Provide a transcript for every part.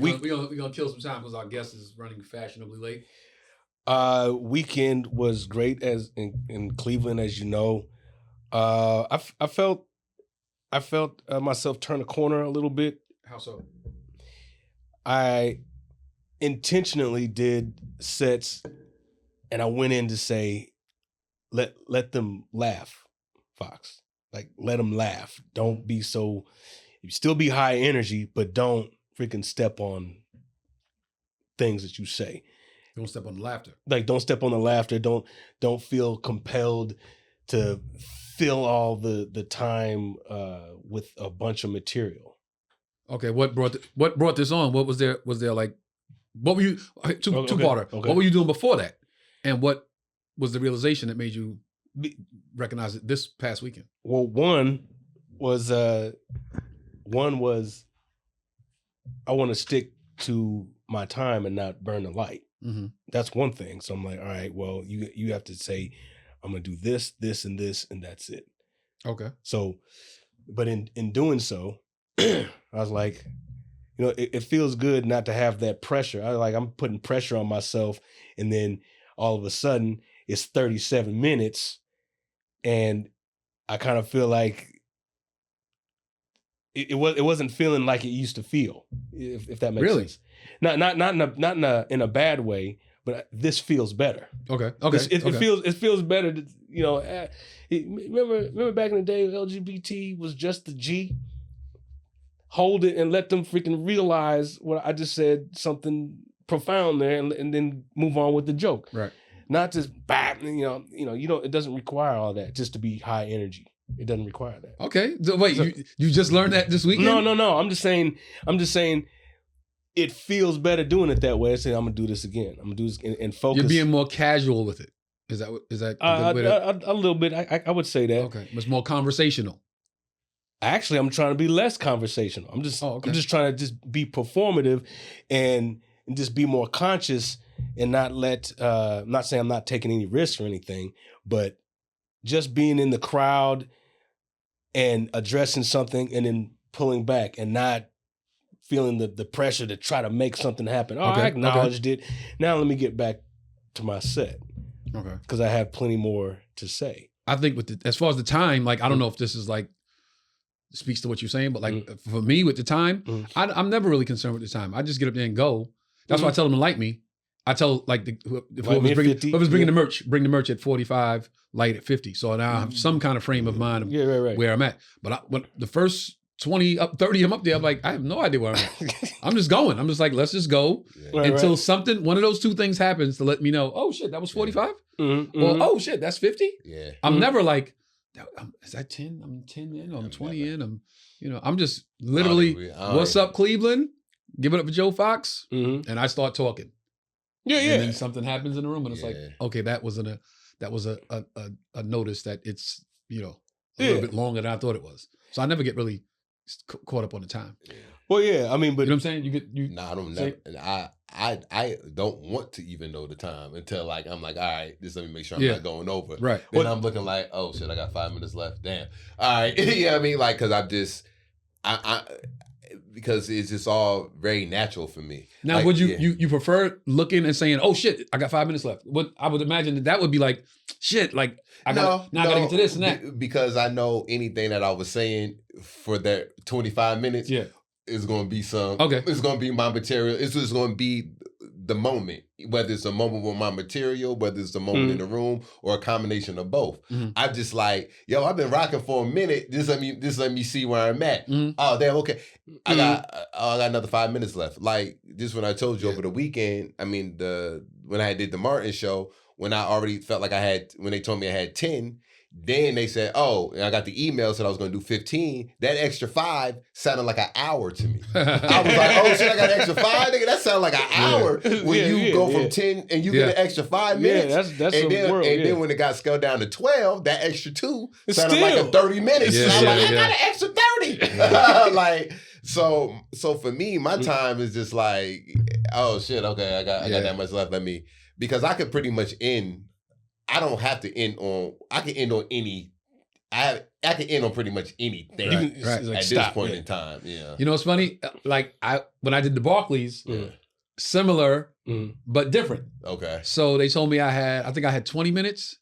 We're gonna kill some time because our guest is running fashionably late. Weekend was great as in Cleveland, as you know. I felt myself turn a corner a little bit. How so? I intentionally did sets, and I went in to say, let them laugh, Fox. Like, let them laugh. Don't be so. You still be high energy, but don't freaking step on things that you say. Don't step on the laughter. Like, don't step on the laughter. Don't feel compelled to fill all the time with a bunch of material. Okay, what brought this on? What was there? Was there like, what were you two-parter? Okay. What were you doing before that? And what was the realization that made you recognize it this past weekend? Well, one was I want to stick to my time and not burn the light. Mm-hmm. That's one thing. So I'm like, all right, well, you have to say, I'm gonna do this, this, and this, and that's it. Okay. So, but in doing so, I was like, it feels good not to have that pressure. I'm putting pressure on myself, and then all of a sudden it's 37 minutes, and I kind of feel like it wasn't feeling like it used to feel, if that makes sense. Not in a bad way, but this feels better. Okay. It feels better. Remember back in the day, LGBT was just the G. Hold it and let them freaking realize what I just said, something profound there, and then move on with the joke. Right. Not just bam. It doesn't require all that just to be high energy. It doesn't require that. Okay. So wait, you just learned that this weekend? No. I'm just saying. It feels better doing it that way. I say I'm gonna do this again. I'm gonna do this and focus. You're being more casual with it. Is that a little bit? I would say that. Okay, it's more conversational. Actually, I'm trying to be less conversational. I'm just trying to just be performative and just be more conscious and not let. I'm not saying I'm not taking any risks or anything, but just being in the crowd and addressing something and then pulling back and not feeling the pressure to try to make something happen. I acknowledged it. Now let me get back to my set. Okay. Because I have plenty more to say. I think as far as the time, like, I don't know if this is like, speaks to what you're saying, but like for me with the time, I'm never really concerned with the time. I just get up there and go. That's why I tell them to light me. I tell like whoever's bringing the merch, bring the merch at 45, light at 50. So now I have some kind of frame of mind of where I'm at. But the first 30 I'm up there, I'm like, I have no idea where I'm at. I'm just going. I'm just like, let's just go until one of those two things happens to let me know, oh shit, that was 45? Or oh shit, that's 50? Yeah. I'm never like, is that 10? I'm 10 in, I'm 20 in, I'm just literally, what's up, Cleveland? Give it up for Joe Fox. And I start talking. Yeah. And then something happens in the room and it's like, okay, that was a notice that it's, a little bit longer than I thought it was. So I never get really caught up on the time. Well, yeah, I mean, but you know what I'm saying? I don't never. I don't want to even know the time until like I'm like, all right, just let me make sure I'm not going over. Right. Then I'm looking like, oh shit, I got 5 minutes left. Damn. All right. You know what I mean? Like, because I'm just, because it's just all very natural for me. Now, like, would you prefer looking and saying, oh shit, I got 5 minutes left? What I would imagine that would be like, shit, like I gotta get to this and that. Because I know anything that I was saying for that 25 minutes is going to be it's going to be my material. It's just going to be the moment, whether it's a moment with my material, whether it's a moment in the room, or a combination of both. I'm just like, yo, I've been rocking for a minute. Just let me see where I'm at. Oh, damn, okay. I got another 5 minutes left. Like just when I told you over the weekend, I mean when I did the Martin show, when I already felt like when they told me I had 10, then they said, oh, and I got the email said I was going to do 15. That extra 5 sounded like an hour to me. I was like, oh shit, I got an extra 5? Nigga, that sounded like an hour. When you go from 10 and you get an extra 5 minutes. That's and then when it got scaled down to 12, that extra 2 sounded like a 30 minutes. And I'm like, I got an extra 30. Like, so for me, my time is just like, oh shit, okay, I got that much left. Because I could pretty much end. I don't have to end on. I can end on any. I I can end on pretty much anything at this point in time. Yeah. You know what's funny? Like when I did the Barclays, similar but different. Okay. So they told me I think I had 20 minutes.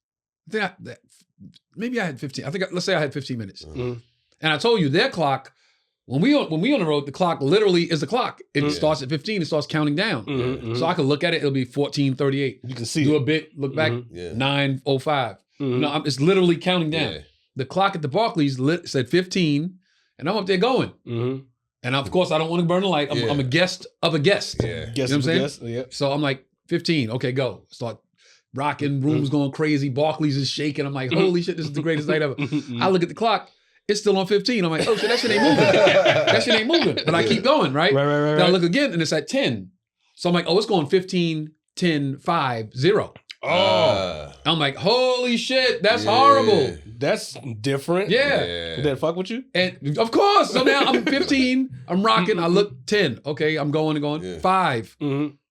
Maybe I had 15. Let's say I had 15 minutes. And I told you their clock, when we on the road, the clock literally is the clock. It starts at 15, it starts counting down. So I could look at it, it'll be 14:38. You can see Do a bit, look back, 9:05. No, it's literally counting down. Yeah. The clock at the Barclays said 15, and I'm up there going. And of course, I don't want to burn the light. I'm a guest of a guest. Yeah. You know what I'm saying? So I'm like, 15, okay, go. Start rocking, rooms going crazy, Barclays is shaking. I'm like, holy shit, this is the greatest night ever. I look at the clock, it's still on 15. I'm like, oh shit, that shit ain't moving. That shit ain't moving. But I keep going, right? Then I look again, and it's at 10. So I'm like, oh, it's going 15, 10, 5, 0. I'm like, holy shit, that's horrible. That's different. Yeah. Did that fuck with you? And of course. So now I'm 15, I'm rocking, I look 10. Okay, I'm going. 5.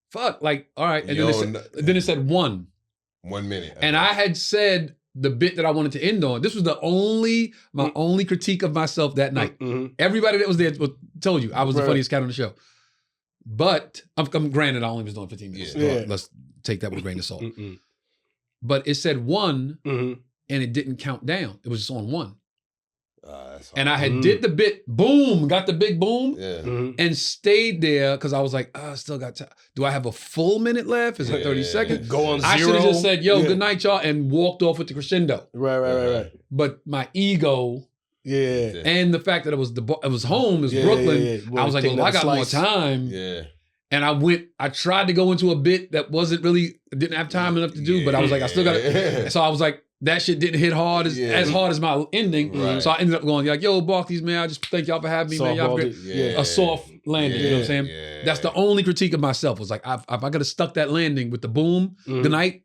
Fuck, like, all right. And then it said 1. 1 minute. Okay. And I had said the bit that I wanted to end on. This was my only critique of myself that night. Everybody that was there told you I was the funniest cat on the show. But I'm granted, I only was doing 15 minutes. So let's take that with a grain of salt. But it said 1, and it didn't count down. It was just on 1. And I had did the bit, boom, got the big boom, and stayed there because I was like, I still got time. Do I have a full minute left? Is it 30 seconds? Go on 0. I should have just said, yo, good night, y'all, and walked off with the crescendo. Right. But my ego, and the fact that it was home, it was Brooklyn, I was like, well, I got more time. And I tried to go into a bit that didn't have time enough to do, but I was like, I still got it. So I was like, that shit didn't hit hard as hard as my ending. Right. So I ended up going like, yo, Barclays, man, I just thank y'all for having me, man. Y'all great. A soft landing, you know what I'm saying? Yeah. That's the only critique of myself. Was like, if I could have stuck that landing with the boom, good night,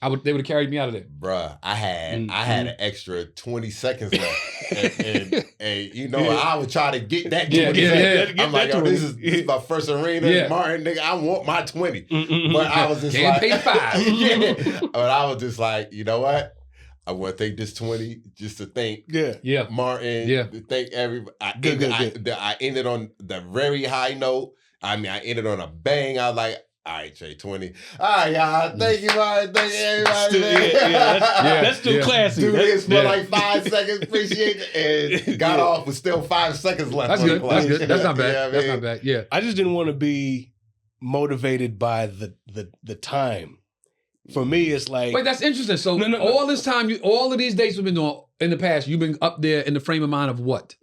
they would have carried me out of there. Bruh, I had an extra 20 seconds left. and you know, I would try to get that 20 I'm like, yo, this is my first arena. Martin, nigga, I want my 20. But I was just like, pay 5. But I was just like, you know what? I want to take this 20 just to thank Martin, to thank everybody. I ended on the very high note. I mean, I ended on a bang. I was like, all right, Trey, 20. All right, y'all. Thank you, Martin. Thank you, everybody. That's still classy. Do this for like 5 seconds. Appreciate it. And got off with still 5 seconds left. That's good. That's good. That's not bad. That's not bad. Yeah. I just didn't want to be motivated by the time. For me, it's like... Wait, that's interesting. So all this time, all of these dates we've been doing in the past, you've been up there in the frame of mind of what?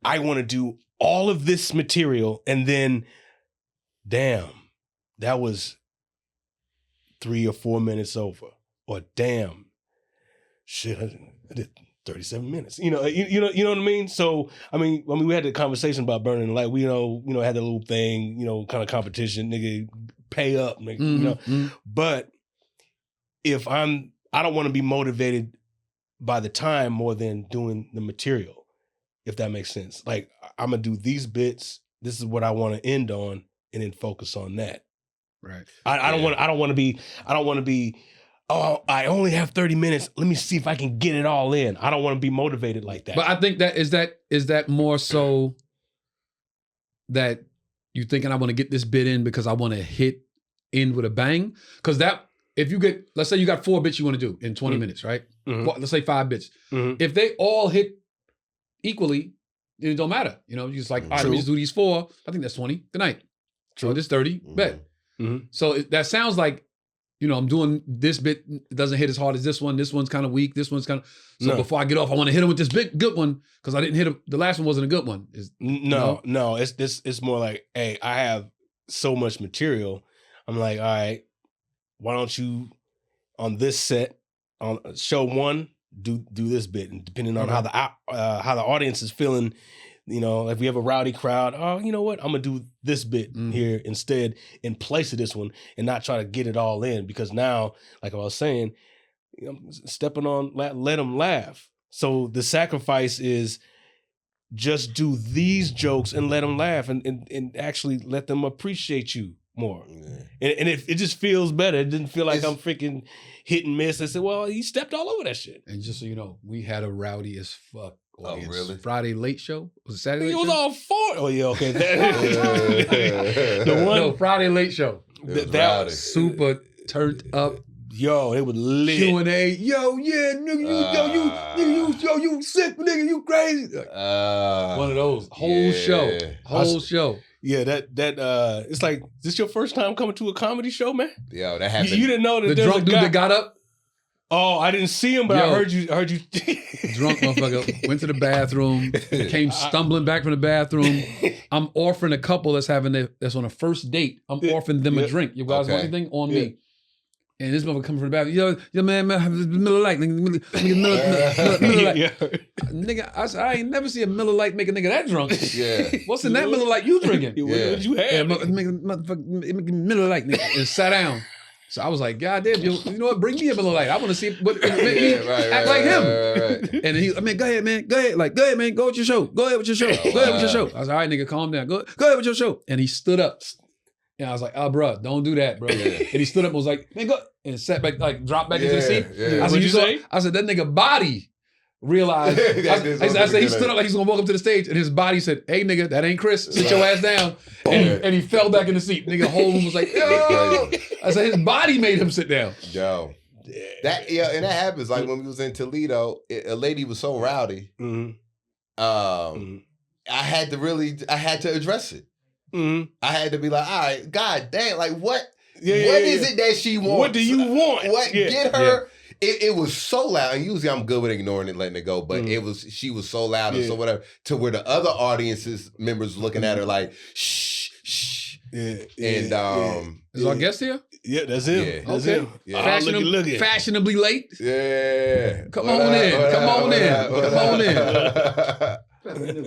I want to do all of this material and then, damn, that was 3 or 4 minutes over. Or damn, shit, I did 37 minutes. You know what I mean? So, I mean, we had the conversation about burning the light. We, had the little thing, kind of competition, nigga, pay up, nigga, But if I don't want to be motivated by the time more than doing the material, if that makes sense. Like, I'm gonna do these bits. This is what I want to end on, and then focus on that. Right. I don't want to be. Oh, I only have 30 minutes. Let me see if I can get it all in. I don't want to be motivated like that. But I think is that more so that you thinking I want to get this bit in because I want to hit in with a bang? Because if you get, let's say you got 4 bits you want to do in 20 minutes, right? Well, let's say 5 bits. If they all hit equally, then it don't matter. You're just like, all right, let me just do these 4. I think that's 20. Good night. True. This 30. Bet. So that sounds like, I'm doing this bit, it doesn't hit as hard as this one. This one's kind of weak. This one's kind of, so before I get off, I want to hit him with this big, good one because I didn't hit him. The last one wasn't a good one. No, it's more like, hey, I have so much material. I'm like, all right, why don't you, on this set, on show 1, do this bit, and depending on how the audience is feeling, if we have a rowdy crowd, oh, you know what, I'm gonna do this bit here instead in place of this one, and not try to get it all in, because now, like I was saying, I'm stepping on, let them laugh. So the sacrifice is just do these jokes and let them laugh, and actually let them appreciate you. more. And it just feels better. It didn't feel like I'm freaking hit and miss. I said, well, he stepped all over that shit. And just so you know, we had a rowdy as fuck audience. Oh, really? Friday late show? Was it Saturday late show? It was all four. Oh, yeah, okay. No, Friday late show. That was super turned up. Yo, it was lit. Q&A. Yo, yeah, nigga, you sick, nigga, you crazy. One of those. Whole show. Yeah, that it's like, this your first time coming to a comedy show, man? Yeah, that happened. You didn't know that the drunk dude that got up? Oh, I didn't see him, but I heard you. Drunk motherfucker went to the bathroom, came stumbling back from the bathroom. I'm offering a couple that's on a first date. I'm offering them a drink. You guys want anything on me? And this motherfucker coming from the bathroom. Yo, man, Miller Lite. Miller Lite. Nigga, I ain't never see a Miller Lite make a nigga that drunk. Yeah. What's in that Miller Lite you drinking? What did you have? Miller Lite, nigga. And sat down. So I was like, God damn, you know what? Bring me a Miller Lite. I want to see what make me act like him. Right. And he, I mean, go ahead, man. Go ahead, man. Go with your show. Go ahead with your show. Go ahead with your show. I was like, all right, nigga, calm down. Go ahead with your show. And he stood up. And I was like, oh, bro, don't do that, bro. And he stood up and was like, man, go. And sat back, like, dropped back into the seat. I said, I said, that nigga body realized. I said, he stood up like he's going to walk up to the stage. And his body said, hey, nigga, that ain't Chris. Sit your ass down. And he fell back in the seat. Nigga, the whole room was like, yo. I said, his body made him sit down. Yo. And that happens. Like, when we was in Toledo, a lady was so rowdy. I had to address it. I had to be like, all right, God damn, like what is it that she wants? What do you want? Get her. It was so loud, and usually I'm good with ignoring it, letting it go, but she was so loud and so whatever, to where the other audiences members looking at her like, shh. Is our guest here? Yeah, that's him. Yeah. That's him. Yeah. Fashionably late. Yeah. Come on in.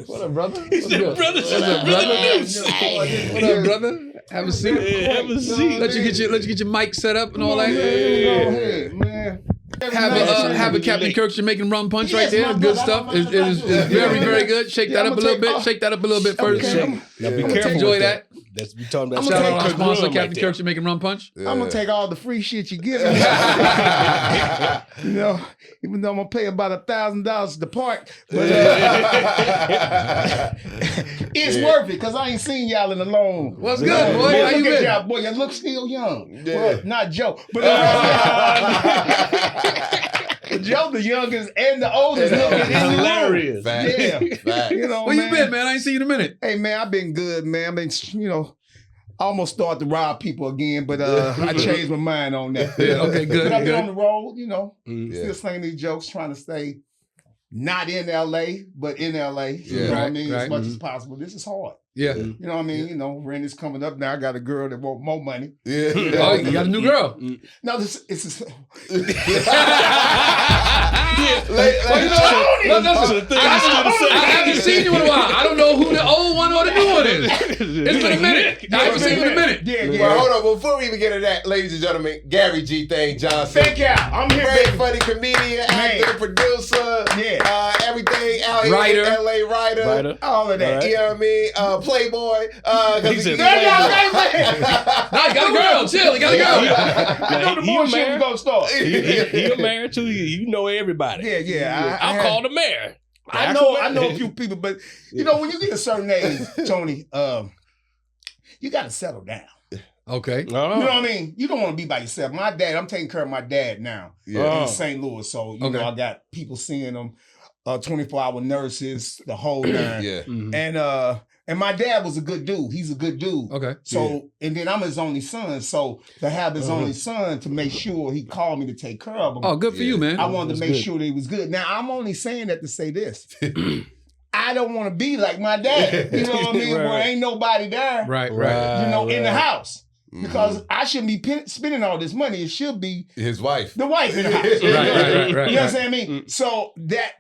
What up, brother? He said, brother. What up, brother? Have a seat. Have a seat. Let you get your mic set up and all that. Go ahead, man. Have a Captain Kirk Jamaican rum punch right there. Good stuff. It is very, very good. Shake that up a little bit. Shake that up a little bit first. Now be careful. Enjoy that. That's we talking about. Shout out our sponsor, Captain Kirk Jamaican rum punch. I'm gonna take all the free shit you give me. You know, even though I'm gonna pay about $1,000 to park, but it's worth it because I ain't seen y'all in a long. What's good, boy? How you been? Y'all, boy, you look still young. Yeah. Well, not Joe, but Joe, the youngest and the oldest, looking hilarious. Yeah, you know, where you been, man? I ain't seen you in a minute. Hey, man, I've been good, man. I've been, I almost started to rob people again, but I changed my mind on that. Yeah, okay, good. But I've been on the road, still slinging these jokes, trying to stay not in LA, but in LA. You know what I mean? As much as possible. This is hard. Yeah. You know what I mean? Rent is coming up now. I got a girl that want more money. Yeah. Oh, you got a new girl. No, it's I haven't seen you in a while. I don't know who the old one or the new one is. It's been a minute. I haven't seen you in a minute. Yeah. Well, hold on. Before we even get into that, ladies and gentlemen, Gary G-Thang Johson. Thank you. I'm here, Great, baby. funny comedian, actor, producer, everything out here Writer. in LA, writer. All of that. You know what I mean? Playboy. He said No, you got a girl. Chill. You got a girl. I know the bullshit was gonna start. You're married too. You know everybody. Yeah. I'll call the mayor. I know a few people, but when you get a certain age, Tony, you got to settle down. Okay. You know what I mean? You don't want to be by yourself. My dad, I'm taking care of my dad now in St. Louis, so you know I got people seeing him, 24-hour nurses, the whole nine. Yeah. And my dad was a good dude. He's a good dude. Okay. So, and then I'm his only son. So to have his only son to make sure he called me to take care of him. Oh, good for you, man. I wanted to make sure that he was good. Now, I'm only saying that to say this. I don't want to be like my dad. You know what I mean? Where ain't nobody there. Right. In the house. Because I shouldn't be spending all this money. It should be his wife. The wife in the house. Right. You know what I'm saying? So that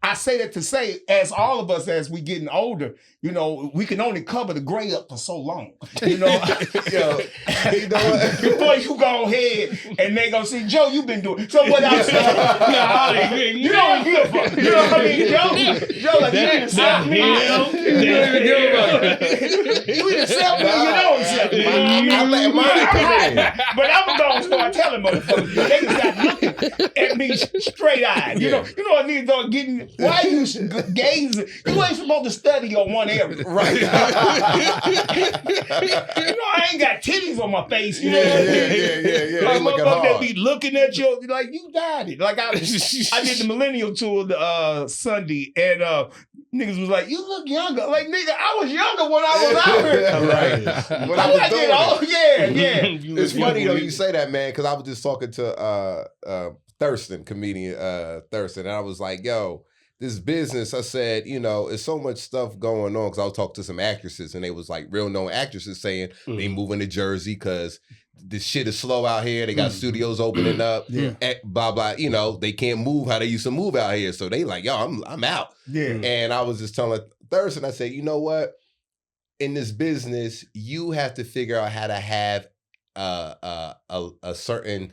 I say that to say, as all of us, as we getting older, you know, we can only cover the gray up for so long. You know, you know what? Before you go ahead and they gonna see, Joe, you've been doing. So what I'm saying, you don't give a fuck. You know what I mean, Joe, like, you didn't accept me. You didn't accept me. You don't accept me. I let mine come in. But I'm gonna start telling motherfuckers, they just got looking at me straight eyed. You know what I mean? Getting. Why are you gazing? You ain't supposed to study on one area. Right. You know, I ain't got titties on my face. You know what I mean? Like, motherfuckers that be looking at you, like, you got it. Like, I did the Millennial Tour Sunday, and niggas was like, you look younger. Like, nigga, I was younger when I was out here. Right. I'm like, yeah. It's funny, though, you say that, man, because I was just talking to Thurston, comedian Thurston, and I was like, yo, this business, I said, you know, it's so much stuff going on, because I was talking to some actresses, and they was like real known actresses saying they moving to Jersey because this shit is slow out here. They got studios opening up, blah, blah. You know, they can't move how they used to move out here. So they like, yo, I'm out. Yeah. And I was just telling Thurston, I said, you know what? In this business, you have to figure out how to have a certain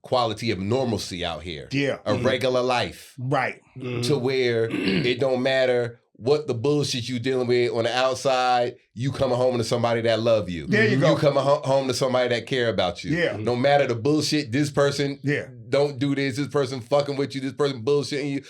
quality of normalcy out here. Yeah. A regular life. Right. To where it don't matter what the bullshit you dealing with on the outside, you coming home to somebody that love you. There you go. You coming home to somebody that care about you. Yeah. No matter the bullshit, this person don't do this person fucking with you, this person bullshitting you.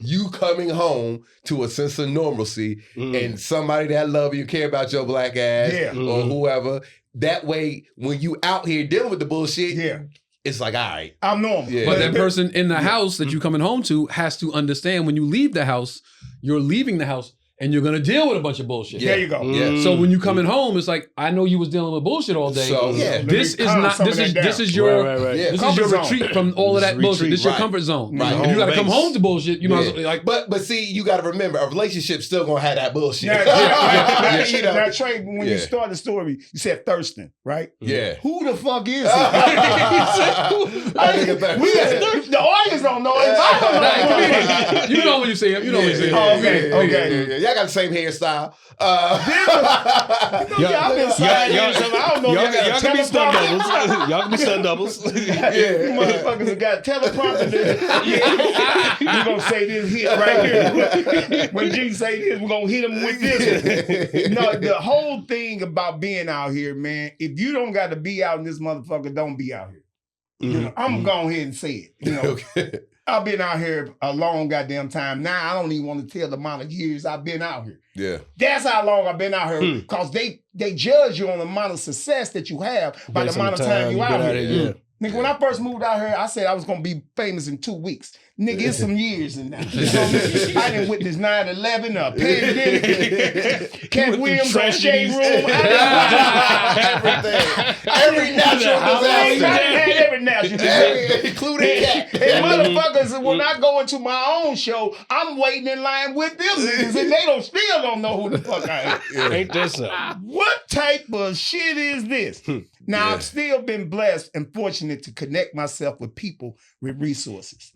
You coming home to a sense of normalcy and somebody that love you, care about your black ass or whoever. That way, when you out here dealing with the bullshit, it's like, all right. I'm normal. Yeah. But that person in the house that you coming home to has to understand when you leave the house, you're leaving the house and you're going to deal with a bunch of bullshit. There you go. Yeah. So when you coming home, it's like, I know you was dealing with bullshit all day. So this is your retreat from all of that bullshit. This is your comfort zone. Right. If you got to come home to bullshit, you know, like. But see, you got to remember, a relationship's still going to have that bullshit. Now, Trey, when you start the story, you said Thurston, right? Yeah. Who the fuck is he? The audience don't know him. I don't know. You know when you see him. You know when you see him. Okay. Y'all got the same hairstyle. Y'all can be stunt doubles. Y'all can be stunt doubles. You motherfuckers have got teleprompter. We're going to say this hit right here. When G say this, we're going to hit him with this. No, the whole thing about being out here, man, if you don't got to be out in this motherfucker, don't be out here. You know, I'm going ahead and say it. You know, I've been out here a long goddamn time. Now I don't even want to tell the amount of years I've been out here. Yeah. That's how long I've been out here. Because they judge you on the amount of success that you have by the amount of time you out here. Nigga, when I first moved out here, I said I was going to be famous in 2 weeks. Nigga, it's some years in that. You know what I mean? I didn't witness 9/11, pandemic, Cat Williams on Shade Room. Everything. Every natural disaster. I had every natural disaster. Including Cat. And motherfuckers, when I go into my own show, I'm waiting in line with them niggas, and they still don't know who the fuck I am. Ain't that something? What type of shit is this? Now, I've still been blessed and fortunate to connect myself with people with resources.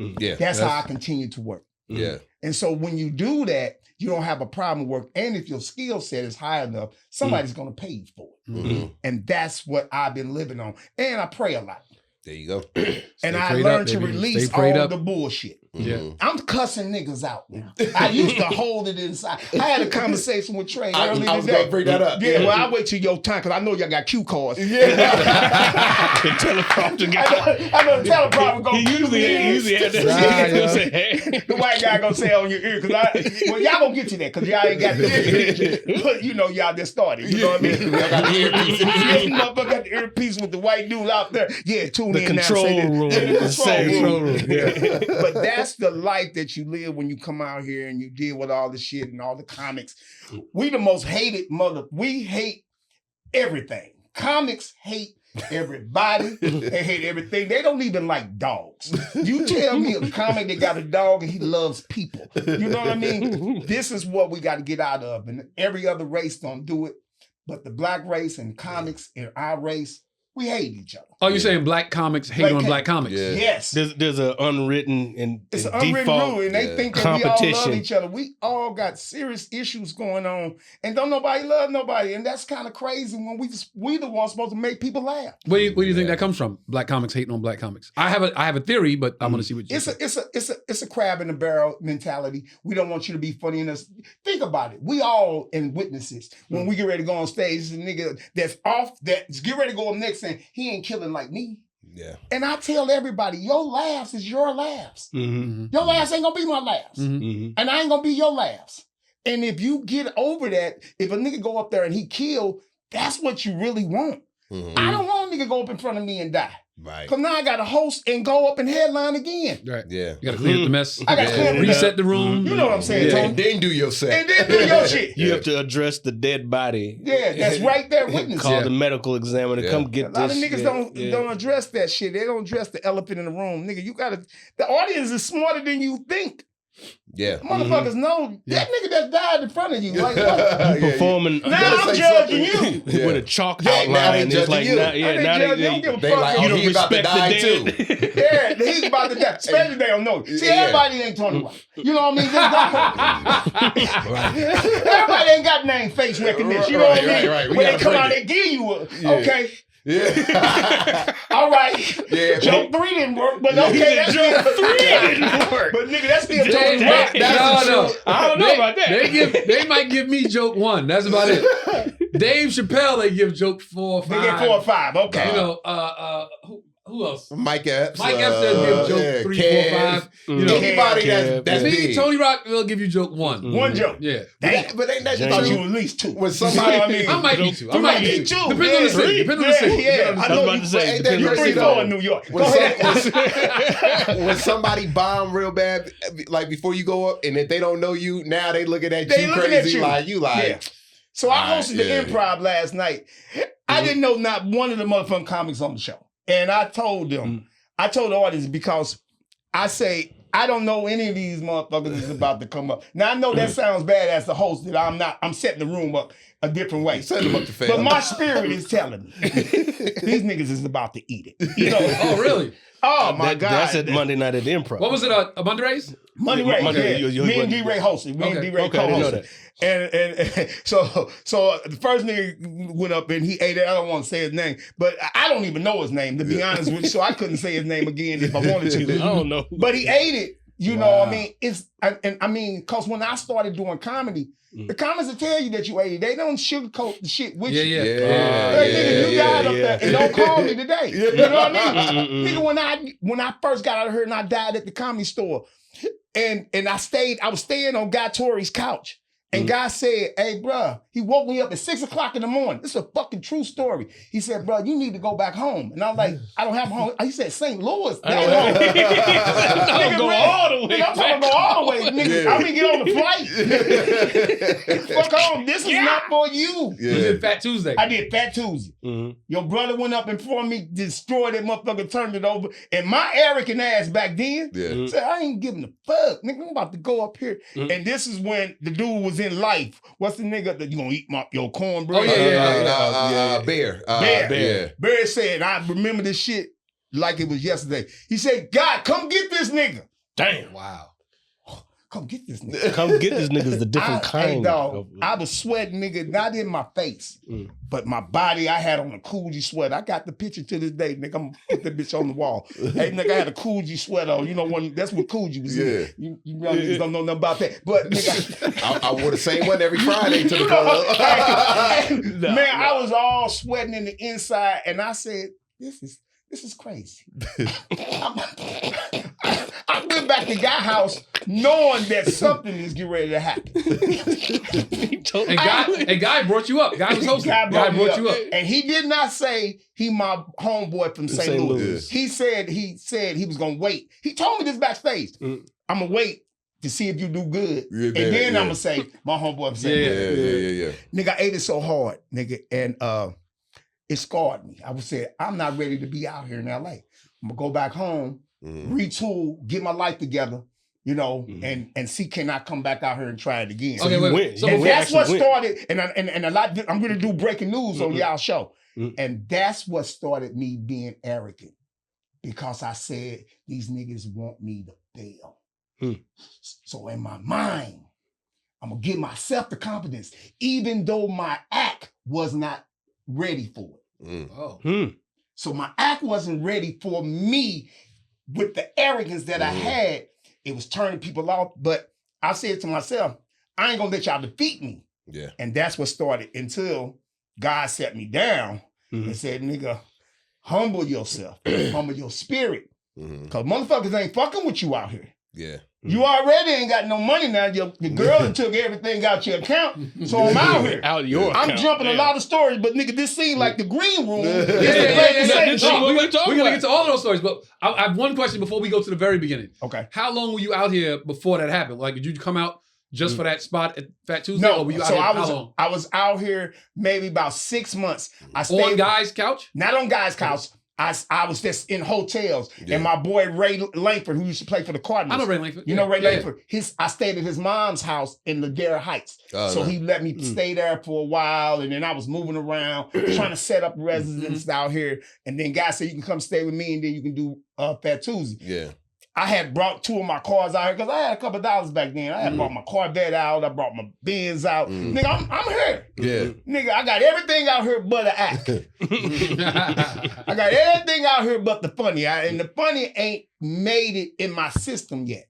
That's how I continue to work. Yeah. And so when you do that, you don't have a problem with work. And if your skill set is high enough, somebody's going to pay you for it. And that's what I've been living on. And I pray a lot. There you go. And I learned to release all the bullshit. Yeah. I'm cussing niggas out now. I used to hold it inside. I had a conversation with Trey earlier today. I was going to bring that up. Yeah, well, I wait till your time because I know y'all got cue cards. Yeah. The teleprompter guy. I know the teleprompter going to usually had that. The white guy going to say on your ear because well, y'all going to get to that because y'all ain't got the But you know, y'all just started. You know what I mean? Y'all got the earpiece. Motherfucker got the earpiece with the white dude out there. Yeah, tune in now. The control room. Yeah. But that's the life that you live when you come out here and you deal with all the shit and all the comics. We the most hated we hate everything. Comics hate everybody. They hate everything. They don't even like dogs. You tell me a comic that got a dog and he loves people. You know what I mean? This is what we got to get out of. And every other race don't do it. But the black race and comics and our race, We hate each other. Oh, you're saying black comics hate on black comics? Yeah. Yes. There's an unwritten and it's an unwritten rule, and they think that we all love each other. We all got serious issues going on, and don't nobody love nobody, and that's kind of crazy when we the ones supposed to make people laugh. Where do you think that comes from? Black comics hating on black comics. I have a theory, but I want to see what you say. It's a crab in the barrel mentality. We don't want you to be funny in us. Think about it. We all in witnesses when we get ready to go on stage. This nigga that's get ready to go up next saying he ain't killing like me. Yeah. And I tell everybody, your laughs is your laughs. Mm-hmm. Your laughs ain't gonna be my laughs. Mm-hmm. And I ain't gonna be your laughs. And if you get over that, if a nigga go up there and he kill, that's what you really want. Mm-hmm. I don't want a nigga go up in front of me and die. Right. Because now I got to host and go up and headline again. Right. Yeah. You got to clean up the mess. I got to reset the room. You know what I'm saying, Tony? And then do your set. And then do your shit. You have to address the dead body. Yeah, that's right there witness. Call the medical examiner. Come get this. A lot of niggas don't address that shit. They don't address the elephant in the room. Nigga, the audience is smarter than you think. Yeah. Motherfuckers know that nigga that died in front of you. Like, you performing. Now I'm judging you. With a chalk outline. It's like, now they don't give a fuck. You don't respect the dead too. Yeah, he's about to die. Especially they don't know. See, everybody ain't Tony White. You know what I mean? Everybody ain't got name face recognition. You know what I mean? Right. When they come out, they give you okay. Yeah. All right. Yeah. Joke 3 didn't work, but okay, that's joke 3 didn't work. But nigga, that's still Tony White. No. I don't know about that. They might give me joke 1. That's about it. Dave Chappelle, they give joke 4 or 5. They get 4 or 5. Okay. You know, who else? Mike Epps. Mike Epps does give joke 3, 4, 5. You know, anybody that's me, Tony Rock will give you joke 1. One joke. Yeah. But ain't that thought you at least 2. When somebody, I might be 2. I might be 2. Depends on the city. Depends on the city. Yeah. I was about to say, you're 3-4 in New York. Go ahead. When somebody bomb real bad, like before you go up, and if they don't know you, now they looking at you crazy, like you like. Yeah. So I hosted the Improv last night. I didn't know not one of the motherfucking comics on the show. And I told them, I told the audience because I say, I don't know any of these motherfuckers that's about to come up. Now I know that sounds bad as the host that I'm setting the room up a different way. Setting them up to fail. But my spirit is telling me these niggas is about to eat it. You know? Oh, really? Oh my God. That's at Monday night at the Improv. What was it? A Monday Race? Monday Race. Yeah. Me and D-Ray hosted. Me and D-Ray co-hosted. And so the first nigga went up and he ate it. I don't want to say his name, but I don't even know his name, to be honest with you. So I couldn't say his name again if I wanted to. I don't know. But he ate it. You know what I mean? Because when I started doing comedy, the comics will tell you that you ate it. They don't sugarcoat the shit with you. Nigga, you died up there and don't call me today. You know what I mean? Nigga, when I first got out of here and I died at the Comedy Store, and I was staying on Guy Torrey's couch. And Guy said, hey, bro, he woke me up at 6 o'clock in the morning. This is a fucking true story. He said, bro, you need to go back home. And I was like, I don't have home. He said, St. Louis. I'm talking go all the way. I'm talking go all the way. Nigga, I mean, get on the flight. Fuck home. This is not for you. You did Fat Tuesday. I did Fat Tuesday. Your brother went up in front of me, destroyed that motherfucker, turned it over. And my arrogant ass back then said, I ain't giving a fuck. Nigga, I'm about to go up here. And this is when the dude was in life. What's the nigga that you gonna eat your cornbread? Oh, Bear. Bear said, I remember this shit like it was yesterday. He said, God, come get this nigga. Damn. Wow. Come get this nigga. Come get this nigga's the different kind. Hey, dog, I was sweating, nigga, not in my face, but my body, I had on a Coogee sweater. I got the picture to this day, nigga. I'm gonna put that bitch on the wall. Hey, nigga, I had a Coogee sweater on. You know, that's what Coogee was in. You niggas don't know nothing about that. But, nigga. I wore the same one every Friday to the club. Man, I was all sweating in the inside, and I said, this is crazy. I went back to Guy house knowing that something is getting ready to happen. and Guy brought you up. Guy was hosting. Guy brought you up. And he did not say he my homeboy from St. Louis. He said he was gonna wait. He told me this backstage. I'm gonna wait to see if you do good. And then I'm gonna say my homeboy from St. Louis. Nigga, I ate it so hard, nigga, and it scarred me. I would say, I'm not ready to be out here in LA. I'm gonna go back home, retool, get my life together, you know, and see can I come back out here and try it again. Okay, wait. So that's what started, and a lot. I'm gonna do breaking news on y'all show. And that's what started me being arrogant. Because I said, these niggas want me to fail. So in my mind, I'm gonna give myself the confidence, even though my act was not ready for it. So my act wasn't ready for me with the arrogance that I had. It was turning people off, but I said to myself, I ain't gonna let y'all defeat me. Yeah. And that's what started until God set me down and said, nigga, humble yourself, humble your spirit. Because motherfuckers ain't fucking with you out here. Yeah. You already ain't got no money now. Your girl took everything out your account, so I'm out here. I'm jumping a lot of stories, but nigga, this seemed like the green room. We're gonna get to all of those stories, but I have one question before we go to the very beginning. Okay. How long were you out here before that happened? Like, did you come out just for that spot at Fat Tuesday? No, or were you out so here, how long? I was out here maybe about 6 months. I stayed on guys' couch? Not on guys' couch. I was just in hotels, and my boy Ray Langford, who used to play for the Cardinals. I know Ray Langford. You know Ray Langford. I stayed at his mom's house in Ladera Heights, so he let me stay there for a while, and then I was moving around trying to set up residence out here. And then guys said you can come stay with me, and then you can do Fat Tuesday. Yeah. I had brought 2 of my cars out here because I had a couple of dollars back then. I had brought my Corvette out. I brought my Benz out. Nigga, I'm here. Yeah. Nigga, I got everything out here but an act. I got everything out here but the funny. And the funny ain't made it in my system yet.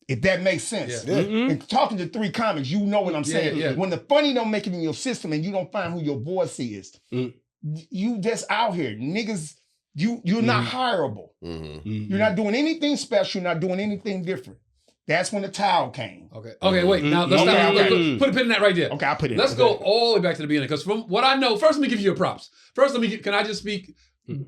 If that makes sense. Yeah. And talking to 3 comics, you know what I'm saying. Yeah. When the funny don't make it in your system and you don't find who your voice is, you just out here. Niggas, you're not hireable. You're not doing anything special. You're not doing anything different. That's when the towel came. Okay, wait. Now, let's put a pin in that right there. Okay, I'll put it. Let's go all the way back to the beginning, because from what I know, first let me give you your props. First, can I just speak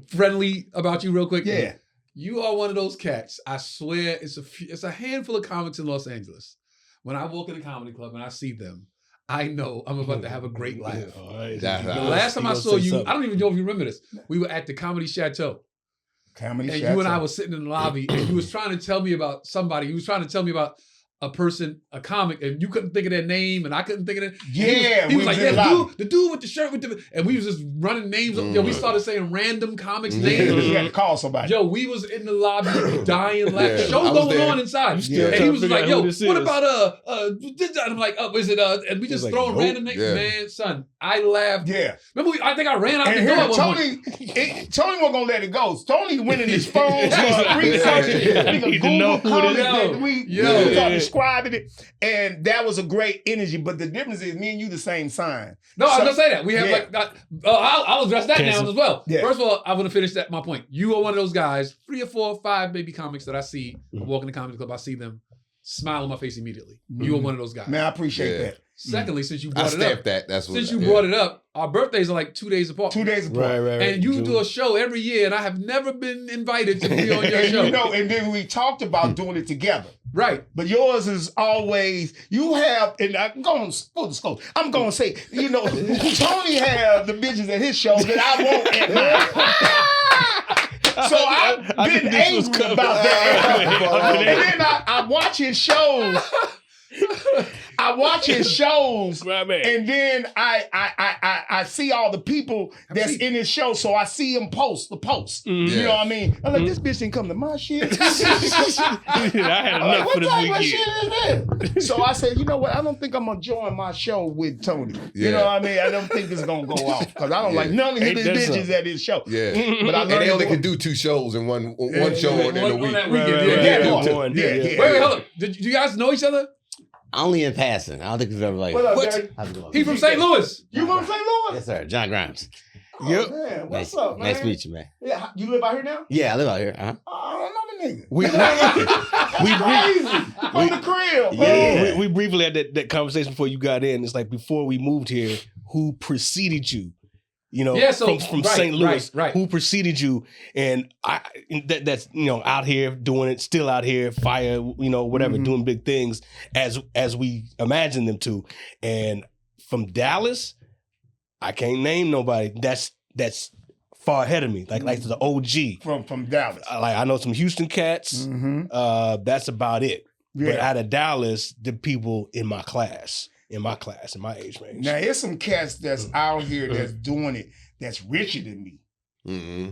friendly about you real quick? Yeah. You are one of those cats. I swear, it's a handful of comics in Los Angeles. When I walk in a comedy club and I see them, I know I'm about to have a great laugh. The last time I saw you, I don't even know if you remember this. We were at the Comedy Chateau. And you and I was sitting in the lobby, and you was trying to tell me about somebody. You was trying to tell me about a person, a comic, and you couldn't think of their name, and I couldn't think of it. Yeah, he was like, the dude with the shirt with the, and we was just running names. Yo, we started saying random comics names. You had to call somebody. Yo, we was in the lobby dying, laughing. Show going on inside. And he was like, yo, what about and I'm like, is it and we just like, throwing random names. Man, son, I laughed. Yeah. Remember, I think I ran out the door at one point. Tony wasn't gonna let it go. Tony went in his phone for research. He didn't know who it is. Describing it, and that was a great energy. But the difference is, me and you the same sign. No, I was gonna say that we have I'll address that now as well. Yeah. First of all, I want to finish my point. You are one of those guys, 3 or 4 or 5 baby comics that I see. I walk in the comedy club, I see them, smile on my face immediately. You are one of those guys. Man, I appreciate that. Secondly, since you brought it up, our birthdays are like 2 days apart. 2 days apart. Right. And you do a show every year, and I have never been invited to be on your show. And then we talked about doing it together. Right. But yours is always, you have, and I'm going full disclosure, I'm going to say, Tony have the bitches at his show that I won't at mine. So I've been angry about that. And then I watch his shows. And then I see all the people that's in his show, so I see him post the post. You know what I mean? I'm like, this bitch didn't come to my shit. I had enough for this weekend. What shit is this? So I said, you know what? I don't think I'm gonna join my show with Tony. You know what I mean? I don't think it's gonna go off because I don't like none of his bitches at his show. Yeah, but I and they only could do 2 shows in one show in a week. Wait, hold up. Did you guys know each other? Only in passing. I don't think we've ever like. What? He from St. Louis. You from St. Louis? Yes, sir. John Grimes. Yep. Man, what's up, man? Nice to meet you, man. Yeah, you live out here now? Yeah, I live out here. Oh, another nigga. We crazy from the crib. Yeah. We briefly had that conversation before you got in. It's like before we moved here, who preceded you? From St. Louis, who preceded you, and that's out here doing it, still out here, fire, whatever, doing big things as we imagine them to. And from Dallas, I can't name nobody that's far ahead of me, like the OG from Dallas. I know some Houston cats. That's about it. Yeah. But out of Dallas, the people in my class. in my class, in my age range. Now, there's some cats that's out here that's doing it that's richer than me. Mm-hmm.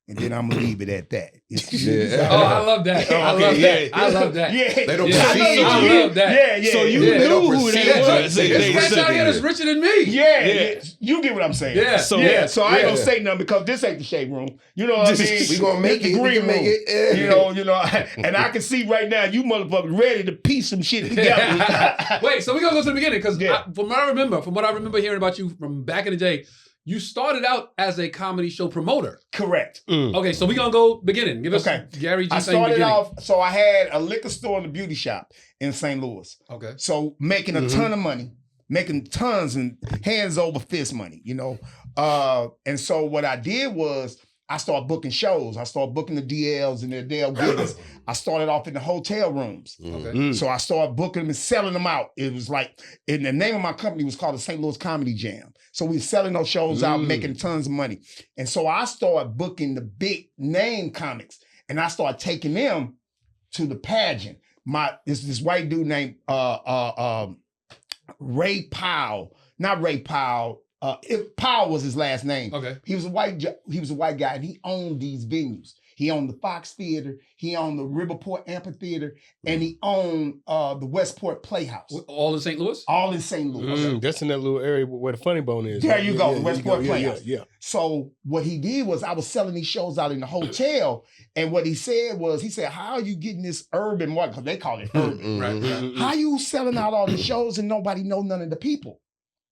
And then I'm gonna leave it at that. I love that. I love that. I love that. Yeah, they don't. I love that. Yeah. So you knew who they was. This cat out here that's richer than me. Yeah. You get what I'm saying. Yeah. So I ain't gonna say nothing because this ain't the shade room. You know what I mean? We gonna make it. Green room. You know. And I can see right now you motherfuckers ready to piece some shit together. Wait, so we gonna go to the beginning because from what I remember hearing about you from back in the day. You started out as a comedy show promoter. Correct. Okay, so we're going to go beginning. Give us Gary G. I started off, so I had a liquor store and a beauty shop in St. Louis. Okay. So making a ton of money, making tons and hands over fist money, you know. And so what I did was I started booking shows. I started booking the DLs and the DL gigs. I started off in the hotel rooms. Okay. So I started booking them and selling them out. It was like, and the name of my company was called the St. Louis Comedy Jam. So we were selling those shows out, making tons of money. And so I started booking the big name comics and I started taking them to the pageant. This white dude named Ray Powell, not Ray Powell. Powell was his last name. Okay. He was a white guy and he owned these venues. He owned the Fox Theater, he owned the Riverport Amphitheater, and he owned the Westport Playhouse. All in St. Louis? All in St. Louis. That's in that little area where the Funny Bone is. There you go, the Westport Playhouse. Yeah. So what he did was I was selling these shows out in the hotel, and what he said was, how are you getting this urban market? Because they call it urban. Right. How you selling out all these shows and nobody know none of the people?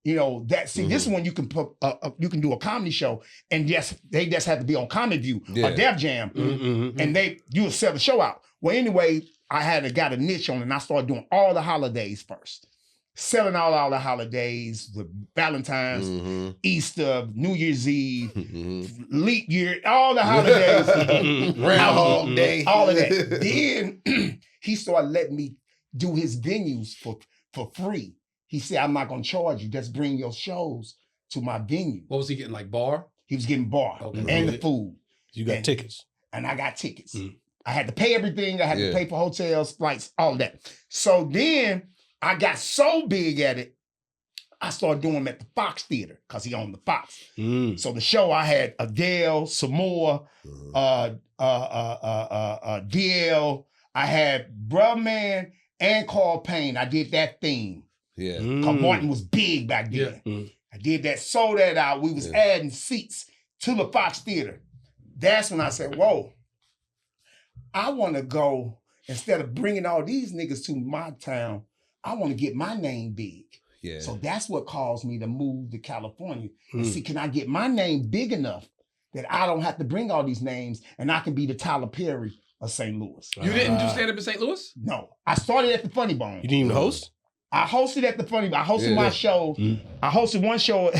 You know, this is when you can put you can do a comedy show, and they just have to be on Comedy View or Def Jam, and you would sell the show out. Well, anyway, I got a niche on it, and I started doing all the holidays first, selling out all the holidays, the Valentine's, Easter, New Year's Eve, leap year, all the holidays, Groundhog Day, all of that. Then he started letting me do his venues for free. He said, I'm not going to charge you. Just bring your shows to my venue. What was he getting, like bar? He was getting bar and the food. You got tickets. And I got tickets. I had to pay everything. I had to pay for hotels, flights, all of that. So then I got so big at it, I started doing them at the Fox Theater because he owned the Fox. So the show, I had Adele, Samoa, DL. I had Bruh Man and Carl Payne. I did that theme. Yeah. Because Martin was big back then. Yeah. I did that, sold that out. We was adding seats to the Fox Theater. That's when I said, whoa, I want to go, instead of bringing all these niggas to my town, I want to get my name big. Yeah. So that's what caused me to move to California. And see, can I get my name big enough that I don't have to bring all these names and I can be the Tyler Perry of St. Louis? You didn't do stand-up in St. Louis? No. I started at the Funny Bone. You didn't even host? I hosted at the Funny Bone. I hosted my show. I hosted one show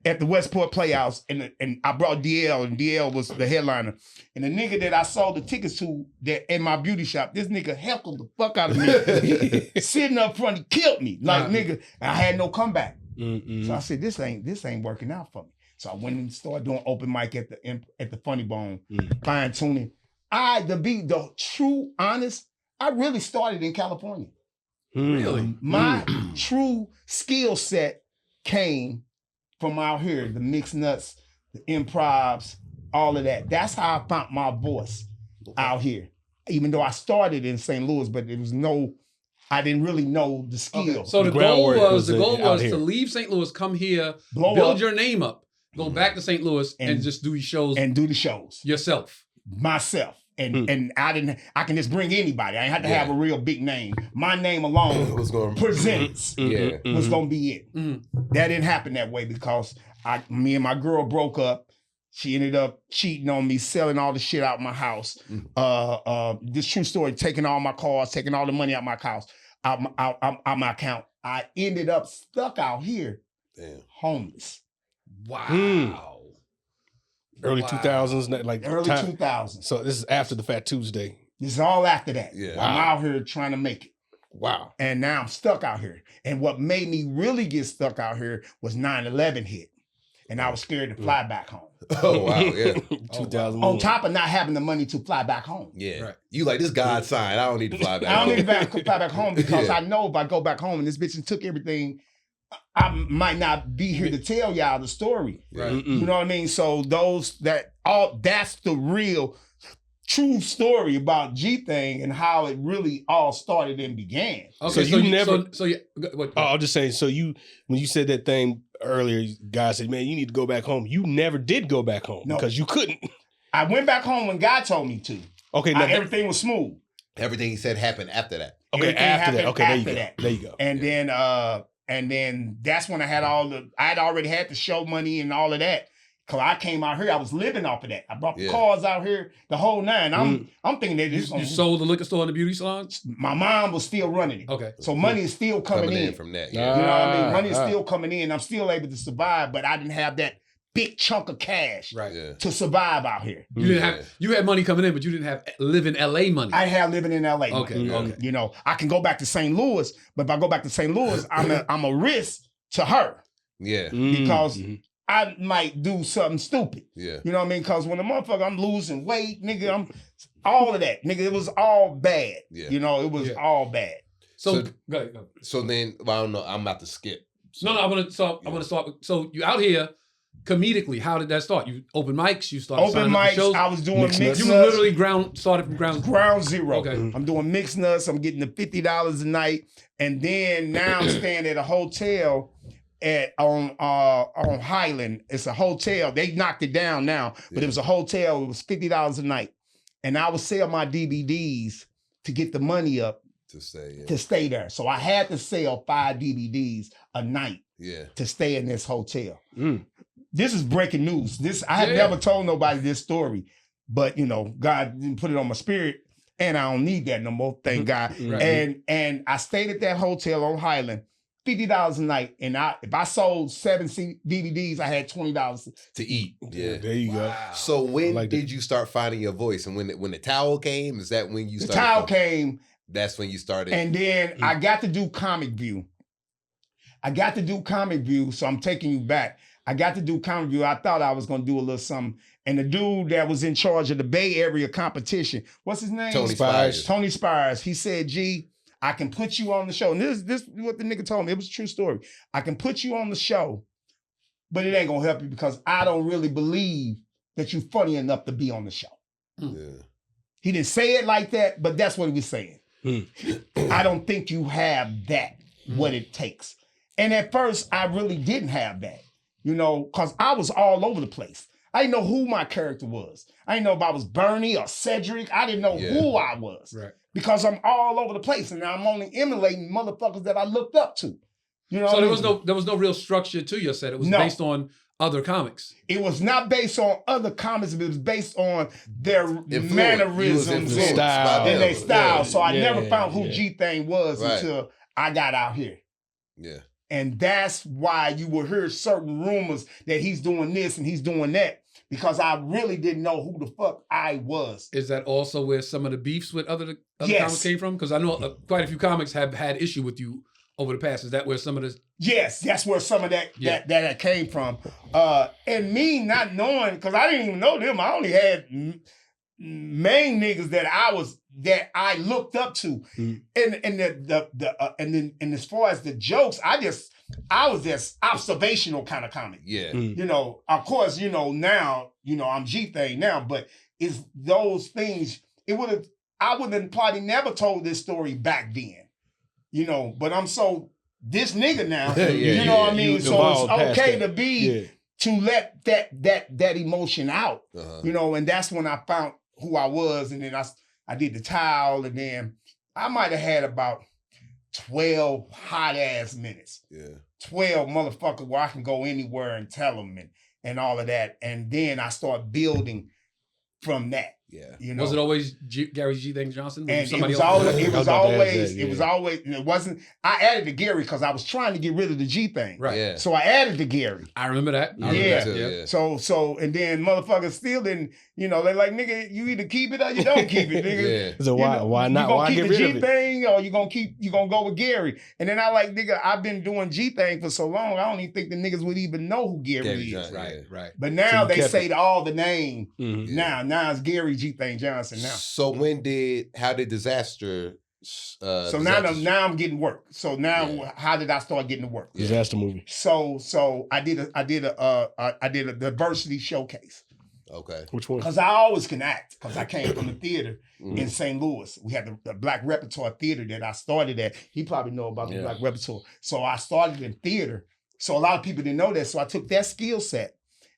at the Westport Playhouse, and I brought DL, and DL was the headliner. And the nigga that I sold the tickets to that in my beauty shop, this nigga heckled the fuck out of me. Sitting up front, he killed me. Like, nigga, I had no comeback. So I said, this ain't working out for me. So I went and started doing open mic at the Funny Bone, fine tuning. To be the true honest, I really started in California. Really? My true skill set came from out here, the mixed nuts, the improvs, all of that. That's how I found my voice out here. Even though I started in St. Louis, but I didn't really know the skill. Okay. So the goal was to leave St. Louis, come here, build your name up, go back to St. Louis and just do your shows. And do the shows. Yourself. Myself. And I can just bring anybody. I ain't have to have a real big name. My name alone presents was gonna be it. That didn't happen that way because me and my girl broke up. She ended up cheating on me, selling all the shit out of my house. This true story, taking all my cars, taking all the money out my house, out my account. I ended up stuck out here, homeless. Wow. Early 2000s, like early 2000s. So this is after the Fat Tuesday. This is all after that. Yeah. I'm out here trying to make it. Wow. And now I'm stuck out here. And what made me really get stuck out here was 9/11 hit. And I was scared to fly back home. Oh, wow. Yeah. 2001. On top of not having the money to fly back home. Yeah. Right. You like, this God's sign. I don't need to fly back home. I don't need to fly back home because I know if I go back home and this bitch took everything, I might not be here to tell y'all the story. Right. You know what I mean? So that's the real true story about G-Thang and how it really all started and began. So Okay, you never. What? I'll just say. So when you said that thing earlier, guys said, "Man, you need to go back home." You never did go back home because you couldn't. I went back home when God told me to. Okay, now everything was smooth. Everything he said happened after that. Okay, after that. Okay, there you go. And then that's when I had I'd already had the show money and all of that. Cause I came out here, I was living off of that. I brought the cars out here, the whole nine. I'm thinking that you sold the liquor store and the beauty salon? My mom was still running it. Okay. So money is still coming in from that. Yeah. You know what I mean? Money is still coming in. I'm still able to survive, but I didn't have that big chunk of cash to survive out here. You had money coming in, but you didn't have live in LA money. I had living in LA. Okay. Okay. You know, I can go back to St. Louis, but if I go back to St. Louis, I'm a risk to her. Yeah. Because I might do something stupid. Yeah. You know what I mean? Because when the motherfucker, I'm losing weight, nigga, I'm all of that. Nigga, it was all bad. Yeah. You know, it was all bad. So go ahead. So then, well, I don't know. I'm about to skip. So, I want to start. So you out here comedically. How did that start? You open mics. You started open mics. Shows. I was doing mixed nuts. You literally started from ground zero. Okay. I'm doing mixed nuts. I'm getting the $50 a night, and then now I'm staying at a hotel on Highland. It's a hotel. They knocked it down now, but it was a hotel. It was $50 a night, and I would sell my DVDs to get the money up to stay there. So I had to sell 5 DVDs a night to stay in this hotel. This is breaking news. I have never told nobody this story, but you know, God didn't put it on my spirit, and I don't need that no more. Thank God. Right. And I stayed at that hotel on Highland. $50 a night, and if I sold 7 DVDs, I had $20 to eat. Yeah, there you go. So when did you start finding your voice? And when the towel came, is that when you started? The towel came. That's when you started. And then I got to do Comic View. So I'm taking you back. I got to do Comic View. I thought I was gonna do a little something. And the dude that was in charge of the Bay Area competition, what's his name? Tony Spires. Tony Spires. He said, "G, I can put you on the show." And this is what the nigga told me. It was a true story. I can put you on the show, but it ain't gonna help you because I don't really believe that you're funny enough to be on the show. Yeah. He didn't say it like that, but that's what he was saying. I don't think you have that, what it takes. And at first, I really didn't have that, you know, because I was all over the place. I didn't know who my character was. I didn't know if I was Bernie or Cedric. I didn't know who I was. Right. Because I'm all over the place, and now I'm only emulating motherfuckers that I looked up to. You know. So there was no real structure to your set. It was based on other comics. It was not based on other comics. It was based on their mannerisms and their style. Yeah. So I never found who G-Thang was until I got out here. Yeah. And that's why you will hear certain rumors that he's doing this and he's doing that. Because I really didn't know who the fuck I was. Is that also where some of the beefs with other comics came from? Because I know quite a few comics have had issue with you over the past. Is that where some of this? Yes, that's where some of that came from. And me not knowing, because I didn't even know them. I only had main niggas that I looked up to. And as far as the jokes, I was just observational kind of comic. Yeah. You know, of course, you know, now, you know, I'm G-Thang now, but it's those things, I would have probably never told this story back then. You know, but I'm this nigga now, you know what I mean? So it's okay to let that emotion out, you know, and that's when I found who I was. And then I did the towel, and then I might have had about 12 hot ass minutes. Yeah. 12 motherfuckers where I can go anywhere and tell them and all of that. And then I start building from that. Yeah. You know? Was it always Gary G-Thang Johson? And it was always, it wasn't, I added to Gary because I was trying to get rid of the G-Thang. Right. Yeah. So I added to Gary. I remember that. Yeah. So, and then motherfuckers still didn't, you know, they're like, nigga, you either keep it or you don't keep it, nigga. So why not? Why get rid of it? You gonna keep the G-Thang or you gonna go with Gary? And then I like, nigga, I've been doing G-Thang for so long, I don't even think the niggas would even know who Gary is. Right. But now they say all the name. Now it's Gary G-Thang Johnson now. So how did Disaster So now I'm getting work. So now how did I start getting to work? Disaster movie. So I did a diversity showcase. Okay. Which one? Because I always can act. Because I came from the theater in St. Louis. We had the Black Repertoire Theater that I started at. He probably know about the Black Repertoire. So I started in theater. So a lot of people didn't know that. So I took that skill set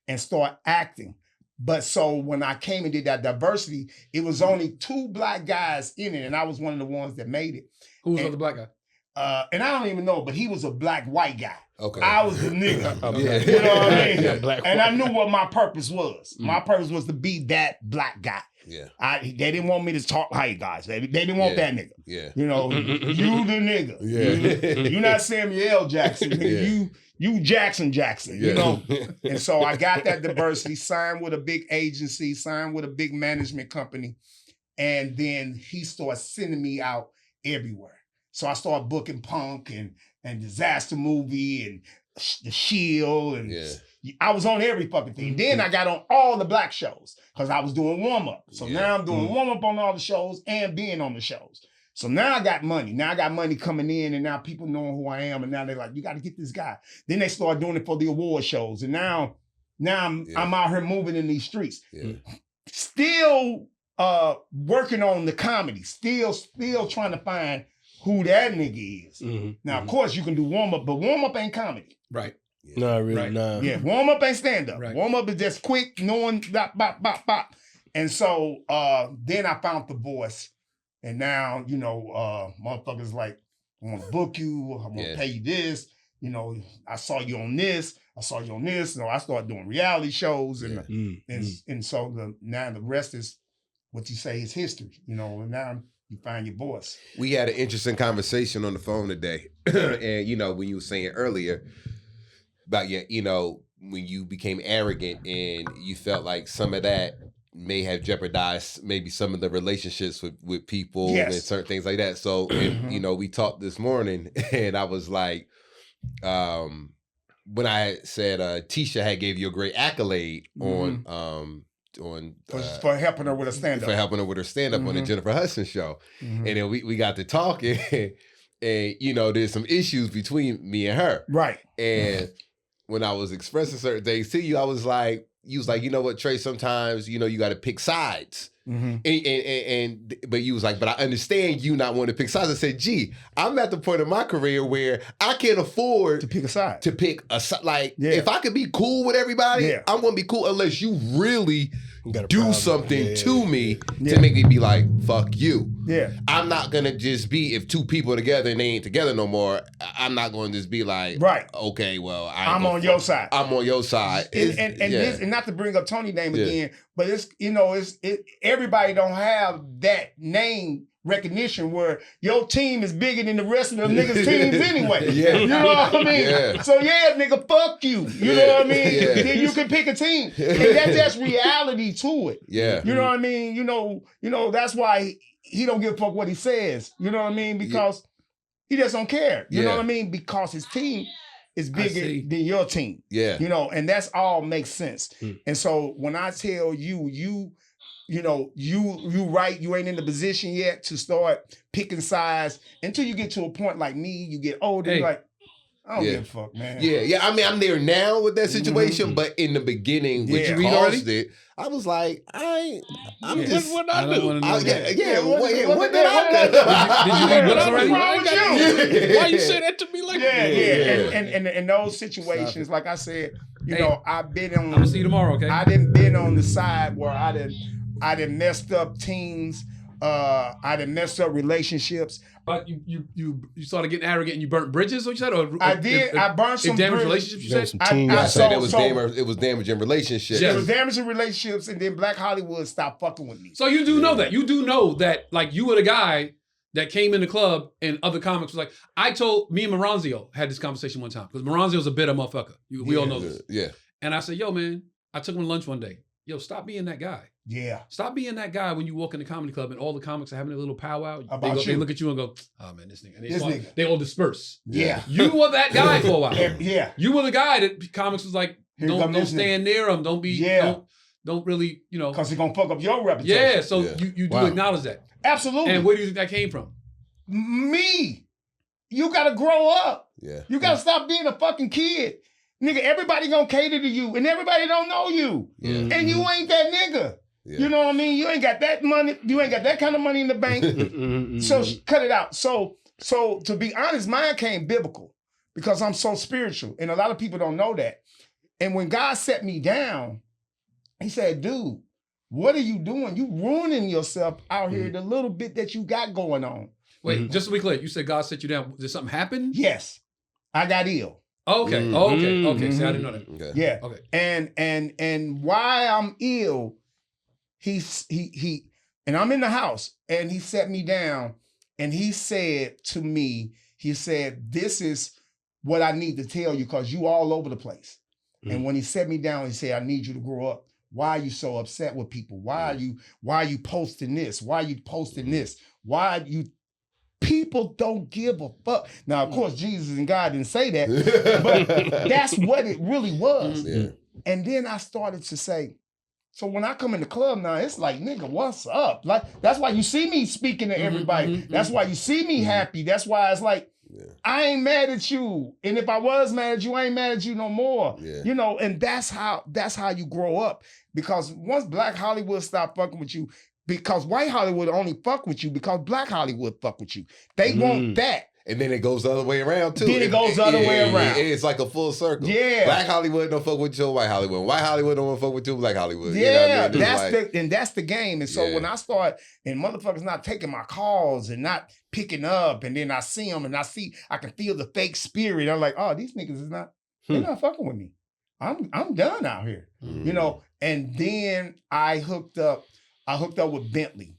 and started acting. But so when I came and did that diversity, it was only 2 black guys in it, and I was one of the ones that made it. Who was the black guy? And I don't even know, but he was a black-white guy. Okay. I was the nigga. Yeah. You know what I mean? Yeah, black, and I knew what my purpose was. My purpose was to be that black guy. Yeah. They didn't want me to talk, hey guys, they didn't want that nigga. Yeah. You know, you the nigga. Yeah. You're not Samuel L. Jackson. Nigga. You Jackson, you know? And so I got that diversity, signed with a big agency, signed with a big management company. And then he started sending me out everywhere. So I started booking Punk and Disaster Movie and The Shield. And I was on every fucking thing. Then I got on all the black shows because I was doing warm-up. So now I'm doing warm-up on all the shows and being on the shows. So now I got money. Now I got money coming in, and now people knowing who I am, and now they're like, you got to get this guy. Then they start doing it for the award shows, and now I'm out here moving in these streets. Yeah. Still working on the comedy. Still trying to find who that nigga is. Now, of course, you can do warm-up, but warm-up ain't comedy. Right. Yeah. No, really, right. No. Yeah, warm-up ain't stand-up. Right. Warm-up is just quick, knowing bop, bop, bop, bop. And so then I found The Voice. And now, you know, motherfuckers like, I want to book you. I want to pay you this. You know, I saw you on this. I saw you on this. So I started doing reality shows. And so now the rest is what you say is history. You know, and now you find your voice. We had an interesting conversation on the phone today. And, you know, when you were saying earlier about, you know, when you became arrogant and you felt like some of that may have jeopardized maybe some of the relationships with people and certain things like that. So, and, you know, we talked this morning and I was like, when I said Tisha had gave you a great accolade on for helping her with a stand-up. For helping her with her stand-up on the Jennifer Hudson show. And then we got to talking and, you know, there's some issues between me and her. Right. And when I was expressing certain things to you, I was like, you was like, you know what, Trey, sometimes, you know, you got to pick sides. But you was like, but I understand you not wanting to pick sides. I said, gee, I'm at the point in my career where I can't afford to pick a side. Like, if I could be cool with everybody, I'm going to be cool unless you really do something to me to make me be like, fuck you. Yeah. I'm not going to just be, if 2 people are together and they ain't together no more, I'm not going to just be like, okay, well, I'm on your side. I'm on your side. And not to bring up Tony's name again, but it's, you know, everybody don't have that name recognition where your team is bigger than the rest of the niggas' teams anyway. You know what I mean? So nigga, fuck you. You know what I mean? Then you can pick a team. And that's just reality to it. You know what I mean? You know, that's why he don't give a fuck what he says. You know what I mean? Because he just don't care. You know what I mean? Because his team is bigger than your team. You know, and that's all makes sense. And so when I tell you know, you right, you ain't in the position yet to start picking sides until you get to a point like me, you get older, you're like, I don't give a fuck, man. I mean, I'm there now with that situation, but in the beginning, when you caused it, I was like, I'm just, what I do? What did I do? Did you read books already? Why you say that to me like that? And in those situations, like I said, you know, I've been on. I'm gonna see you tomorrow, okay? I didn't been on the side where I done messed up teams. I done messed up relationships. But you started getting arrogant and you burnt bridges, what you said? Or I did. I burned some damaged relationships, you said? I said it was damaging relationships. It was damaging relationships, and then Black Hollywood stopped fucking with me. So you do know that. You do know that, like, you were the guy that came in the club and other comics was like, me and Moranzio had this conversation one time, because Moranzio's a bitter motherfucker. We all know this. And I said, yo, man, I took him to lunch one day. Yo, stop being that guy. Stop being that guy when you walk in the comedy club and all the comics are having a little powwow. They look at you and go, oh man, this nigga. They all disperse. You were that guy for a while. You were the guy that comics was like, don't stand near him. Don't be, don't really, you know. Because he's going to fuck up your reputation. So you do acknowledge that. Absolutely. And where do you think that came from? me. You gotta grow up. Yeah. You gotta stop being a fucking kid. Nigga, everybody gonna cater to you and everybody don't know you. Yeah. And you ain't that nigga. Yeah. You know what I mean? You ain't got that money. You ain't got that kind of money in the bank. So cut it out. So to be honest, mine came biblical because I'm so spiritual. And a lot of people don't know that. And when God set me down, he said, dude, what are you doing? You ruining yourself out here, the little bit that you got going on. Wait, just to be clear, you said God set you down. Did something happen? Yes. I got ill. Oh, okay. Okay. See, I didn't know that. Okay. Yeah. Okay. And why I'm ill, he and I'm in the house and he set me down and he said to me, he said, this is what I need to tell you because you all over the place. And when he set me down, he said, I need you to grow up. Why are you so upset with people? Why are you posting this? Why are you posting this? Why are you people don't give a fuck. Now, of course, Jesus and God didn't say that, but that's what it really was. Yeah. And then I started to say, so when I come in the club now, it's like, nigga, what's up? Like, that's why you see me speaking to everybody. That's why you see me happy. That's why it's like, I ain't mad at you. And if I was mad at you, I ain't mad at you no more. Yeah. You know, and that's how you grow up. Because once Black Hollywood stop fucking with you, because white Hollywood only fuck with you because Black Hollywood fuck with you. They want that. And then it goes the other way around too. Then it goes the other way around. It's like a full circle. Yeah. Black Hollywood don't fuck with you, white Hollywood. White Hollywood don't want to fuck with you, Black Hollywood. Yeah, you know what I mean? that's the game. And so when I start and motherfuckers not taking my calls and not picking up, and then I see them and I can feel the fake spirit. I'm like, oh, these niggas is not, they're not fucking with me. I'm done out here. You know, and then I hooked up with Bentley.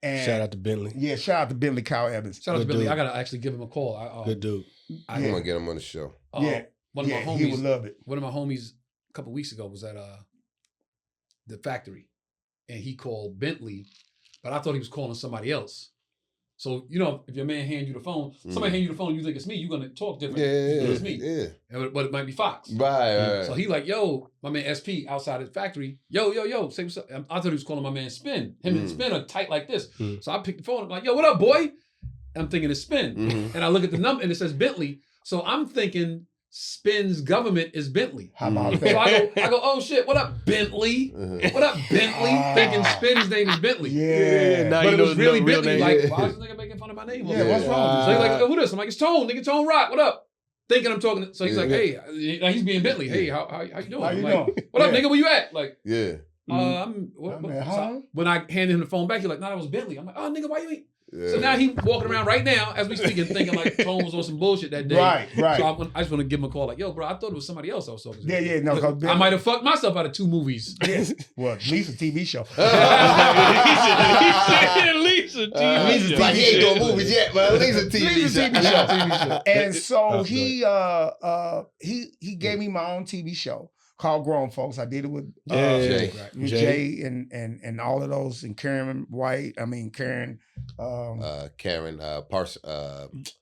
And shout out to Bentley. Yeah, shout out to Bentley Kyle Evans. Shout out to Bentley. Dude. I gotta actually give him a call. Good dude. I'm gonna get him on the show. One of my homies, he would love it. One of my homies a couple weeks ago was at the factory, and he called Bentley, but I thought he was calling somebody else. So, you know, if your man hand you the phone, somebody hand you the phone, you think it's me, you're going to talk different. It's me. Yeah. But it might be Fox. Right. So he like, yo, my man SP outside the factory, yo, say what's up. I thought he was calling my man Spin. Him and Spin are tight like this. So I picked the phone, I'm like, yo, what up, boy? And I'm thinking it's Spin. And I look at the number and it says Bentley. So I'm thinking Spin's government is Bentley. How about that? So I go, oh shit, what up, Bentley? What up, Bentley? Thinking Spin's name is Bentley. Yeah. But it was really Bentley. Like, why is this nigga making fun of my name? Yeah, what's wrong? So he's like, who this? I'm like, it's Tone. Nigga, Tone Rock. What up? Thinking I'm talking. So he's like, hey, now he's being Bentley. Hey, how you doing? How you like, doing? What up, nigga? Where you at? Like, I'm at home. So when I handed him the phone back, he's like, no, that was Bentley. I'm like, oh, nigga, why you ain't? So now he walking around right now as we speaking, thinking like Tone was on some bullshit that day. Right. So I just want to give him a call, like, yo, bro, I thought it was somebody else I was talking to. Yeah, no, I might have fucked myself out of 2 movies. Yes. Well, at least a TV show. At least a TV show. Like he ain't doing movies yet, but at least a TV show. And so he gave me my own TV show called Grown Folks. I did it with Jay and all of those, and Karen White. I mean Karen. Karen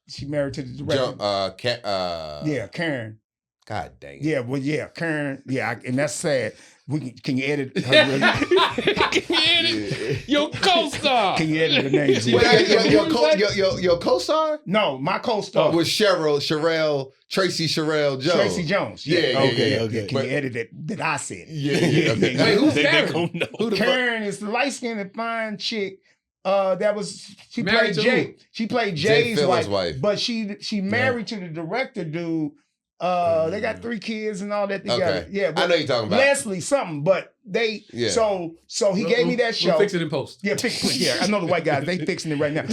she married to the director. Karen. God dang it. Yeah, well, yeah, Karen. Yeah, and that's sad. Can you edit her? Can you edit your co-star? Can you edit the name? Your co-star? No, my co-star was Tracy Sherelle Jones. Tracy Jones. Yeah. Okay. Can you edit it that I said? Yeah. Wait, who's Karen? Karen is the light-skinned and fine chick. She played Jay. She played Jay's wife, but she married to the director dude. They got 3 kids and all that together. Okay. Yeah, I know you're talking about Leslie something, but they so he gave me that show. We'll fix it in post. Yeah, yeah. I know the white guys, they fixing it right now.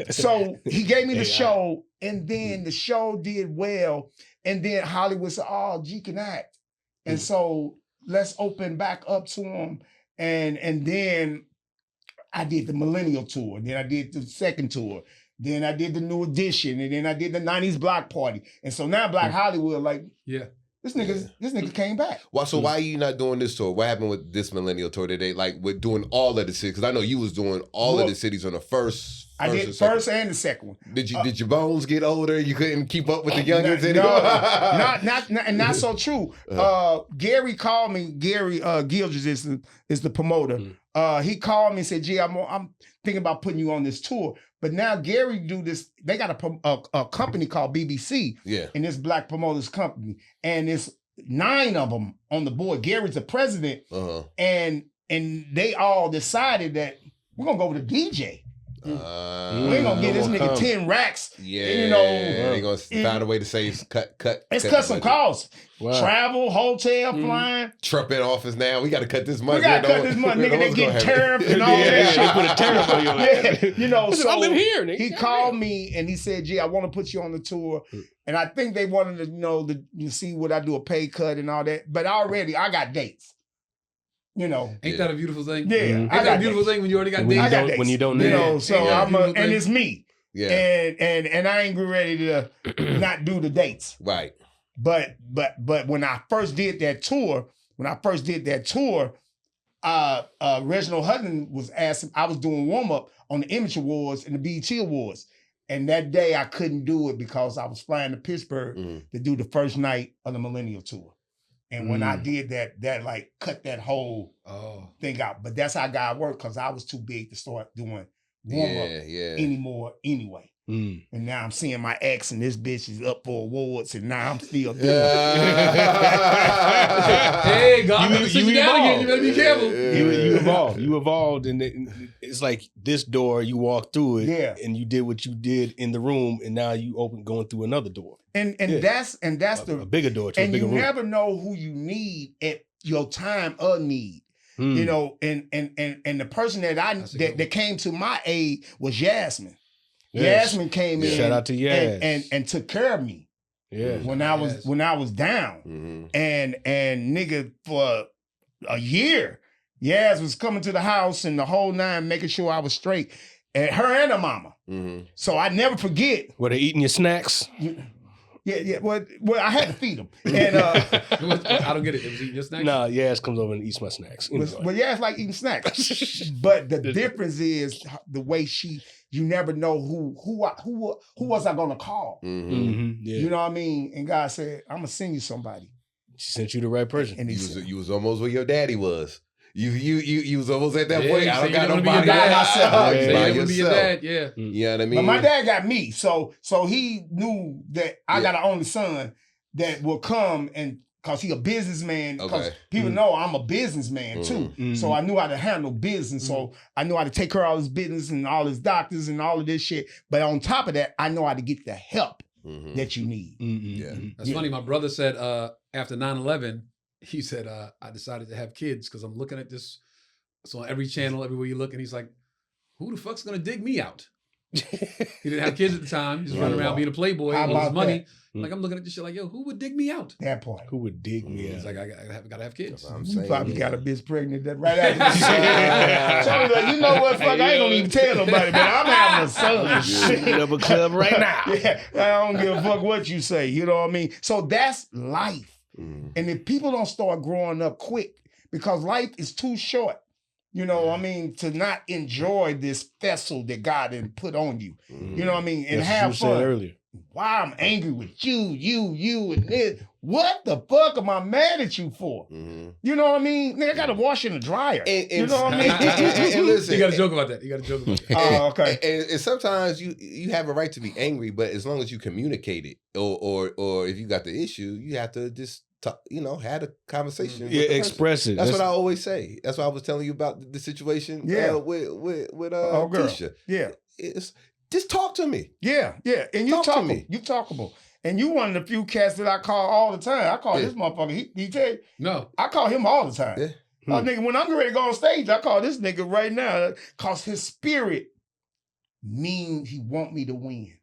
So he gave me the show, and then the show did well, and then Hollywood said, "Oh, G can act," and so let's open back up to him, and then I did the Millennial Tour, then I did the second tour. Then I did the New Edition, and then I did the 90s Block Party. And so now Black Hollywood, like, this nigga came back. Well, so why are you not doing this tour? What happened with this Millennial Tour today? Like, with doing all of the cities? Because I know you was doing all of the cities on the first. I did first and the second one. Did your bones get older? You couldn't keep up with the youngins anymore? Not so true. Gary called me. Gary Gilders is the promoter he called me and said, G, I'm thinking about putting you on this tour. But now Gary do this. They got a company called BBC. Yeah. And this black promoters company. And it's 9 of them on the board. Gary's the president. And they all decided that we're going to go with a DJ. We ain't gonna get this nigga 10 racks. Yeah, you know, they gonna find a way to save cut some costs. Wow. Travel, hotel, flying. Trumpet office now. We gotta cut this money. We gotta cut this money, nigga. They get tariff and all that shit. Put a tariff on your head. You know, so I live here, nigga. He called me and he said, G, I want to put you on the tour. And I think they wanted to know you see what I do, a pay cut and all that. But already I got dates. You know, ain't that a beautiful thing? Yeah, ain't that a beautiful thing when you already got dates? I got dates. When you don't know, you know, so and it's me. Yeah, and I ain't ready to not do the dates. Right. But when I first did that tour, Reginald Hutton was asking. I was doing warm up on the Image Awards and the BET Awards, and that day I couldn't do it because I was flying to Pittsburgh to do the first night of the Millennial Tour. And when I did that like cut that whole thing out. But that's how God worked because I was too big to start doing warm up anymore anyway. And now I'm seeing my ex and this bitch is up for awards and now I'm still doing it. Hey, God, you evolved. You better be careful. You evolved. You evolved, and it's like this door, you walked through it, and you did what you did in the room, and now you going through another door. And that's a bigger door to a bigger room. And you never know who you need at your time of need. You know, and the person that came to my aid was Yasmin. Yes. Yasmin came in. Shout out to Yas. And took care of me. Yeah. When I was down. And nigga, for a year, Yas was coming to the house and the whole 9 making sure I was straight. And her and her mama. So I never forget. Were they eating your snacks? Yeah. Well, I had to feed them. And I don't get it. It was eating your snacks? Nah, Yas comes over and eats my snacks. Well, Yas like eating snacks. But the difference is the way you never know who was I gonna call. You know what I mean? And God said, I'm gonna send you somebody. She sent you the right person. And you was almost where your daddy was. You was almost at that point. I don't got nobody. Be your dad. Yeah. You know what I mean? But my dad got me, so he knew that I got an only son that will come and because he a businessman. Because people know I'm a businessman too. So I knew how to handle business. So I knew how to take care of all his business and all his doctors and all of this shit. But on top of that, I know how to get the help that you need. That's funny. My brother said after 9/11. He said, I decided to have kids because I'm looking at this. So on every channel, everywhere you look, and he's like, who the fuck's going to dig me out? He didn't have kids at the time. He's running around being a playboy with his money. Like, I'm looking at this shit like, yo, who would dig me out? That part. Who would dig me out? He's like, I gotta have kids. You probably got a bitch pregnant that right after. So like, you know what, fuck, I ain't gonna even tell nobody, but I'm having a son. Shit up a club right now. Yeah, I don't give a fuck what you say. You know what I mean? So that's life. And if people don't start growing up quick, because life is too short, you know, I mean, to not enjoy this vessel that God had put on you, you know what I mean, and have fun. Earlier. Why I'm angry with you, and this. What the fuck am I mad at you for? You know what I mean? Nigga, I gotta wash in the dryer. You know what I mean? And listen, you gotta joke about that. Oh, okay. And sometimes you have a right to be angry, but as long as you communicate it, or if you got the issue, you have to just talk, had a conversation. Yeah, express it. That's what I always say. That's what I was telling you about the situation. With Tisha. Yeah, just talk to me. Yeah. And you talk to me. You talkable. And you one of the few cats that I call all the time. I call this motherfucker. He tell you? No. I call him all the time. Yeah. Nigga, when I'm ready to go on stage, I call this nigga right now because his spirit means he want me to win.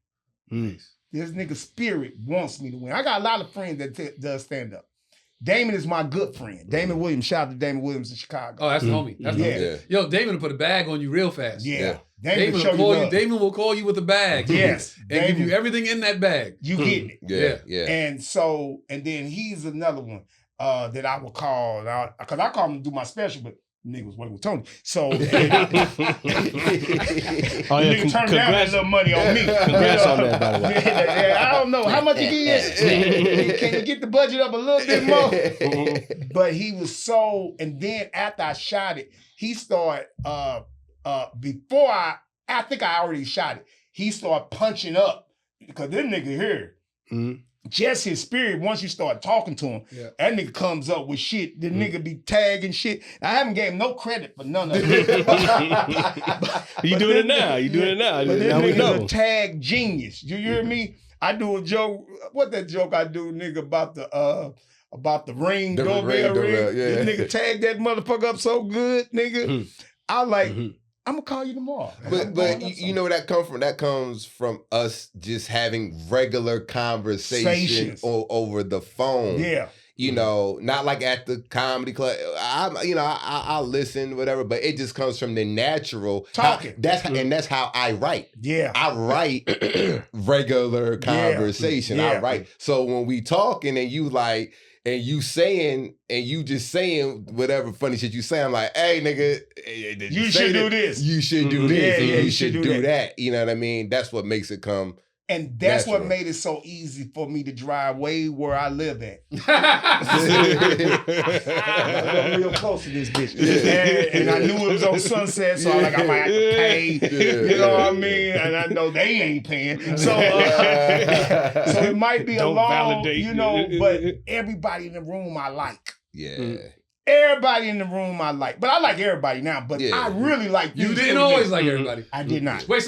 This nigga spirit wants me to win. I got a lot of friends that does stand up. Damon is my good friend. Damon Williams. Shout out to Damon Williams in Chicago. Oh, that's the homie. That's the homie. Yo, Damon will put a bag on you real fast. Yeah. Damon will call you with a bag. Yes. And give you everything in that bag. You getting it. Yeah. And then he's another one that I will call. Because I call him to do my special, but Nigga was working with Tony. So nigga turned down that little money on me. Congrats on that, by the way. I don't know how much he get. Can you get the budget up a little bit more? But he was so, and then after I shot it, he started before I think I already shot it. He started punching up because this nigga here. Just his spirit, once you start talking to him, that nigga comes up with shit. The nigga be tagging shit. I haven't gave him no credit for none of it. You doing it now. You doing it now. But this nigga's a tag genius. You hear me? I do a joke. What that joke I do, nigga, about the ring, doorbell ring. Yeah. This nigga tagged that motherfucker up so good, nigga. I like... I'm gonna call you tomorrow. But you know where that comes from? That comes from us just having regular conversations over the phone. Yeah. You know, not like at the comedy club. I'll listen, whatever, but it just comes from the natural talking. That's how I write. Yeah. I write regular conversation. Yeah. I write. So when we talking and you like, and you just saying whatever funny shit you say, I'm like, hey, nigga, you should do this. You should do this. Yeah, you should do that. You know what I mean? That's what makes it come. And that's what made it so easy for me to drive way where I live at. I live real close to this bitch. And I knew it was on Sunset, so I might have to pay. You know what I mean? And I know they ain't paying. So it might be a long, but everybody in the room I like. Yeah. Everybody in the room I like. But I like everybody now. But I really like you. Didn't always like everybody. I did not. Wait,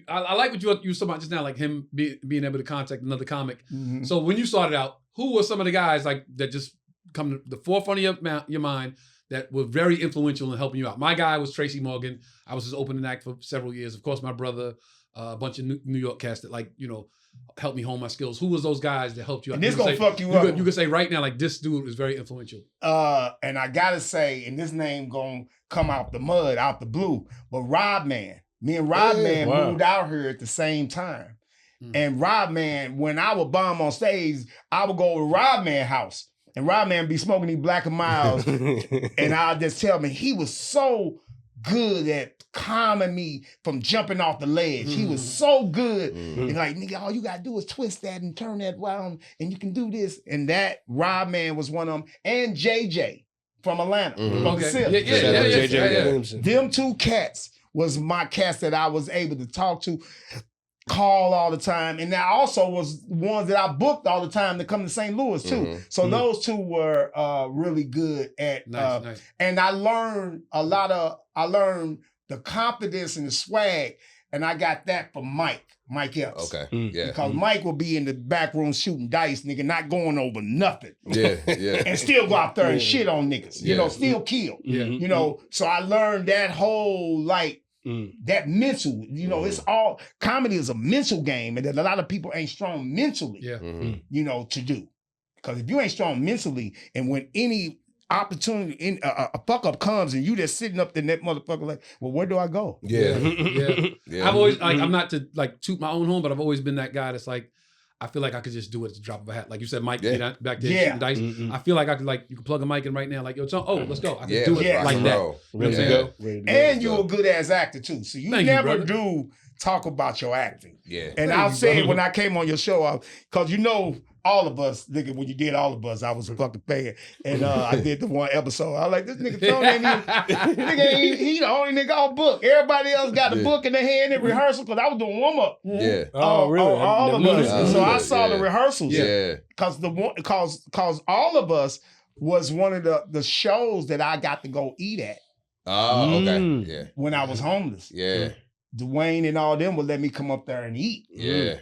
I like what you were talking about just now, like him being able to contact another comic. Mm-hmm. So when you started out, who were some of the guys like that just come to the forefront of your mind that were very influential in helping you out? My guy was Tracy Morgan. I was his opening act for several years. Of course, my brother, a bunch of New York cast that helped me hone my skills. Who was those guys that helped you out? And this gonna fuck you up. You could say right now, like, this dude was very influential. And I gotta say, and this name gonna come out the mud, out the blue, but Rob Man. Me and Rob Man moved out here at the same time. And Rob Man, when I would bomb on stage, I would go to Rob Man house. And Rob Man be smoking these Black and Milds. And I'll just tell me, he was so good at calming me from jumping off the ledge. He was so good. And like, nigga, all you gotta do is twist that and turn that around and you can do this. And that Rob Man was one of them. And JJ from Atlanta. From the City. Yeah. Them two cats was my cats that I was able to talk to, call all the time. And that also was ones that I booked all the time to come to St. Louis too. So those two were really good at, nice. And I learned the confidence and the swag, and I got that from Mike Epps. Okay, yeah. Because Mike will be in the back room shooting dice, nigga, not going over nothing. Yeah. And still go out there and shit on niggas, still kill. So I learned that whole, that mental, it's all, comedy is a mental game, and that a lot of people ain't strong mentally, to do. Because if you ain't strong mentally, and when any opportunity, a fuck up comes, and you just sitting up in that motherfucker like, well, where do I go? Yeah. I've always, I'm not to toot my own horn, but I've always been that guy that's like, I feel like I could just do it at the drop of a hat. Like you said, Mike back there shooting dice. I feel like I could, you could plug a mic in right now, like, yo, let's go. I could do it like that. Ready to go. And you're a good ass actor too. So you never do talk about your acting. Yeah. And I'll say it when I came on your show, because all of us, nigga, when you did All of Us, I was a fucking fan. And I did the one episode. I was like, this nigga Tony ain't even, he the only nigga off book. Everybody else got the book in their hand in rehearsal, because I was doing warm-up. Yeah. Oh, really? All of us. So I saw the rehearsals. Yeah. Because All of Us was one of the shows that I got to go eat at. Oh, okay. Yeah. When I was homeless. Yeah. Dwayne and all them would let me come up there and eat. Yeah.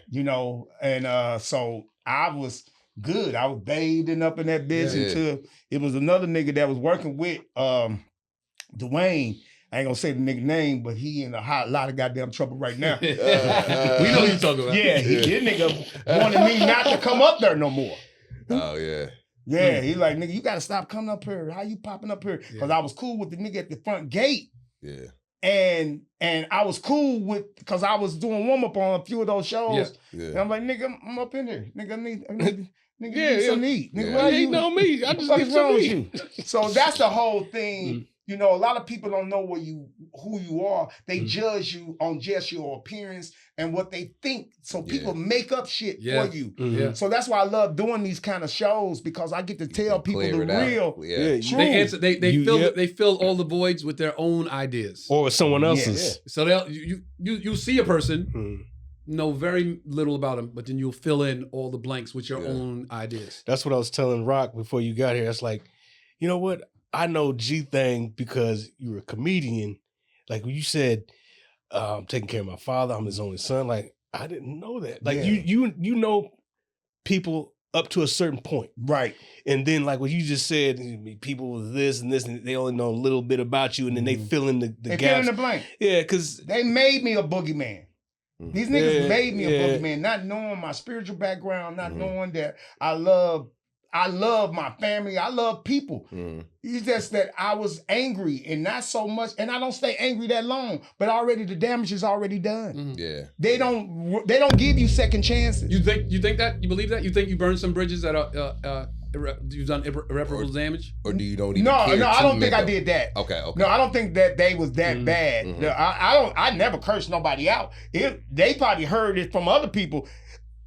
And so I was good. I was bathing up in that bitch until it was another nigga that was working with Dwayne. I ain't gonna say the nigga name, but he in a lot of goddamn trouble right now. We know what you're talking about. Yeah, this nigga wanted me not to come up there no more. Oh, yeah. Yeah, he like, nigga, you gotta stop coming up here. How you popping up here? Because I was cool with the nigga at the front gate. Yeah. And I was cool with, because I was doing warm-up on a few of those shows. Yeah. And I'm like, nigga, I'm up in here. Nigga, nigga, need some to eat. Nigga, He know me. I just what's get wrong some with meat. you? So that's the whole thing. You know, a lot of people don't know who you are. They judge you on just your appearance and what they think. So people make up shit for you. Yeah. So that's why I love doing these kind of shows, because I get to tell people the real truth. They answer. They fill all the voids with their own ideas or with someone else's. So you see a person. Know very little about them, but then you'll fill in all the blanks with your own ideas. That's what I was telling Rock before you got here. It's like, you know what? I know G-Thang because you're a comedian. Like when you said, I'm taking care of my father, I'm his only son. Like, I didn't know that. Like you know people up to a certain point. Right. And then like what you just said, people with this and this, and they only know a little bit about you, and then they fill in the gaps. Fill in the blank. Yeah, because they made me a boogeyman. These niggas made me a boogeyman, not knowing my spiritual background, not knowing that I love my family. I love people. It's just that I was angry, and not so much, and I don't stay angry that long, but already the damage is already done. Yeah. They don't give you second chances. You think that? You believe that? You think you burned some bridges that are you've done irreparable damage? Or do you don't even No, care I don't think I them? did that. Okay. No, I don't think that they was that bad. I never cursed nobody out. They probably heard it from other people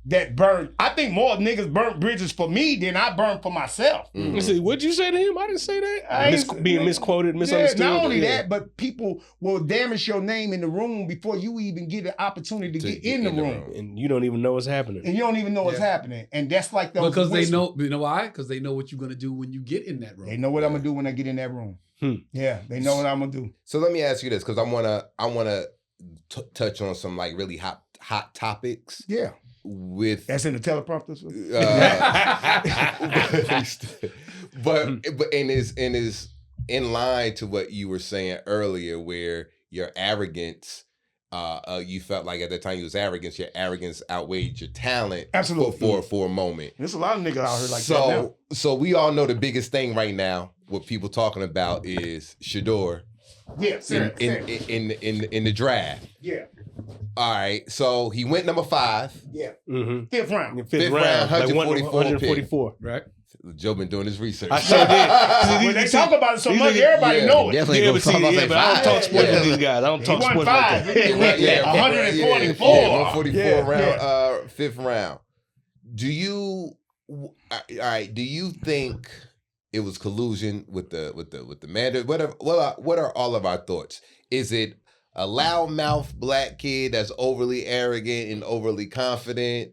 that burned. I think more niggas burnt bridges for me than I burned for myself. See, what'd you say to him? I didn't say that. Being misquoted, misunderstood. Not only that, but people will damage your name in the room before you even get an opportunity to get in the room. And you don't even know what's happening. And you don't even know what's happening. And that's like those because they know. You know why? Because they know what you're gonna do when you get in that room. They know what I'm gonna do when I get in that room. Yeah, they know what I'm gonna do. So let me ask you this, because I wanna touch on some like really hot topics. Yeah. That's in the teleprompter. but and is in line to what you were saying earlier, where your arrogance, you felt like at the time you was arrogant, your arrogance outweighed your talent. Absolutely. For a moment. There's a lot of niggas out here like that now. So we all know the biggest thing right now, what people talking about is Shador. Yeah, in the draft. Yeah. All right, so he went number 5. Yeah. Fifth round, 144. Right. Joe been doing his research. I sure did. When they talk about it so much, everybody know it. Definitely but I don't talk sports with these guys. I don't talk sports like that. 144. 144 round, 5th round. Do you think it was collusion with the mandate? What are all of our thoughts? Is it a loudmouth black kid that's overly arrogant and overly confident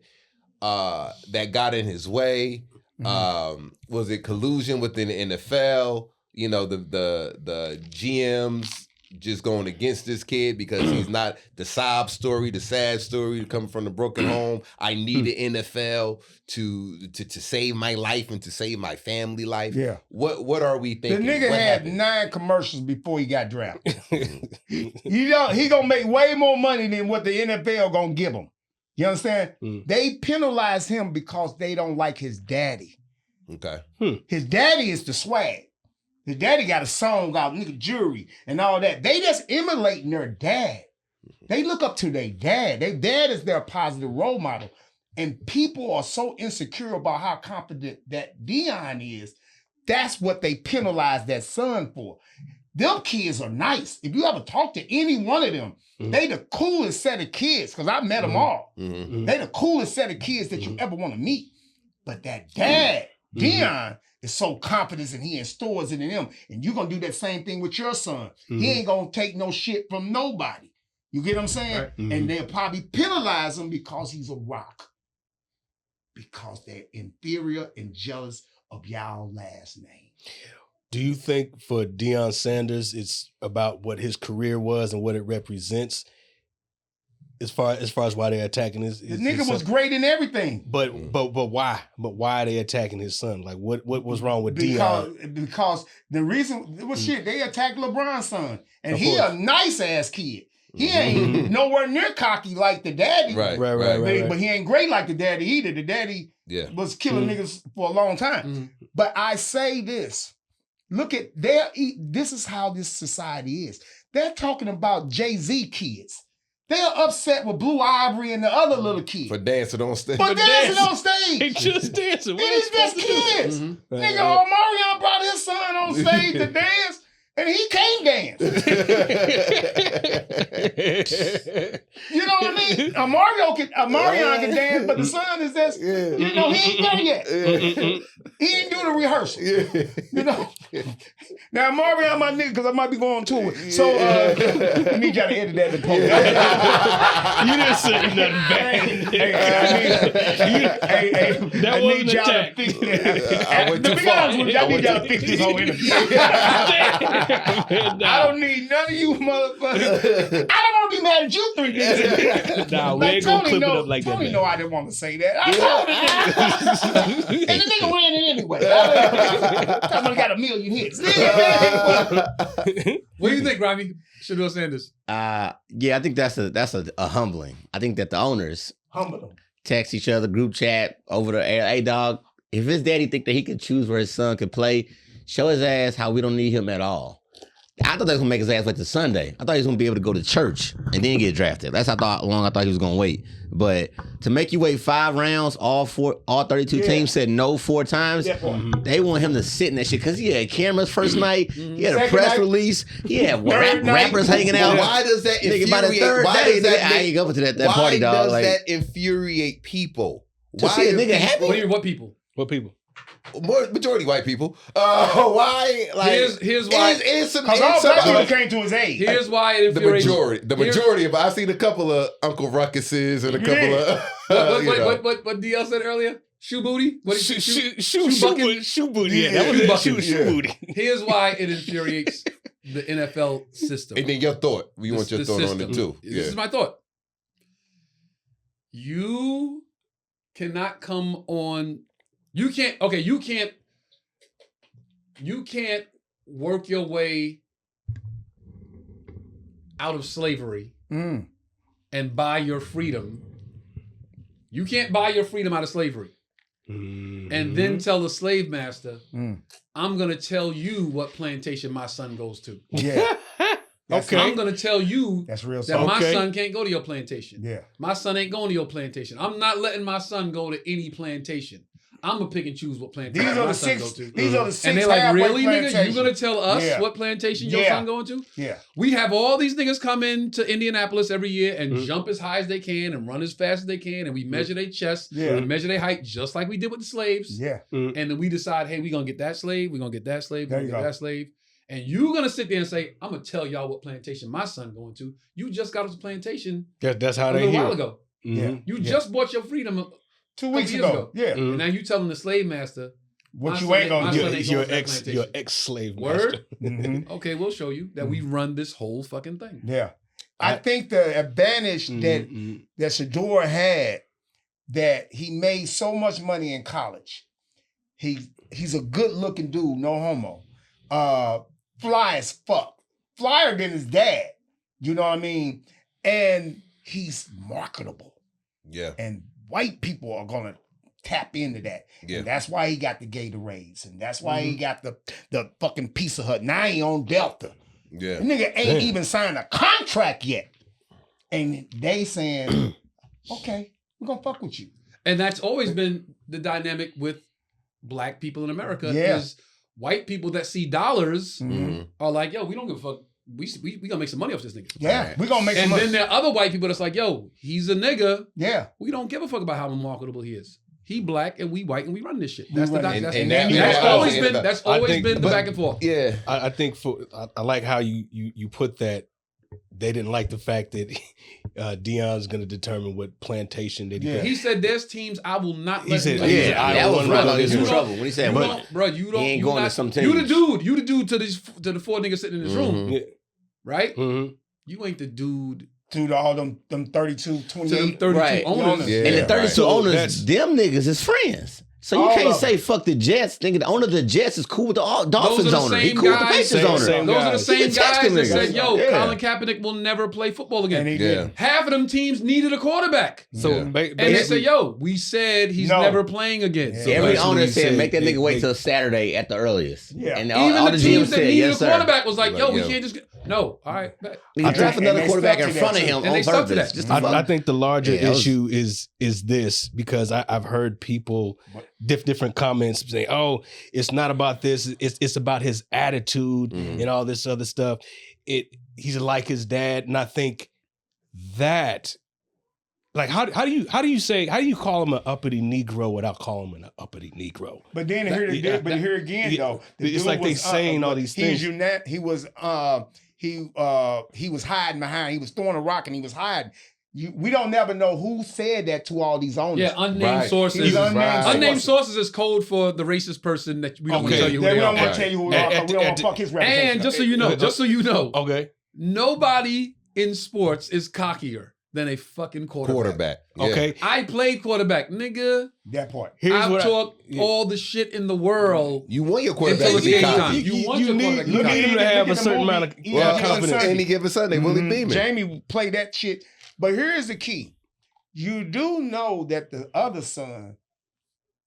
that got in his way? Was it collusion within the NFL? You know, the GMs just going against this kid because he's not the sob story, the sad story, coming from the broken home. I need the NFL to save my life and to save my family life. Yeah. What are we thinking? The nigga had 9 commercials before he got drafted. He gonna make way more money than what the NFL gonna give him. You understand? They penalize him because they don't like his daddy. Okay. His daddy is the swag. His daddy got a song out, nigga, Jury, and all that. They just emulating their dad. They look up to their dad. Their dad is their positive role model. And people are so insecure about how confident that Dion is. That's what they penalize that son for. Them kids are nice. If you ever talk to any one of them, they the coolest set of kids, because I met them all. They the coolest set of kids that you ever want to meet. But that dad, Dion, is so confident and he instores it in them. And you're going to do that same thing with your son. He ain't going to take no shit from nobody. You get what I'm saying? Right. And they'll probably penalize him because he's a rock. Because they're inferior and jealous of y'all last name. Do you think for Deion Sanders, it's about what his career was and what it represents? As far as why they're attacking his nigga was great in everything. But why? But why are they attacking his son? Like what was wrong with Deion? Because the reason was shit, they attacked LeBron's son. And he a nice ass kid. He ain't nowhere near cocky like the daddy. Right. But he ain't great like the daddy either. The daddy was killing niggas for a long time. But I say this. Look at this is how this society is. They're talking about Jay-Z kids. They're upset with Blue Ivory and the other little kids. For dancing on stage. For dancing on stage. They just dancing. It is just kids. Nigga, Omarion brought his son on stage to dance. And he can't dance. You know what I mean? Marion can dance, but the son is just, you know, he ain't there yet. He ain't do the rehearsal. You know? Now, Marion, my nigga, because I might be going to it. So, I need y'all to edit that in the post. You didn't say nothing bad. I need y'all to fix that. To be honest with you, I need y'all to fix this whole interview. I don't need none of you motherfuckers. I don't want to be mad at you 3 days. Nah, we ain't gonna clip it up like that. Tony know I didn't want to say that. I told him. And the nigga ran it anyway. Someone got 1 million hits. What do you think, Robbie? Shador Sanders? Yeah, I think that's a humbling. I think that the owners humble them. Text each other, group chat over the air. Hey, dog, if his daddy think that he could choose where his son could play, show his ass how we don't need him at all. I thought they was gonna make his ass wait till Sunday. I thought he was gonna be able to go to church and then get drafted. That's how long I thought he was gonna wait. But to make you wait 5 rounds, all 32 teams said no 4 times. They want him to sit in that shit because he had cameras first night. He had a press release. He had rappers hanging out. Why does that infuriate? I ain't go to that party, dog. Why does that infuriate people? To see a nigga happy? What people? What people? Majority white people. Why? Like here's why. Because all black people came to his aid. Here's why it infuriates. The majority. But I've seen a couple of Uncle Ruckuses and a couple of. What DL said earlier? Shoe booty. What is shoe booty? Yeah, that was shoe booty. Here's why it infuriates the NFL system. And then your thought. We want your thought on it too. This is my thought. You cannot come on. You can't work your way out of slavery and buy your freedom. You can't buy your freedom out of slavery. And then tell the slave master, I'm going to tell you what plantation my son goes to. Yeah. Okay. I'm going to tell you that's real that my son can't go to your plantation. Yeah. My son ain't going to your plantation. I'm not letting my son go to any plantation. I'm gonna pick and choose what plantation my son go to. These are the 6 and they're like, really, nigga? You gonna tell us Yeah. what plantation your son going to? Yeah. We have all these niggas come into Indianapolis every year and jump as high as they can and run as fast as they can, and we measure their chest and measure their height just like we did with the slaves. Yeah. And then we decide, hey, we're gonna get that slave, we're gonna get that slave, we're gonna get that slave. And you gonna sit there and say, I'm gonna tell y'all what plantation my son going to. You just got us a plantation. That's how a they little hear. while ago. Yeah. You just bought your freedom 2 weeks ago. Yeah. And now you telling the slave master what you ain't gonna do. Your ex-slave master. Word? Okay, we'll show you that we run this whole fucking thing. Yeah. I think the advantage that Shador had, that he made so much money in college. He's a good looking dude, no homo. Fly as fuck. Flyer than his dad. You know what I mean? And he's marketable. Yeah. And white people are gonna tap into that. Yeah. And that's why he got the Gatorades. And that's why he got the fucking Pizza Hut. Now he on Delta. Yeah. The nigga ain't even signed a contract yet. And they saying, okay, we're gonna fuck with you. And that's always been the dynamic with black people in America is white people that see dollars are like, yo, we don't give a fuck. We gonna make some money off this nigga. Yeah, we gonna make some money. And then there are other white people that's like, yo, he's a nigga. Yeah. We don't give a fuck about how marketable he is. He black and we white and we run this shit. That's that's always been the back and forth. Yeah. I think I like how you put that. They didn't like the fact that Deion's going to determine what plantation that he got. He said, there's teams I will not let him. That was right on his trouble when he said, you ain't going to some teams. You the dude to the 4 niggas sitting in this room. Right? You ain't the dude. To all them 32, 28. 32 owners. Yeah. And the 32 owners, them niggas is friends. So you can't say fuck the Jets. Nigga, the owner of the Jets is cool with the Dolphins owner. He cool with the Pacers owner. Those are the same guys that said, yo, Colin Kaepernick will never play football again. And he did. Half of them teams needed a quarterback. So and they said, yo, we said he's never playing again. So every owner said, make that nigga wait till Saturday at the earliest. Yeah. And even the teams that needed a quarterback was like, yo, we can't just no, all right. He draft another quarterback in front of him on purpose. I think the larger issue is this, because I've heard people different comments saying, "Oh, it's not about this. It's about his attitude and all this other stuff." He's like his dad, and I think that, like, how do you call him an uppity Negro without calling him an uppity Negro? But then here again though, it's like they saying all these things. He was hiding behind. He was throwing a rock and he was hiding. We don't never know who said that to all these owners. Yeah, unnamed sources. Unnamed sources is code for the racist person that we don't want to tell you who they are. We don't want to tell you who they are. We don't want to fuck his reputation. And just so you know, okay, nobody in sports is cockier than a fucking quarterback. Yeah. Okay, I played quarterback, nigga. That part. I've talked all the shit in the world. You want your quarterback to be cocky. You want your quarterback to need him to have a certain amount of confidence. Any given Sunday, Willie Beeman. Jamie played that shit. But here's the key. You do know that the other son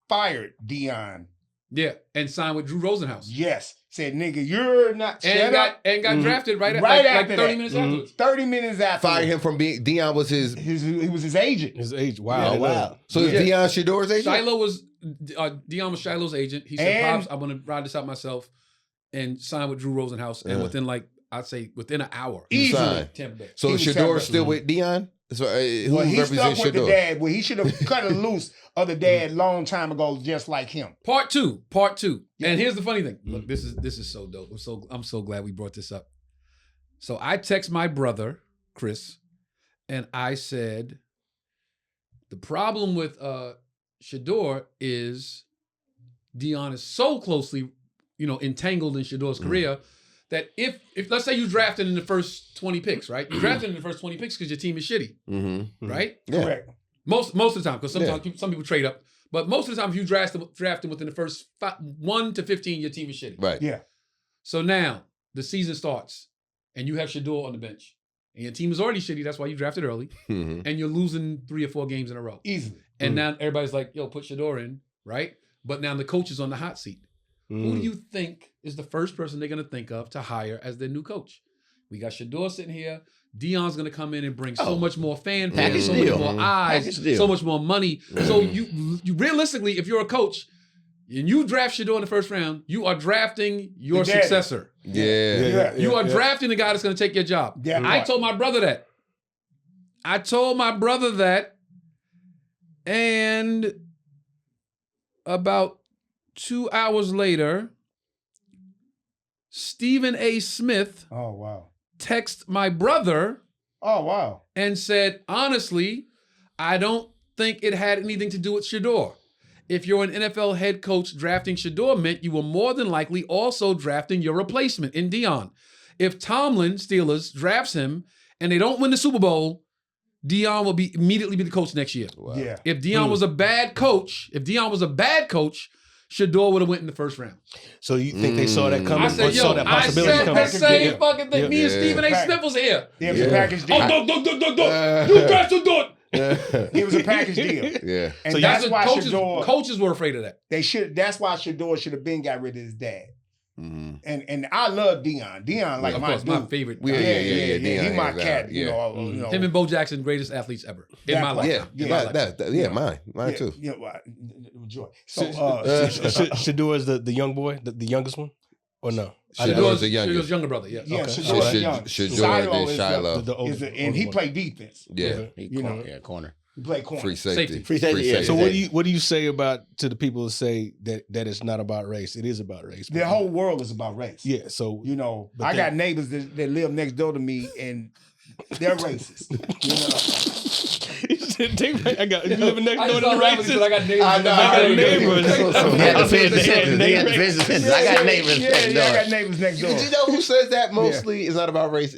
fired Deion. Yeah, and signed with Drew Rosenhaus. Yes. Said, nigga, you're not and got drafted right after 30 minutes afterwards. 30 minutes after. Fired him from being Deion was his he was his agent. His agent. Wow. Yeah, wow. So is Deion Shador's agent? Deion was Shiloh's agent. He said, Pops, I'm gonna ride this out myself, and signed with Drew Rosenhaus. And within within an hour. Easily. So Shador's still with Deion? So who represents Shador? The dad. Well, he should have cut it loose of the dad long time ago, just like him. Part two. Yeah. And here's the funny thing. Look, this is so dope. I'm so glad we brought this up. So I text my brother, Chris, and I said, the problem with Shador is Deion is so closely, entangled in Shador's career that if let's say you drafted in the first 20 picks, right? You drafted in the first 20 picks because your team is shitty, right? Yeah. Correct. Most of the time, because sometimes some people trade up, but most of the time, if you draft them within the first 1 to 15, your team is shitty. Right. Yeah. So now the season starts, and you have Shador on the bench, and your team is already shitty. That's why you drafted early, and you're losing 3 or 4 games in a row easily. And now everybody's like, "Yo, put Shador in," right? But now the coach is on the hot seat. Who do you think is the first person they're going to think of to hire as their new coach? We got Shador sitting here. Deion's going to come in and bring so much more fanfare, so much more eyes, so much more money. So you realistically, if you're a coach and you draft Shador in the first round, you are drafting your successor. Yeah. You are drafting the guy that's going to take your job. Yeah, I told my brother that. And about 2 hours later, Stephen A. Smith texted my brother and said, honestly, I don't think it had anything to do with Shador. If you're an NFL head coach, drafting Shador meant you were more than likely also drafting your replacement in Deion. If Tomlin, Steelers, drafts him and they don't win the Super Bowl, Deion will immediately be the coach next year. Wow. Yeah. If Deion was a bad coach, Shador would have went in the first round. So you think they saw that coming? I said, saw that possibility coming? The same fucking thing. Me and Stephen A. Smith was here. It was a package deal. You guys should do it. It was a package deal. Yeah. And so that's why coaches were afraid of that. That's why Shador should have got rid of his dad. And I love Deion. Deion, like my favorite. Yeah. He my cat. You know, him and Bo Jackson, greatest athletes ever in my life. Mine too. Yeah, enjoy. So Shador is the young boy, the youngest one, or no? Shador's the youngest. Shador's younger brother. Yeah. Shador's young. Shador is Shiloh. And he played defense. Yeah. Corner. He played corner. Free safety. Yeah. So what do you say to the people who say that it's not about race? It is about race. The whole world is about race. Yeah. So I got neighbors that live next door to me, and they're racist. You living next door to the racist. I got neighbors. I got neighbors. I got neighbors next door. I got neighbors next door. You know who says that mostly is not about race?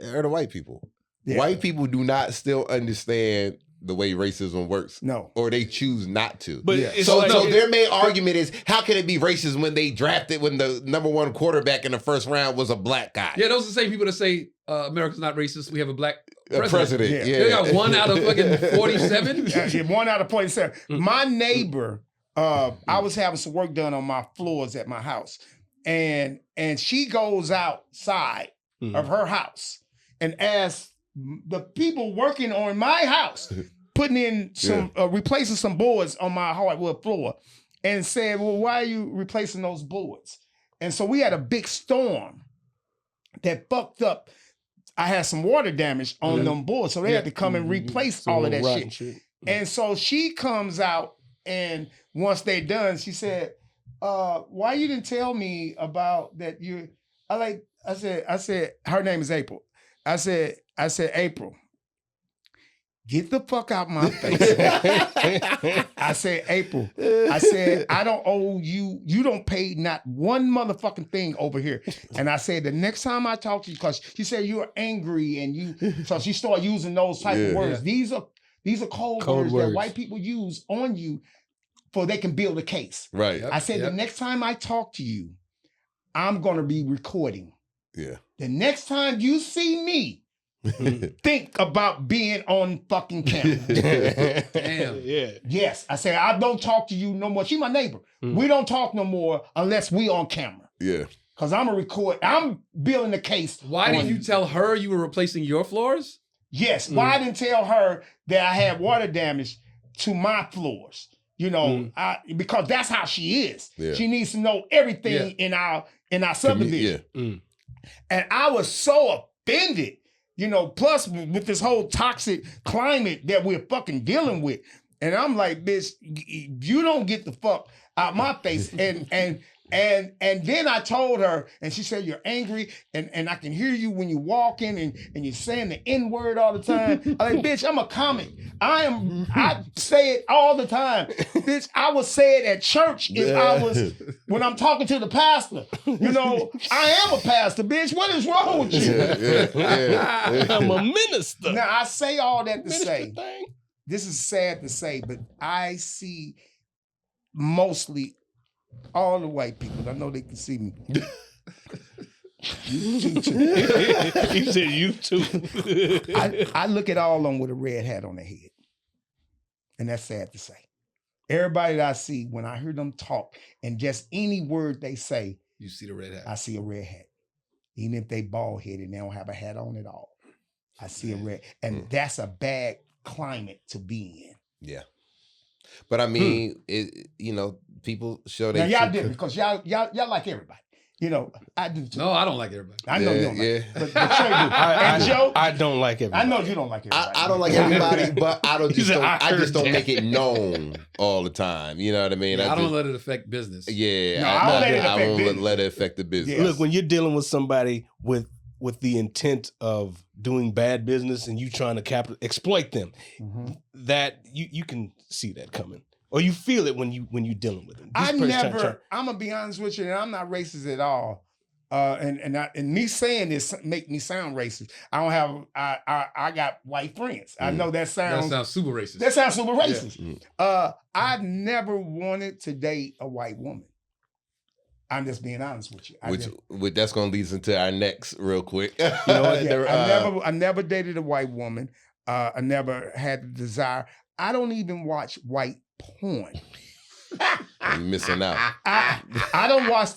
Are the white people. Yeah. White people do not still understand the way racism works. No. Or they choose not to. But so their main argument is, how can it be racist when they drafted, when the number 1 quarterback in the first round was a black guy? Yeah, those are the same people that say America's not racist. We have a black president. Yeah. They got 1 out of fucking 47. Yeah, 1 out of 47. My neighbor, I was having some work done on my floors at my house. And she goes outside of her house and asks the people working on my house, putting in some, replacing some boards on my hardwood floor, and said, well, why are you replacing those boards? And so we had a big storm that fucked up. I had some water damage on them boards, so they had to come and replace all of that shit. And so she comes out, and once they're done, she said, why you didn't tell me about that? I said, her name is April. I said, April, get the fuck out my face. I said, April, I don't owe you. You don't pay not one motherfucking thing over here. And I said, the next time I talk to you, because she said you were angry and so she started using those type of words. These are cold words that white people use on you for they can build a case. Right. I said, the next time I talk to you, I'm going to be recording. Yeah. The next time you see me, think about being on fucking camera. Damn. Yeah. Yes. I said, I don't talk to you no more. She's my neighbor. We don't talk no more unless we on camera. Yeah. Because I'm building a case. Why didn't you tell her you were replacing your floors? Yes. Why I didn't tell her that I had water damage to my floors? You know, because that's how she is. Yeah. She needs to know everything in our subdivision. And I was so offended, you know, plus with this whole toxic climate that we're fucking dealing with. And I'm like, bitch, you don't get the fuck out my face. And then I told her, and she said, you're angry, and I can hear you when you're walking, and you're saying the N-word all the time. I'm like, bitch, I'm a comic. I say it all the time. Bitch, I would say it at church when I'm talking to the pastor. You know, I am a pastor, bitch. What is wrong with you? I'm a minister. Now, I say all that to say, this is sad to say, but I see mostly all the white people. I know they can see me. You too. He said you too. I look at all of them with a red hat on their head. And that's sad to say. Everybody that I see, when I hear them talk, and just any word they say, you see the red hat. I see a red hat. Even if they bald headed and they don't have a hat on at all. I see a red. And that's a bad climate to be in. Yeah. But I mean, you know, people show now y'all didn't, because y'all like everybody. You know, I do too. No, I don't like everybody. I know you don't like but Trey do. And Joe, I don't like everybody. I know you don't like everybody. I don't like everybody, but I just don't make it known all the time. You know what I mean? Yeah, I don't let it affect business. Yeah. No, I won't let it affect the business. Yes. Look, when you're dealing with somebody with the intent of doing bad business and you trying to exploit them, that you can see that coming. Or you feel it when you dealing with them. I'm gonna be honest with you, and I'm not racist at all. And me saying this make me sound racist. I got white friends. I know that sounds super racist. That sounds super racist. Yeah. I never wanted to date a white woman. I'm just being honest with you. That's gonna lead us into our next real quick. You know what? I never dated a white woman. I never had the desire. I don't even watch white porn. I'm missing out. I don't watch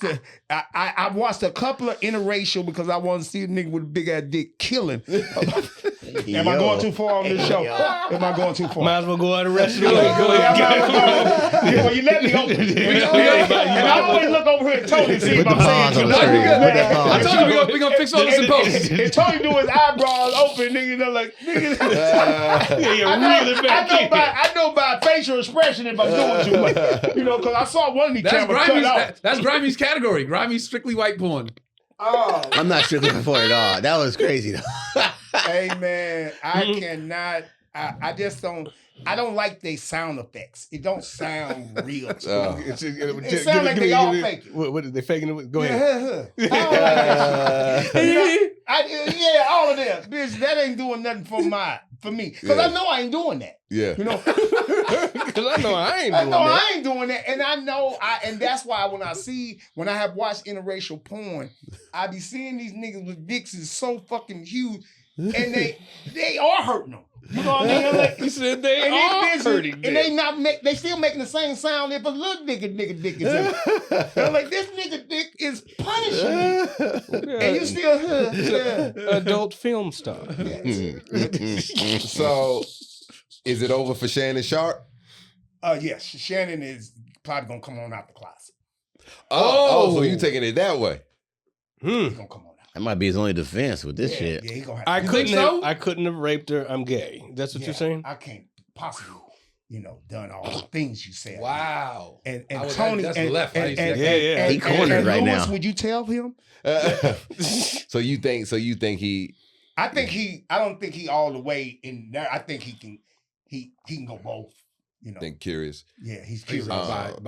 I watched a couple of interracial because I want to see a nigga with a big ass dick killing. Am I going too far on this show? Am I going too far? Might as well go out the rest of the way. Go ahead. Well, you let me open. And I always look over here at Tony to see if I'm saying too much. I told you we're gonna fix all this in post. And Tony do his eyebrows open, nigga, they're like, nigga. I know by facial expression if I'm doing too much. You know, because I saw one of these cameras cut out. That's Grimey's category. Grimey's strictly white porn. Oh. I'm not strictly for it at all. That was crazy though. Hey man, I cannot. I just don't. I don't like they sound effects. It don't sound real. It sounds like they all fake it. What are they faking it? Go ahead. I don't like that. Yeah, all of them. Bitch, that ain't doing nothing for me. Because I know I ain't doing that. Yeah. You know? Because I know I ain't doing that. I ain't doing that. And I know and that's why when I have watched interracial porn, I be seeing these niggas with dicks is so fucking huge. And they are hurting them. You know what I mean? Like, he said they are hurting them. And they still making the same sound if a little nigga dick is in it. They're like, this nigga dick is punishing me. And you still adult film star. So, is it over for Shannon Sharp? Yes, Shannon is probably gonna come on out the closet. So you taking it that way? He's gonna come on out. That might be his only defense with this shit. Yeah, he gonna have. I couldn't have raped her. I'm gay. That's what you're saying. I can't possibly, done all the things you said. Wow. And Tony that's and left. and He cornered right Lewis, now. would you tell him? So you think he? I don't think he all the way in there. I think he can go both. Think curious. Yeah, he's curious. Biracial.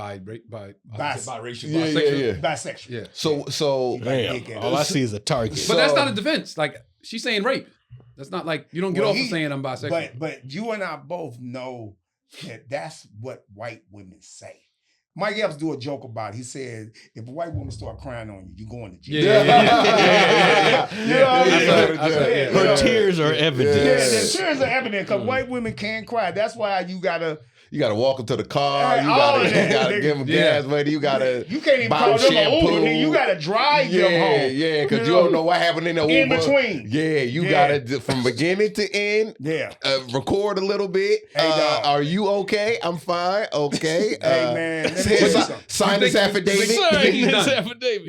Bisexual. Yeah. So damn, all I see is a target. But that's not a defense. Like she's saying rape. That's not like you don't get off of saying I'm bisexual. But you and I both know that that's what white women say. Mike Epps do a joke about it. He said, if a white woman start crying on you, you going to jail. Her tears are evident. Yeah, the tears are evident because white women can't cry. That's why you gotta walk them to the car. You gotta give them gas money. You can't even call them an Uber. You gotta drive them home. Yeah, because you don't know what happened in the Uber. In between. Yeah, you gotta from beginning to end. Yeah, record a little bit. Hey, are you okay? I'm fine. Okay. Hey man, sign this affidavit. You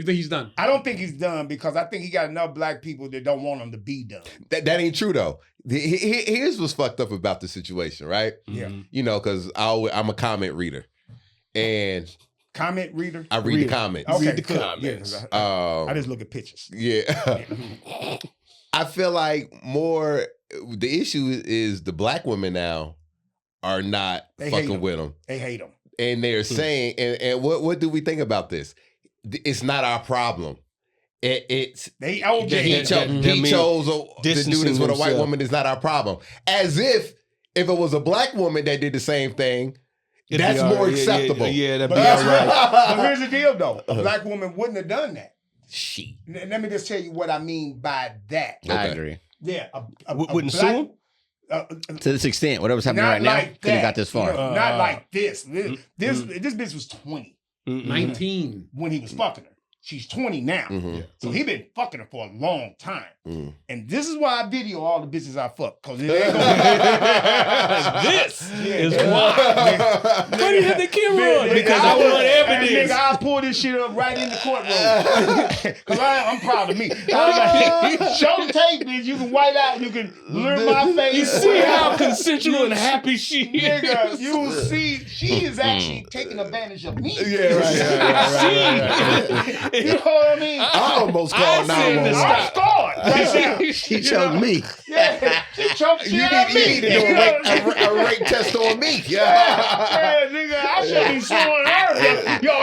think he's done? I don't think he's done because I think he got enough black people that don't want him to be done. That ain't true though. Here's what's fucked up about the situation, right? Yeah. Because I'm a comment reader, and comment reader. I read the comments. Okay, read the comments. I just look at pictures. Yeah. I feel like the issue is the black women now are not fucking with them. They hate them. And they're saying, and what do we think about this? It's not our problem. He chose to do this with a white woman. Is not our problem. As if it was a black woman that did the same thing, that's more acceptable. Yeah, that'd be all right. But here's the deal, though: a black woman wouldn't have done that. Let me just tell you what I mean by that. I agree. Yeah, wouldn't sue him. To this extent, whatever's happening right now, could have got this far. Not like this. This bitch was 20, 19 when he was fucking her. She's 20 now. Mm-hmm. So he been fucking her for a long time. Mm. And this is why I video all the bitches I fuck. Because it ain't gonna be this is why. Why do you have the camera on? Because I want evidence. Nigga, I'll pull this shit up right in the courtroom. Because I'm proud of me. Show the tape, bitch. You can white out. You can blur my face. You see how consensual and happy she is. Nigga, you will see. She is actually taking advantage of me. Yeah, right. You know what I mean? I almost called 911. I'm scarred right now. She choked me. Yeah, she choked me. You need to do a rape test on me. Yeah, nigga, I should be suing her. Your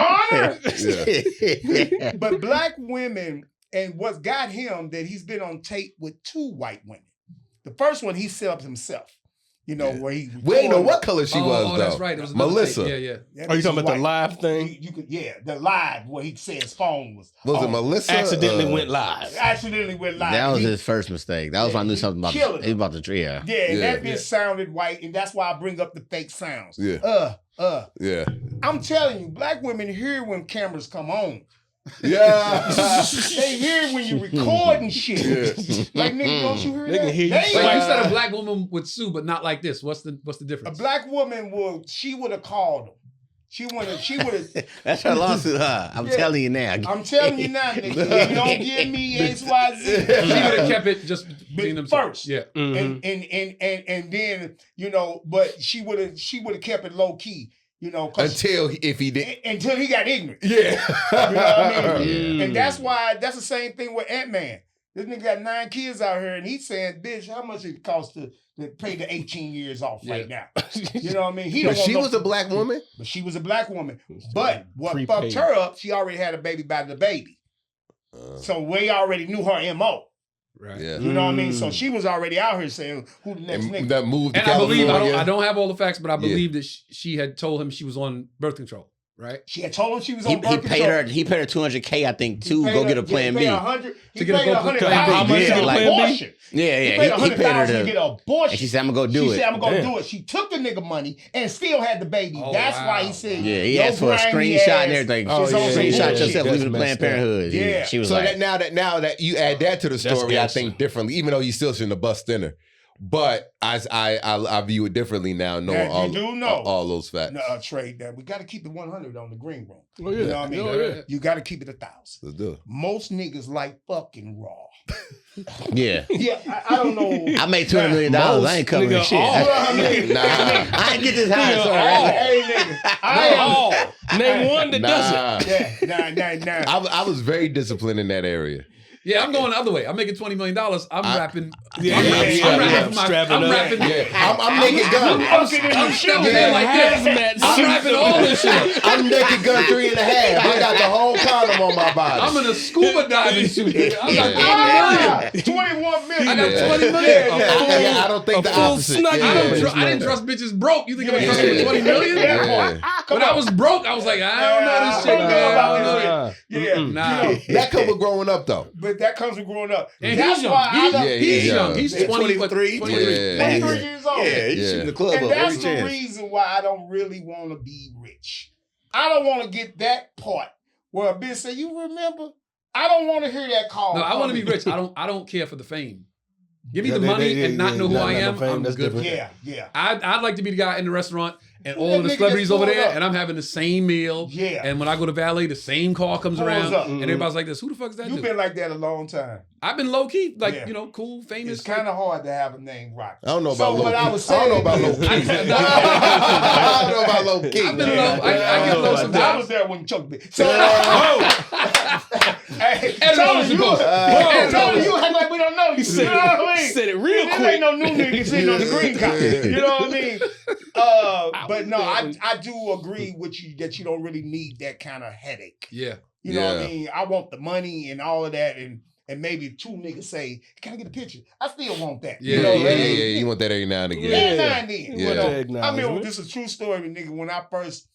Honor. But black women, and what's got him that he's been on tape with 2 white women. The first one he set up himself. Where he... We ain't know what color she was, though. That's right. It was Melissa. Yeah. Are you talking about the live thing? The live where he said his phone was... Was it Melissa? Accidentally went live. That was his first mistake. That was when I knew something about it. He was about to tree. Yeah, and that bitch sounded white, and that's why I bring up the fake sounds. Yeah. Yeah. I'm telling you, black women hear when cameras come on. Yeah. They hear when you recording shit. Yeah. Like, nigga, don't you hear that? Hear you. Like you said a black woman would sue, but not like this. What's the difference? A black woman would have called him. She would have. That's her lawsuit, huh? I'm telling you now. I'm telling you now, nigga. If you don't give me XYZ. She would have kept it just between themselves. First. Yeah. Mm-hmm. And then, but she would have kept it low key. Until he got ignorant. Yeah. You know what I mean? And that's the same thing with Ant-Man. This nigga got 9 kids out here and he's saying, bitch, how much it costs to pay the 18 years off right now? You know what I mean? But she was a black woman? But she was a black woman. But what fucked her up, she already had a baby by the baby. So we already knew her MO. Right. Yeah. You know what I mean? So she was already out here saying who the next nigga. That moved to and California. I believe, I don't have all the facts, but I believe that she had told him she was on birth control. Right? She had told him she was on birth control. He paid her $200K, I think, to go get a plan B. He paid $100,000 to get an abortion. Yeah. He paid $100,000 to get an abortion. And she said, I'm going to go do it. She said, I'm going to do it. She took the nigga money and still had the baby. That's why he said, yeah, he asked for a screenshot and everything. Screenshot yourself leaving Planned Parenthood. Yeah. She was so like, now that you add that to the story, I think differently, even though you still shouldn't have bust in her. But I view it differently now, knowing all those facts. No, Trey, we got to keep it 100 on the green room. Oh, yeah. You know what I mean? Yeah. You got to keep it 1,000. Let's do it. Most niggas like fucking raw. Yeah. Yeah, I don't know. I made $200 million. I ain't covering shit. I ain't get this high. Hey, nigga. Name one that doesn't. Yeah, nah. I was very disciplined in that area. Yeah, I'm going the other way. I'm making $20 million. I'm rapping. I'm rapping. I'm naked gun. I'm stepping in like this. I'm rapping all this shit. I'm naked gun 3.5. I got the whole condom on my body. I'm in a scuba diving suit. I got 21 million. I got 20 million. I don't think the opposite. I didn't trust bitches broke. You think I'm gonna trust them with 20 million? When I was broke, I was like, I don't know this shit. Yeah. That comes with growing up though. But that comes with growing up. And that's he's young. why He's young. He's 23. 23 years old. Yeah, he's shooting the club and up that's every the chance. reason why I don't really want to be rich. I don't want to get that part where a bitch say, "You remember?" I don't want to hear that call. No, I want to be rich. I don't care for the fame. Give me the money and not know who I am. I'm good. Yeah. I'd like to be the guy in the restaurant and all of the celebrities over there, and I'm having the same meal. Yeah. And when I go to valet, the same car comes around, and everybody's like this. Who the fuck is that? You've been like that a long time. I've been low key, cool, famous. It's kind of hard to have a name right. I don't know about low key. I don't know about low key. I don't know about low key. I've been low. I get low sometimes. I was there when Chuck did. So, hey, Tony, you act like we don't know you. You know what I mean? Said it real quick. Ain't no new nigga sitting on the green card. You know what I mean? But no, I do agree with you that you don't really need that kind of headache. Yeah. You know what I mean? I want the money and all of that, and maybe two niggas say, "Can I get a picture?" I still want that. Yeah, you know, You want that every now and again. Every now and then. Yeah. I mean, this is a true story, nigga. When I first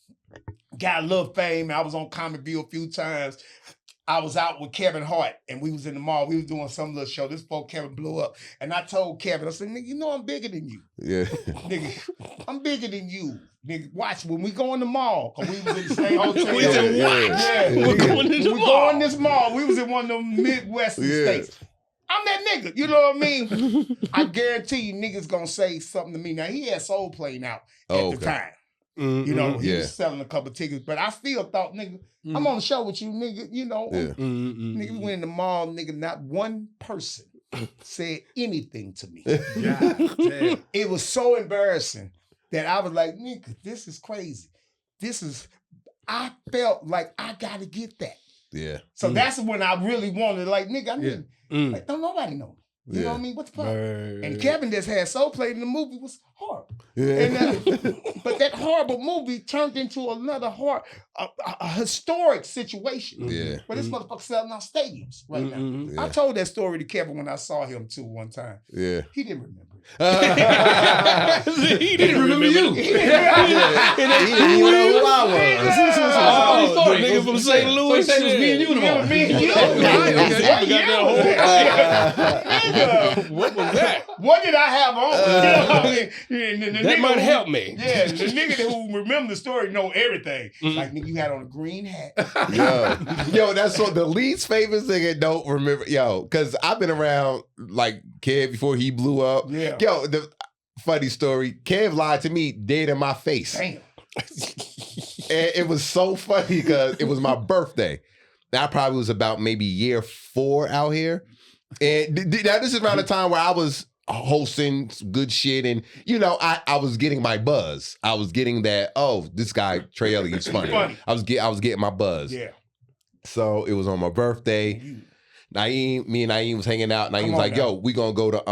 got a little fame, I was on Comic View a few times. I was out with Kevin Hart, and we was in the mall. We was doing some little show. This folk Kevin blew up, and I told Kevin, I said, "Nigga, you know I'm bigger than you." Yeah. Nigga, I'm bigger than you. Nigga, watch when we go in the mall, cause we was in the same hotel. We said, what? Yeah, We're going in the mall. We go in this mall. We was in one of them Midwestern states. I'm that nigga. You know what I mean? I guarantee you niggas gonna say something to me. Now, he had Soul Plane out at the time. You know, he was selling a couple tickets, but I still thought, nigga, I'm on the show with you, nigga. You know, nigga, we went in the mall, nigga. Not one person said anything to me. God, it was so embarrassing that I was like, nigga, this is crazy. I felt like I gotta get that. Yeah. So that's when I really wanted, like, nigga, I need, like, don't nobody know me. You know what I mean? What the fuck? And Kevin just had Soul Plane in the movie was horrible. Yeah. And, but that horrible movie turned into another a historic situation. Yeah. Where this motherfucker selling out stadiums right now. Yeah. I told that story to Kevin when I saw him too one time. Yeah. He didn't remember it. He didn't remember you. He didn't even know who I was. The nigga from St. Louis. So he said it was me and you tomorrow. Me and you. What was that? What did I have on? That might help me. Yeah, the nigga who remember the story know everything. Like, nigga, you had on a green hat. Yo, that's what the least famous nigga don't remember. Yo, because I've been around like Kev before he blew up. Yeah. Yo, the funny story, Kev lied to me dead in my face. Damn. And it was so funny because it was my birthday. I probably was about maybe year 4 out here. And now this is around the time where I was hosting some good shit, and you know, I was getting my buzz. I was getting that, this guy Trey Elliot's funny. I was getting my buzz. Yeah. So it was on my birthday. Me and Naeem was hanging out. Naeem was like, "Yo, we gonna go to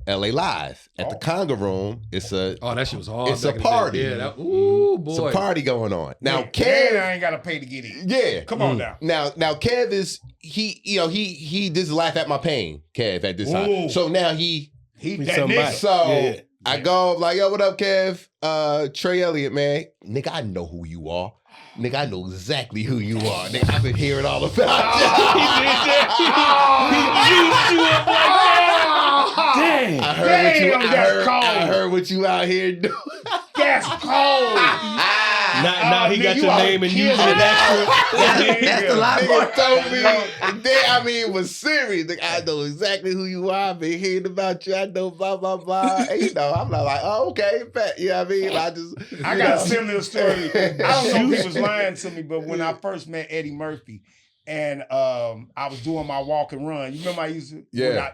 LA Live at the Conga Room. It's a that shit was hard. It's a party. Yeah, boy, it's a party going on now. Kev, I ain't gotta pay to get in. Yeah, come on now. Now Kev is he just laugh at my pain. Kev at this time. So now he that nigga. So I go like, "Yo, what up, Kev? Trey Elliot, man. Nigga, I know who you are. Nigga, I know exactly who you are. Nigga, I've been hearing all about you." He juiced you up like that. Damn. I heard what you out here doing. That's cold. Now he got your name and using it extra. That's the lie. Nigga told me, and then, I mean, it was serious. Like, I know exactly who you are. I've been hearing about you. I know blah, blah, blah. And, you know, I'm not like, oh, okay, bet. You know what I mean? I got a similar story. I don't know if he was lying to me, but when I first met Eddie Murphy, and I was doing my walk and run. You remember I used to,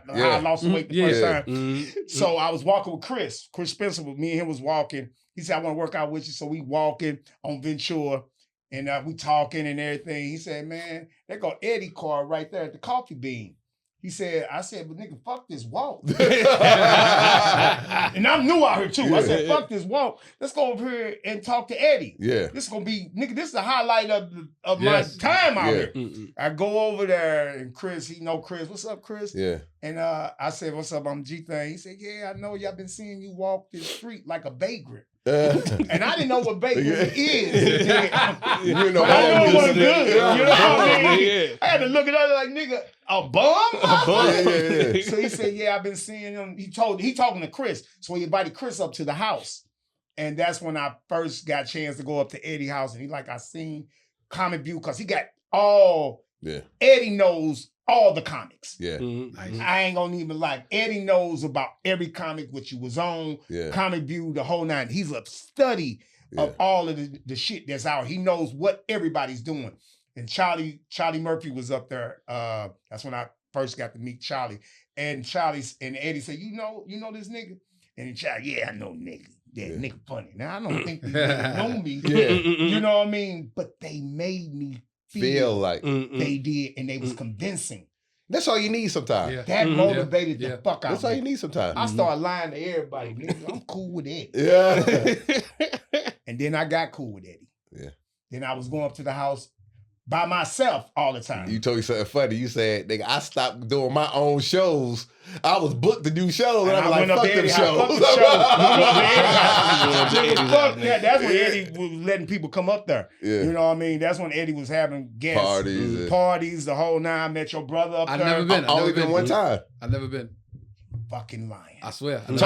how I lost weight the first time. Mm-hmm. So I was walking with Chris Spencer, me and him was walking. He said, I want to work out with you. So we walking on Ventura and we talking and everything. He said, man, there go Eddie car right there at the Coffee Bean. He said, I said, but nigga, fuck this walk. And I'm new out here too. I said, fuck this walk. Let's go over here and talk to Eddie. Yeah. This is gonna be, nigga, this is the highlight of my time out here. Mm-mm. I go over there and Chris, he know Chris. What's up, Chris? Yeah. And I said, what's up? I'm G-Thang. He said, yeah, I know y'all been seeing you walk this street like a vagrant. And I didn't know what bacon is. You know, I knew it wasn't good. You know what I mean? I had to look at other like, nigga, a bum? A bum? So he said, yeah, I've been seeing him. He talking to Chris. So he invited Chris up to the house. And that's when I first got a chance to go up to Eddie's house. And he like, I seen Comic View because he got all, Eddie knows all the comics. Yeah. Mm-hmm. Nice. I ain't gonna even lie. Eddie knows about every comic which you was on, Comic View, the whole nine. He's a study of all of the shit that's out. He knows what everybody's doing. And Charlie Murphy was up there. That's when I first got to meet Charlie. And Eddie said, you know this nigga? And Charlie, yeah, I know nigga. That nigga funny. Now I don't think they know me. You know what I mean? But they made me feel like they did, and they was convincing. That's all you need sometimes. Yeah. That motivated the fuck out. That's all you need sometimes. I started lying to everybody. Nigga, I'm cool with Eddie. Yeah. And then I got cool with Eddie. Yeah. Then I was going up to the house by myself all the time. You told me something funny. You said, nigga, I stopped doing my own shows. I was booked to do shows, and I was like, fuck them shows. Fuck that. That's when Eddie was letting people come up there. Yeah. You know what I mean? That's when Eddie was having guests. Parties, the whole nine. I met your brother up there. I've never been. I've only been one time. I've never been. Fucking lying. I swear. Tone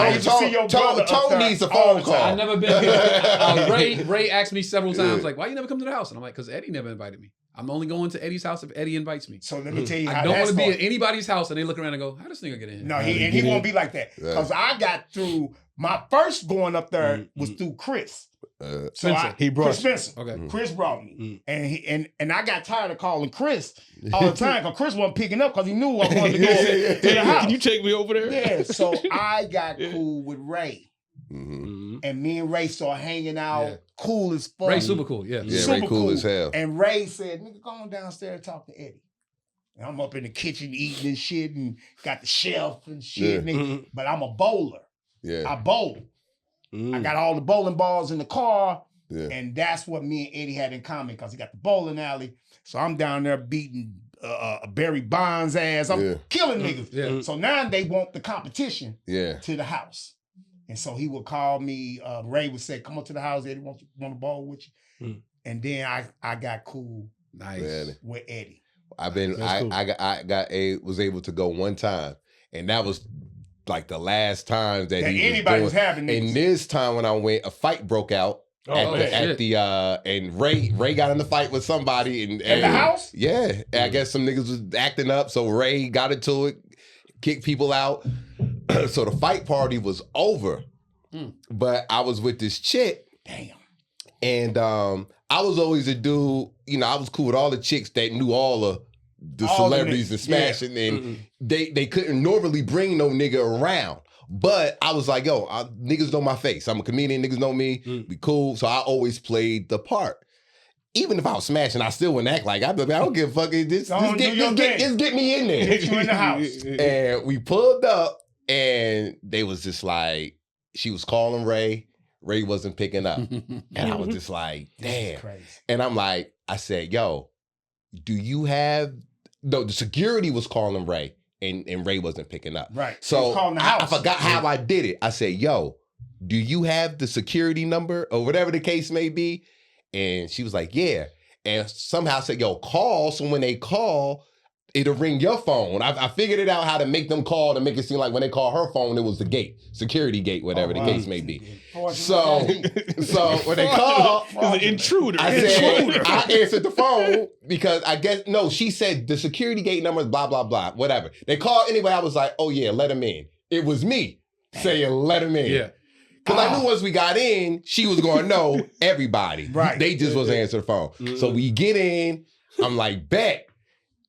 needs a phone call. I've never been. Ray asked me several times, like, why you never come to the house? And I'm like, because Eddie never invited me. I'm only going to Eddie's house if Eddie invites me. So let me tell you how I don't want to be at anybody's house and they look around and go, how does this nigga get in here? No, he won't be like that. Because I got through, my first going up there was through Chris. He brought Chris Spencer. Okay. Chris brought me. And I got tired of calling Chris all the time because Chris wasn't picking up because he knew I wanted to go to the house. Can you take me over there? Yeah. So I got cool with Ray. Mm-hmm. And me and Ray started hanging out, cool as fuck. Ray super cool, super Ray cool as hell. And Ray said, nigga, go on downstairs and talk to Eddie. And I'm up in the kitchen eating and shit and got the shelf and shit, nigga. But I'm a bowler. Yeah. I bowl. I got all the bowling balls in the car. Yeah. And that's what me and Eddie had in common because he got the bowling alley. So I'm down there beating Barry Bonds' ass. I'm killing niggas. Yeah. So now they want the competition to the house. And so he would call me. Ray would say, "Come up to the house. Eddie want to bowl with you." And then I got cool. Nice with Eddie. I was able to go one time, and that was like the last time that anybody was having. And this time when I went, a fight broke out. And Ray got in the fight with somebody and at the house. Yeah, and I guess some niggas was acting up, so Ray got into it, kicked people out. So the fight party was over, but I was with this chick. Damn. And I was always a dude, I was cool with all the chicks that knew all the celebrities and smashing, and they couldn't normally bring no nigga around. But I was like, yo, niggas know my face. I'm a comedian, niggas know me, we cool. So I always played the part. Even if I was smashing, I still wouldn't act like I don't give a fuck. Just get me in there. Get you in the house. And we pulled up. And they was just like, she was calling Ray. Ray wasn't picking up. And I was just like, damn. And I'm like, I said, yo, do you have, no, the security was calling Ray and Ray wasn't picking up. Right. So I forgot how I did it. I said, yo, do you have the security number or whatever the case may be? And she was like, yeah. And somehow I said, yo, call. So when they call, it'll ring your phone. I figured it out how to make them call to make it seem like when they call her phone, it was the gate, security gate, whatever the case may be. So when they call, it was an intruder. I said, I answered the phone because I guess, no, she said the security gate number is blah, blah, blah, whatever. They called anyway. I was like, oh yeah, let him in. It was me saying, let him in. Yeah. Because I knew once we got in, she was going to know everybody. Right. They just wasn't answering the phone. So we get in, I'm like, bet.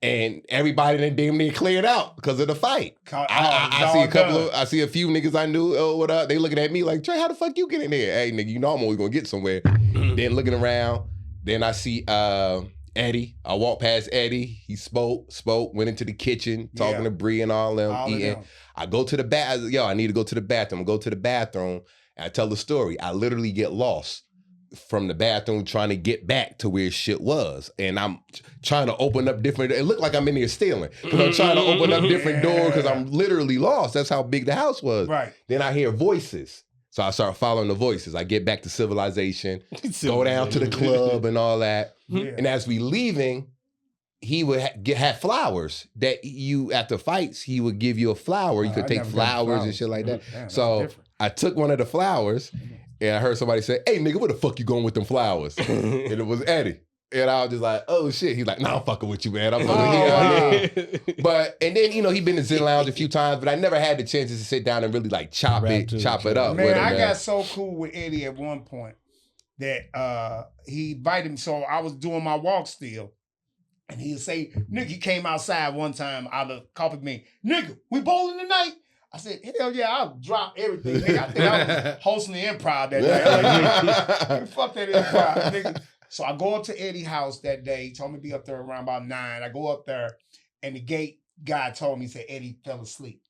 And everybody then damn near cleared out because of the fight. I see a couple I see a few niggas I knew, oh, what up? They looking at me like, Trey, how the fuck you get in there? Hey, nigga, you know I'm always gonna get somewhere. Then looking around, then I see Eddie. I walked past Eddie. He spoke, went into the kitchen, talking to Bree and all them, eating. I go to the bathroom. Yo, I need to go to the bathroom. I go to the bathroom. And I tell the story. I literally get lost from the bathroom trying to get back to where shit was. And I'm trying to open up different, it looked like I'm in there stealing. Because I'm trying to open up different doors because I'm literally lost. That's how big the house was. Right. Then I hear voices. So I start following the voices. I get back to civilization, go down to the club and all that. Yeah. And as we leaving, he would have flowers that you, after fights, he would give you a flower. You could take flowers and shit like that. Damn, so I took one of the flowers. And I heard somebody say, hey, nigga, where the fuck you going with them flowers? And it was Eddie. And I was just like, oh, shit. He's like, nah, I'm fucking with you, man. I'm fucking with you. But, and then, you know, he been in Zen Lounge a few times, but I never had the chances to sit down and really, like, chop it up man, with him. I got so cool with Eddie at one point that he invited me. So I was doing my walk still. And he'd say, nigga, he came outside one time out of coffee bean. Nigga, we bowling tonight? I said, hell yeah, I'll drop everything. Nigga, I think I was hosting the improv that day. I'm like, fuck that improv, nigga. So I go up to Eddie's house that day. He told me to be up there around about 9. I go up there, and the gate guy told me, he said, Eddie fell asleep.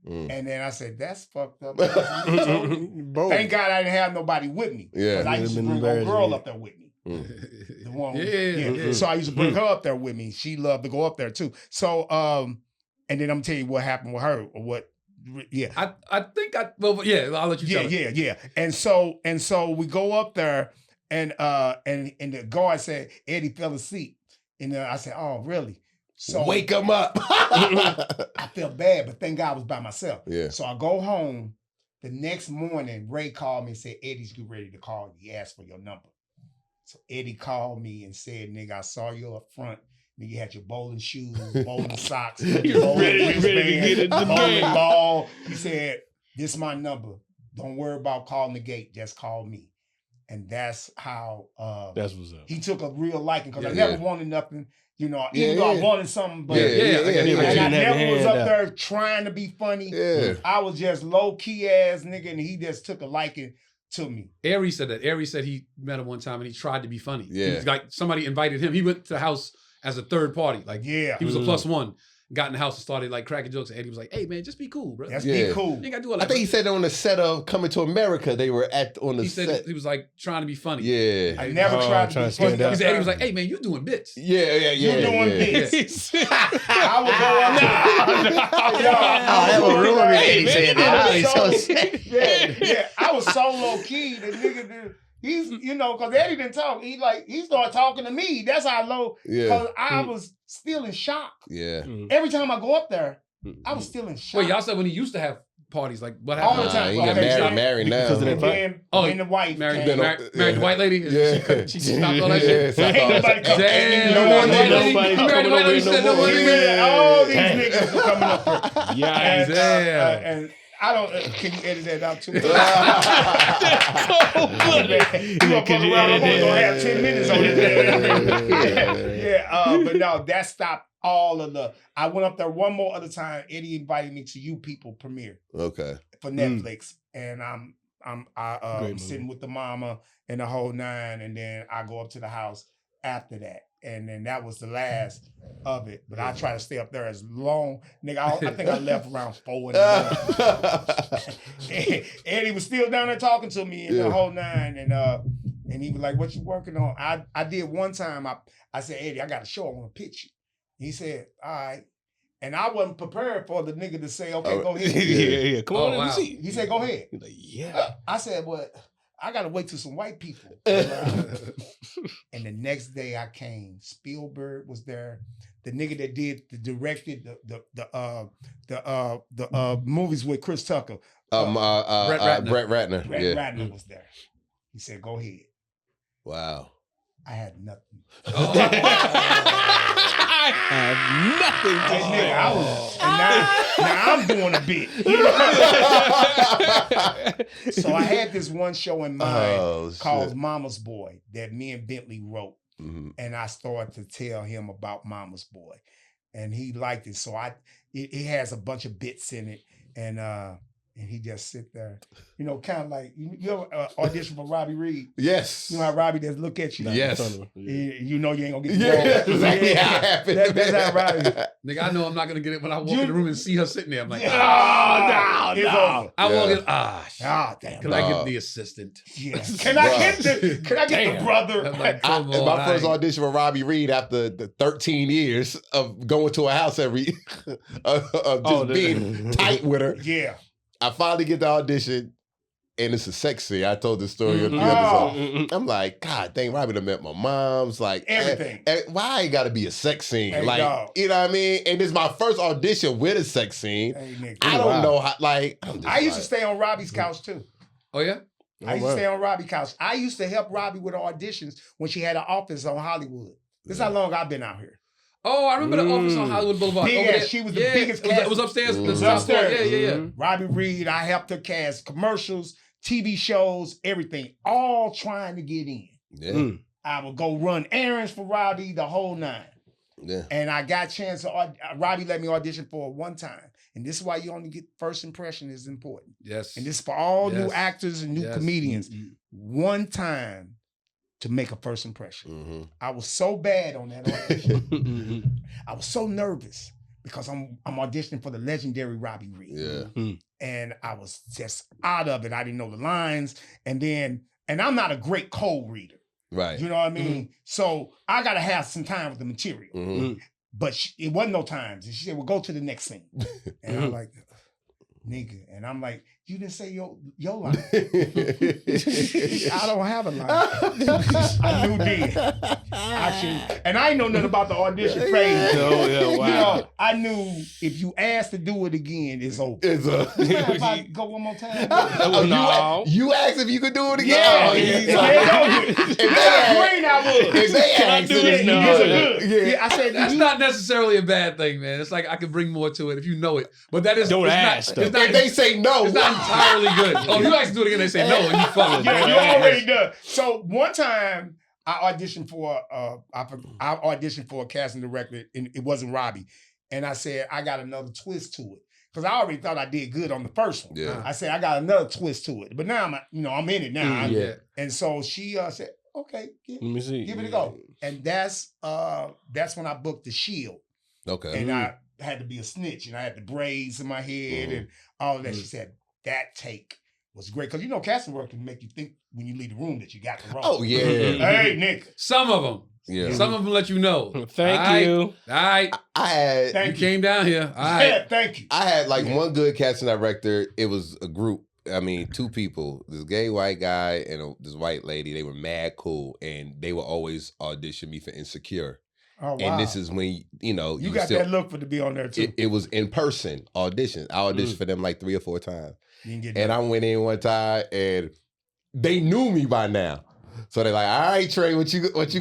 And then I said, that's fucked up. Thank God I didn't have nobody with me. Yeah. I used to bring a girl up there with me. The one So I used to bring her up there with me. She loved to go up there too. So, and then I'm telling you what happened with her or what. Yeah, I think I'll let you tell it. Yeah. And so we go up there, and the guard said Eddie fell asleep, and I said, oh really? So wake him up. I felt bad, but thank God I was by myself. Yeah. So I go home. The next morning, Ray called me and said Eddie's getting ready to call you. He asked for your number. So Eddie called me and said, nigga, I saw you up front. Nigga, you had your bowling shoes, bowling socks, bowling ready to get in the bowling ball. He said, this is my number. Don't worry about calling the gate. Just call me. And that's how that's what's up. He took a real liking because I never wanted nothing, you know, even though I wanted something, but I never was up there trying to be funny. Yeah. I was just low-key ass nigga, and he just took a liking to me. Ari said that. Ari said he met him one time and he tried to be funny. Yeah. He was like somebody invited him. He went to the house as a third party. Like, he was a plus one. Got in the house and started like cracking jokes. And Eddie was like, hey man, just be cool, bro. Just be cool. I think he said on the set of Coming to America, they were on the set. He said he was like trying to be funny. Yeah. I never tried to be funny. Because Eddie was like, hey man, you doing bits. Yeah. You doing bits. I would go up that would ruin me. Eddie said that. I was so low key. The nigga did. He's, you know, because Eddie didn't talk. He started talking to me. That's how low. Because I was still in shock. Yeah. Every time I go up there, I was still in shock. Wait, y'all said when he used to have parties, like what happened? All the time. He got married now. And then the wife married the white lady. Yeah. She stopped all that shit. Ain't nobody coming. All these niggas are coming up here. And I don't. Can you edit that out too? You gonna fuck around? I'm only gonna have 10 minutes on this. But no, that stopped all of the. I went up there one more other time. Eddie invited me to You People premiere. Okay. For Netflix, and I'm sitting with the mama and the whole nine, and then I go up to the house after that. And then that was the last of it. But I try to stay up there as long. Nigga, I think I left around 4 in the morning. Eddie was still down there talking to me in the whole nine. And he was like, what you working on? I did one time. I said, Eddie, I got a show. I want to pitch you. He said, all right. And I wasn't prepared for the nigga to say, okay, go ahead. Yeah. Come on, let me see. He said, go ahead. He's like, yeah. I said, what? I got to wait till some white people. And the next day I came. Spielberg was there. the nigga that directed the movies with Chris Tucker. Brett Ratner. Brett Ratner was there. He said, "Go ahead." Wow. I had nothing. I have nothing. Nigga, now I'm doing a bit. So I had this one show in mind called Mama's Boy that me and Bentley wrote. Mm-hmm. And I started to tell him about Mama's Boy. And he liked it. So it has a bunch of bits in it. And he just sit there, kind of like, you ever audition for Robbie Reed? Yes. You know how Robbie just look at you? Yes. You know you ain't gonna get the role. Exactly how it happened. That's how Robbie. Nigga, I know I'm not gonna get it when I walk in the room and see her sitting there. I'm like, no. I walk in, damn. Can I get the assistant? Yes. Can I get the brother? Like, my first audition for Robbie Reed after the 13 years of going to a house every, of just being tight with her. Yeah. I finally get the audition, and it's a sex scene. I told this story on the episode. I'm like, God dang, Robbie done met my mom's. Like, everything. Why ain't got to be a sex scene? Hey, like, dog. you know what I mean? And it's my first audition with a sex scene. Hey, nigga. I don't know how, like. I used to stay on Robbie's couch, too. Oh, yeah? I used to stay on Robbie's couch. I used to help Robbie with auditions when she had an office on Hollywood. This is how long I've been out here. Oh, I remember the office on Hollywood Boulevard. Big she was the biggest cast. It was upstairs. It was upstairs. Yeah. Robbie Reed, I helped her cast commercials, TV shows, everything, all trying to get in. Yeah. I would go run errands for Robbie, the whole nine. Yeah. And I got a chance to, Robbie let me audition for one time. And this is why you only get first impression is important. Yes. And this is for all new actors and new comedians. Mm-hmm. One time to make a first impression. Mm-hmm. I was so bad on that audition. I was so nervous because I'm auditioning for the legendary Robbie Reed. Yeah. And I was just out of it. I didn't know the lines. And I'm not a great cold reader. Right. You know what I mean? Mm-hmm. So I got to have some time with the material. Mm-hmm. But it wasn't no times. And she said, well, go to the next scene. And I'm like, nigga. And I'm like, you didn't say your line. I don't have a line. I knew then. And I ain't know nothing about the audition phase. Oh, yeah, wow. I knew if you asked to do it again, it's over. If I go one more time? No. You asked if you could do it again? Yeah. If they asked it, yeah. I said, that's not necessarily a bad thing, man. It's like I can bring more to it if you know it. But that is don't ask. If they say no, it's not entirely good. Oh, you actually do it again, they say no, and you fuck. Yeah, you already done. So one time I auditioned for a casting director, and it wasn't Robbie. And I said, I got another twist to it. Because I already thought I did good on the first one. Yeah. I said, I got another twist to it. But now I'm in it now. Yeah. And so she said, okay, let me see. Give it a go. And that's when I booked The Shield. Okay. And I had to be a snitch, and I had the braids in my head and all of that. She said, that take was great. Because casting work can make you think when you leave the room that you got the role. Oh, yeah. Hey, Nick. Some of them. Yeah. Some of them let you know. Thank you. All right. You came down here. All right. Yeah, thank you. I had one good casting director. It was a group. I mean, two people. This gay white guy and this white lady. They were mad cool. And they would always audition me for Insecure. Oh, wow. And this is when, you got that look for to be on there, too. It was in person auditions. I auditioned for them like 3 or 4 times. And I went in one time and they knew me by now. So they're like, all right, Trey, what you going to do?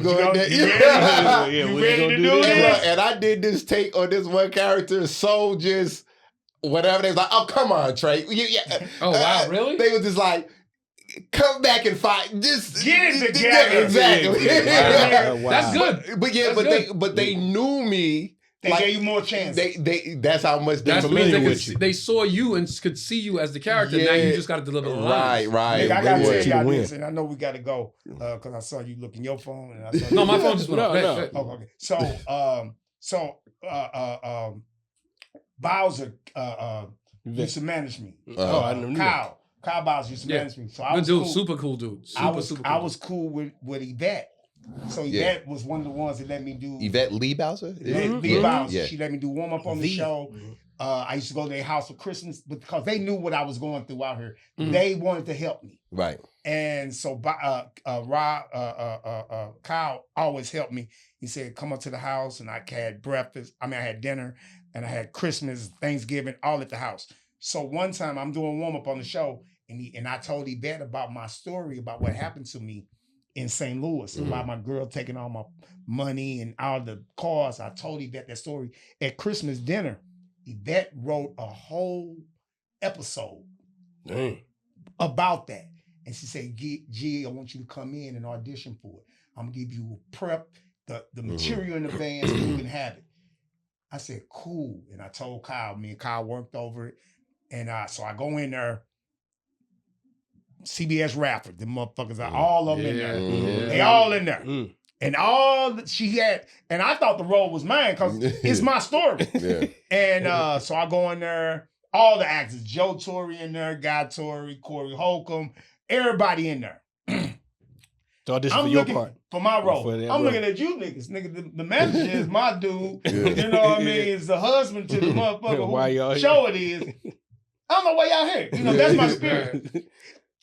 You ready to do this? And I did this take on this one character, so just whatever. They was like, oh, come on, Trey. Oh, wow, really? They was just like, come back and fight. Just get it together. Exactly. Wow. That's good. But they knew me. They gave you more chance. That's how much they familiar with you. They saw you and could see you as the character. Yeah. Now you just got to deliver the lines. Right. Nigga, I got to tell y'all this, and I know we got to go because I saw you looking your phone. And I saw no, my phone just went off. Okay. So Bowser used to manage me. I knew that. Kyle Bowser used to manage me. So I good was dude, cool. super cool dude. I was cool with Yvette. So Yvette was one of the ones that let me do. Yvette Lee Bowser? Lee Bowser. Yeah. She let me do warm up on the show. I used to go to their house for Christmas because they knew what I was going through out here. They wanted to help me. Right. And so Kyle always helped me. He said, come up to the house, and I had breakfast. I had dinner, and I had Christmas, Thanksgiving, all at the house. So one time I'm doing warm-up on the show, and I told Yvette about my story about what happened to me in St. Louis, about my girl taking all my money and all the cars. I told Yvette that story at Christmas dinner. Yvette wrote a whole episode about that. And she said, G, I want you to come in and audition for it. I'm going to give you a prep, the material in advance, so you can have it. I said, cool. And I told Kyle, me and Kyle worked over it. And so I go in there, CBS Radford, the motherfuckers are all of them in there. They all in there. And all that she had, and I thought the role was mine because it's my story. And so I go in there, all the actors, Joe Torre in there, Guy Torre, Corey Holcomb, everybody in there. To audition for your part. For my role. I'm looking at you niggas. Nigga, the manager is my dude. You know what I mean? It's the husband to the motherfucker who show it is. I don't know why y'all here. You know, that's my spirit.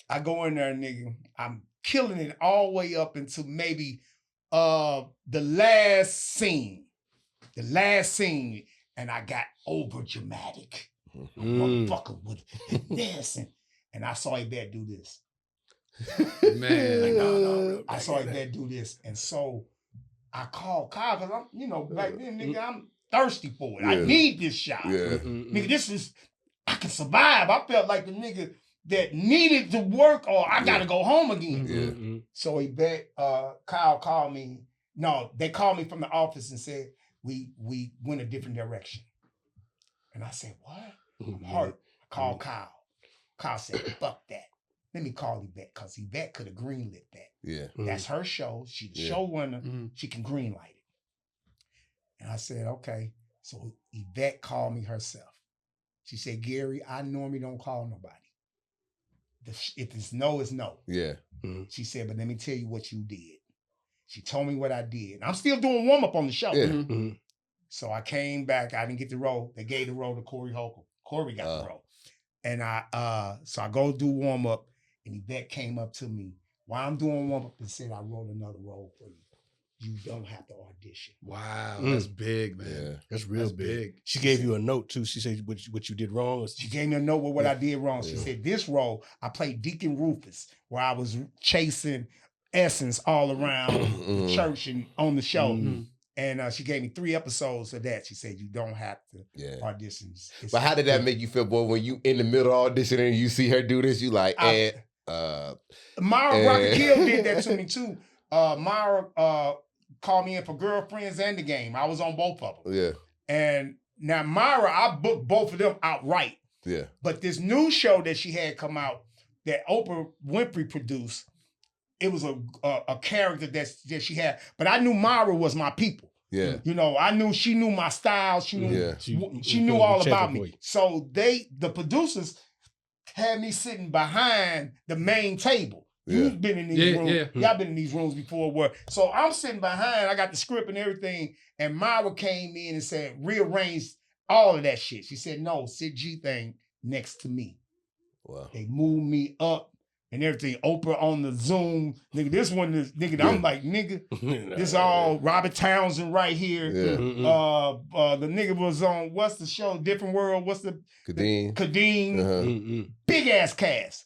I go in there, nigga. I'm killing it all the way up into maybe the last scene. And I got over dramatic. Motherfucker with this. And I saw Yvette do this. Man. I saw Yvette do this. And so I called Kyle because I'm, back then, nigga, I'm thirsty for it. I need this shot. Nigga, this is, I can survive. I felt like the nigga that needed to work or I gotta go home again. So Yvette, Kyle called me. No, they called me from the office and said, we went a different direction. And I said, what? I'm hurt. I called Kyle. Kyle said, fuck that. Let me call Yvette, because Yvette could have greenlit that. That's her show. She's the showrunner. She can greenlight it. And I said, okay. So Yvette called me herself. She said, Gary, I normally don't call nobody. If it's no, it's no. She said, but let me tell you what you did. She told me what I did. I'm still doing warm-up on the show. So I came back. I didn't get the role. They gave the role to Corey Holcomb. Corey got the role. And so I go do warm-up, and Yvette came up to me while I'm doing warm-up and said, I wrote another role for you. You don't have to audition. Wow, that's big, man. Yeah, that's real big. She gave you a note, too. She said what you did wrong. She gave me a note with what I did wrong. She said, this role, I played Deacon Rufus, where I was chasing Essence all around the church and on the show. And she gave me 3 episodes of that. She said, you don't have to audition. But how did that make you feel, boy, when you in the middle of auditioning and you see her do this, you like, Myra Rocket Hill did that to me, too. Myra called me in for Girlfriends and The Game. I was on both of them. And now Myra, I booked both of them outright. But this new show that she had come out that Oprah Winfrey produced, it was a character that she had. But I knew Myra was my people. You know, I knew she knew my style. She knew she knew all about me. So the producers had me sitting behind the main table. You've been in these rooms. Y'all been in these rooms before so I'm sitting behind, I got the script and everything, and Myra came in and said, rearrange all of that shit. She said, no, sit G-Thang next to me. They moved me up and everything. Oprah on the Zoom. Nigga, this one is, nigga, I'm like, nigga, this all Robert Townsend right here. The nigga was on, what's the show? Different World. What's the? Kadeem. Big ass cast.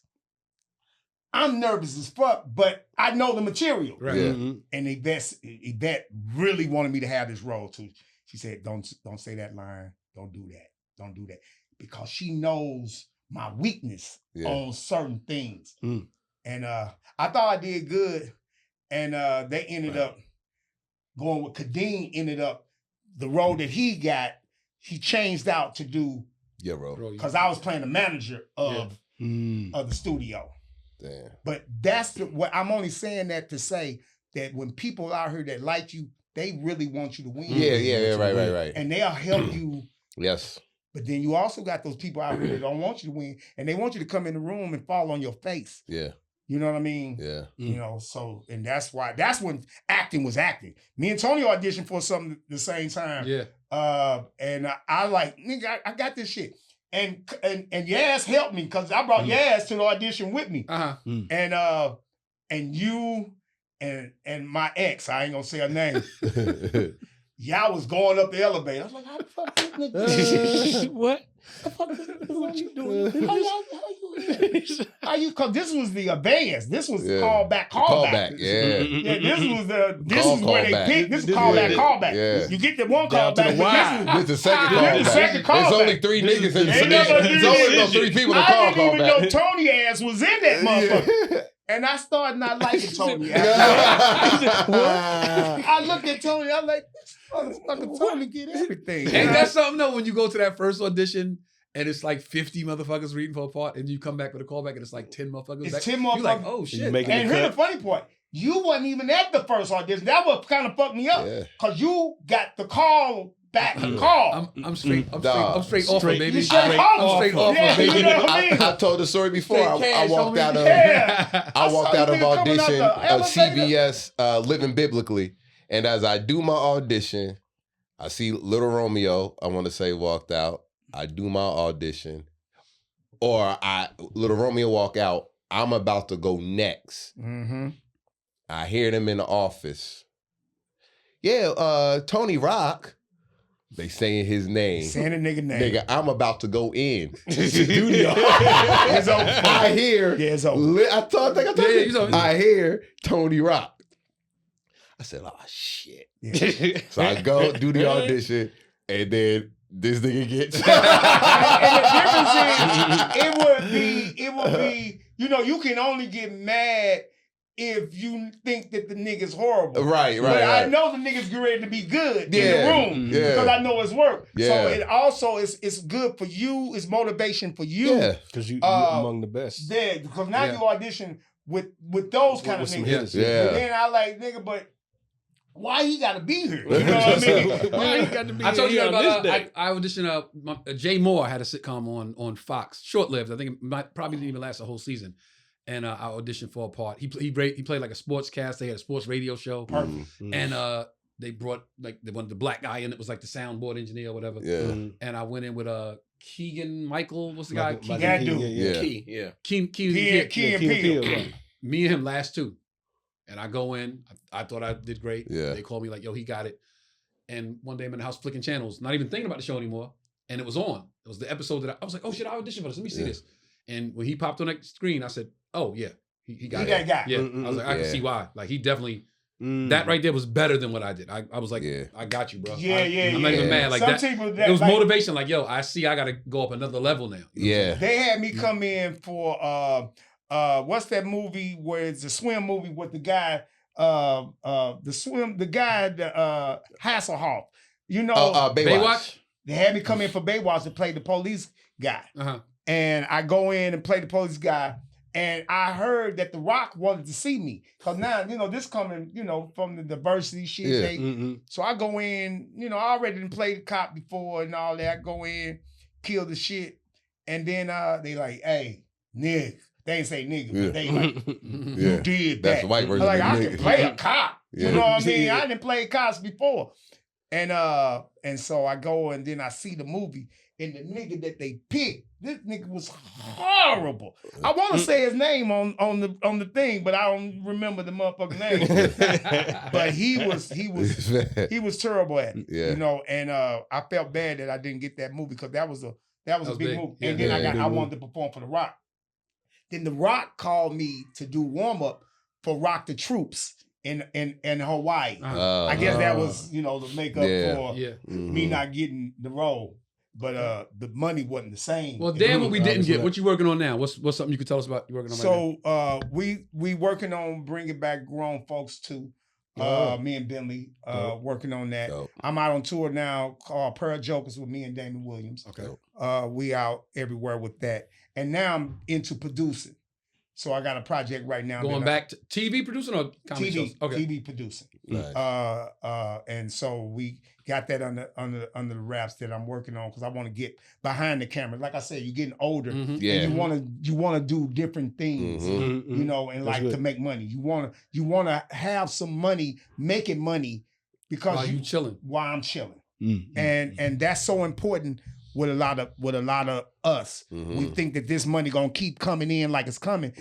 I'm nervous as fuck, but I know the material. And Yvette really wanted me to have this role too. She said, don't say that line. Don't do that. Don't do that. Because she knows my weakness on certain things. And I thought I did good. And they ended up going with Kadeem, ended up the role that he got, he changed out to do because I was playing the manager of the studio. Damn. But that's what I'm only saying that to say that when people out here that like you, they really want you to win. Right. And they'll help you. Yes. But then you also got those people out here that don't want you to win, and they want you to come in the room and fall on your face. You know what I mean? You know, so, and that's when acting was acting. Me and Tony auditioned for something at the same time. And I like, nigga, I got this shit. And Yaz helped me because I brought Yaz to the audition with me. And you and my ex, I ain't gonna say her name. Y'all was going up the elevator. I was like, how the fuck this nigga? What? What you doing? How you? How you? Cause this was the advance. This was callback. Yeah. This is where they pick. This is callback. Yeah. You get the one callback. This is the second callback. There's only 3 niggas in the There's only 3 people to call callback. I didn't even know Tony ass was in that motherfucker. And I started not liking Tony. I looked at Tony, I'm like, this motherfucker Tony get everything. Ain't that something though when you go to that first audition and it's like 50 motherfuckers reading for a part and you come back with a callback and it's like 10 motherfuckers it's back? 10 motherfuckers. You're like, oh shit. And here's the funny part. You wasn't even at the first audition. That was kind of fucked me up. Because you got the call back call. I'm straight off, baby. I'm straight off, baby. I told the story before. I walked out of audition of CBS Living Biblically, and as I do my audition, I see Little Romeo. I want to say walked out. I do my audition, or Little Romeo walk out. I'm about to go next. I hear them in the office. Yeah, Tony Rock. They saying his name. Saying a nigga name. Nigga, I'm about to go in. Studio. I hear. Yeah, it's over. I told you. I hear Tony Rock. I said, oh shit. Yeah. So I go do the audition, and then this nigga gets. And the difference is, it would be, you can only get mad if you think that the nigga's horrible. Right. But I know the nigga's get ready to be good in the room because I know it's work. Yeah. So it also it's good for you. It's motivation for you. Yeah, because you among the best. Yeah, because now you audition with those kind of niggas. Yeah. And then I like, nigga, but why he got to be here? You know what I mean? Why he got to be I told you about I auditioned. Jay Moore had a sitcom on Fox, short-lived. I think it probably didn't even last a whole season. And I auditioned for a part. He played like a sports cast. They had a sports radio show. And they brought they wanted the black guy in. It was like the soundboard engineer or whatever. Yeah. And I went in with Keegan Michael. What's the guy? Key. Me and him last 2. And I go in. I thought I did great. Yeah. They called me like, yo, he got it. And one day I'm in the house flicking channels, not even thinking about the show anymore. And it was on. It was the episode that I was like, oh shit, I auditioned for this. Let me see this. And when he popped on that screen, I said, oh yeah, he got it. Yeah. I was like, I can see why. Like he definitely, that right there was better than what I did. I was like, I got you, bro. I'm not even mad. Like that. It was motivation. Like, yo, I see I got to go up another level now. They had me come in for, what's that movie where it's a swim movie with the guy, the Hasselhoff. Baywatch? They had me come in for Baywatch to play the police guy. And I go in and play the police guy. And I heard that The Rock wanted to see me. Because now, this coming, from the diversity shit. So I go in, I already didn't play the cop before and all that. I go in, kill the shit. And then they like, hey, nigga. They ain't say nigga, but they like, you did that. That's the white version. Like, I can play a cop. You know what I mean? I didn't play cops before. And so I go and then I see the movie. And the nigga that they picked, this nigga was horrible. I want to say his name on the thing, but I don't remember the motherfucking name. But he was terrible at it. And I felt bad that I didn't get that movie because that was a big movie. And then I wanted to perform for The Rock. Then The Rock called me to do warm up for Rock the Troops in Hawaii. I guess that was the makeup for me not getting the role. But the money wasn't the same. Well, damn what we didn't get. What you working on now? What's something you could tell us about you working on right now? So we working on bringing back grown folks too. Me and Bentley working on that. Dope. I'm out on tour now called Pearl Jokers with me and Damon Williams. Okay. We out everywhere with that. And now I'm into producing. So I got a project right now. Going back to TV producing or comedy shows? Okay. TV producing. Nice. And so we got that under the wraps that I'm working on because I want to get behind the camera. Like I said, you're getting older, and you want to do different things, and like to make money. You want to have some money, making money because while you chilling. While I'm chilling. And that's so important with a lot of us. We think that this money gonna keep coming in like it's coming.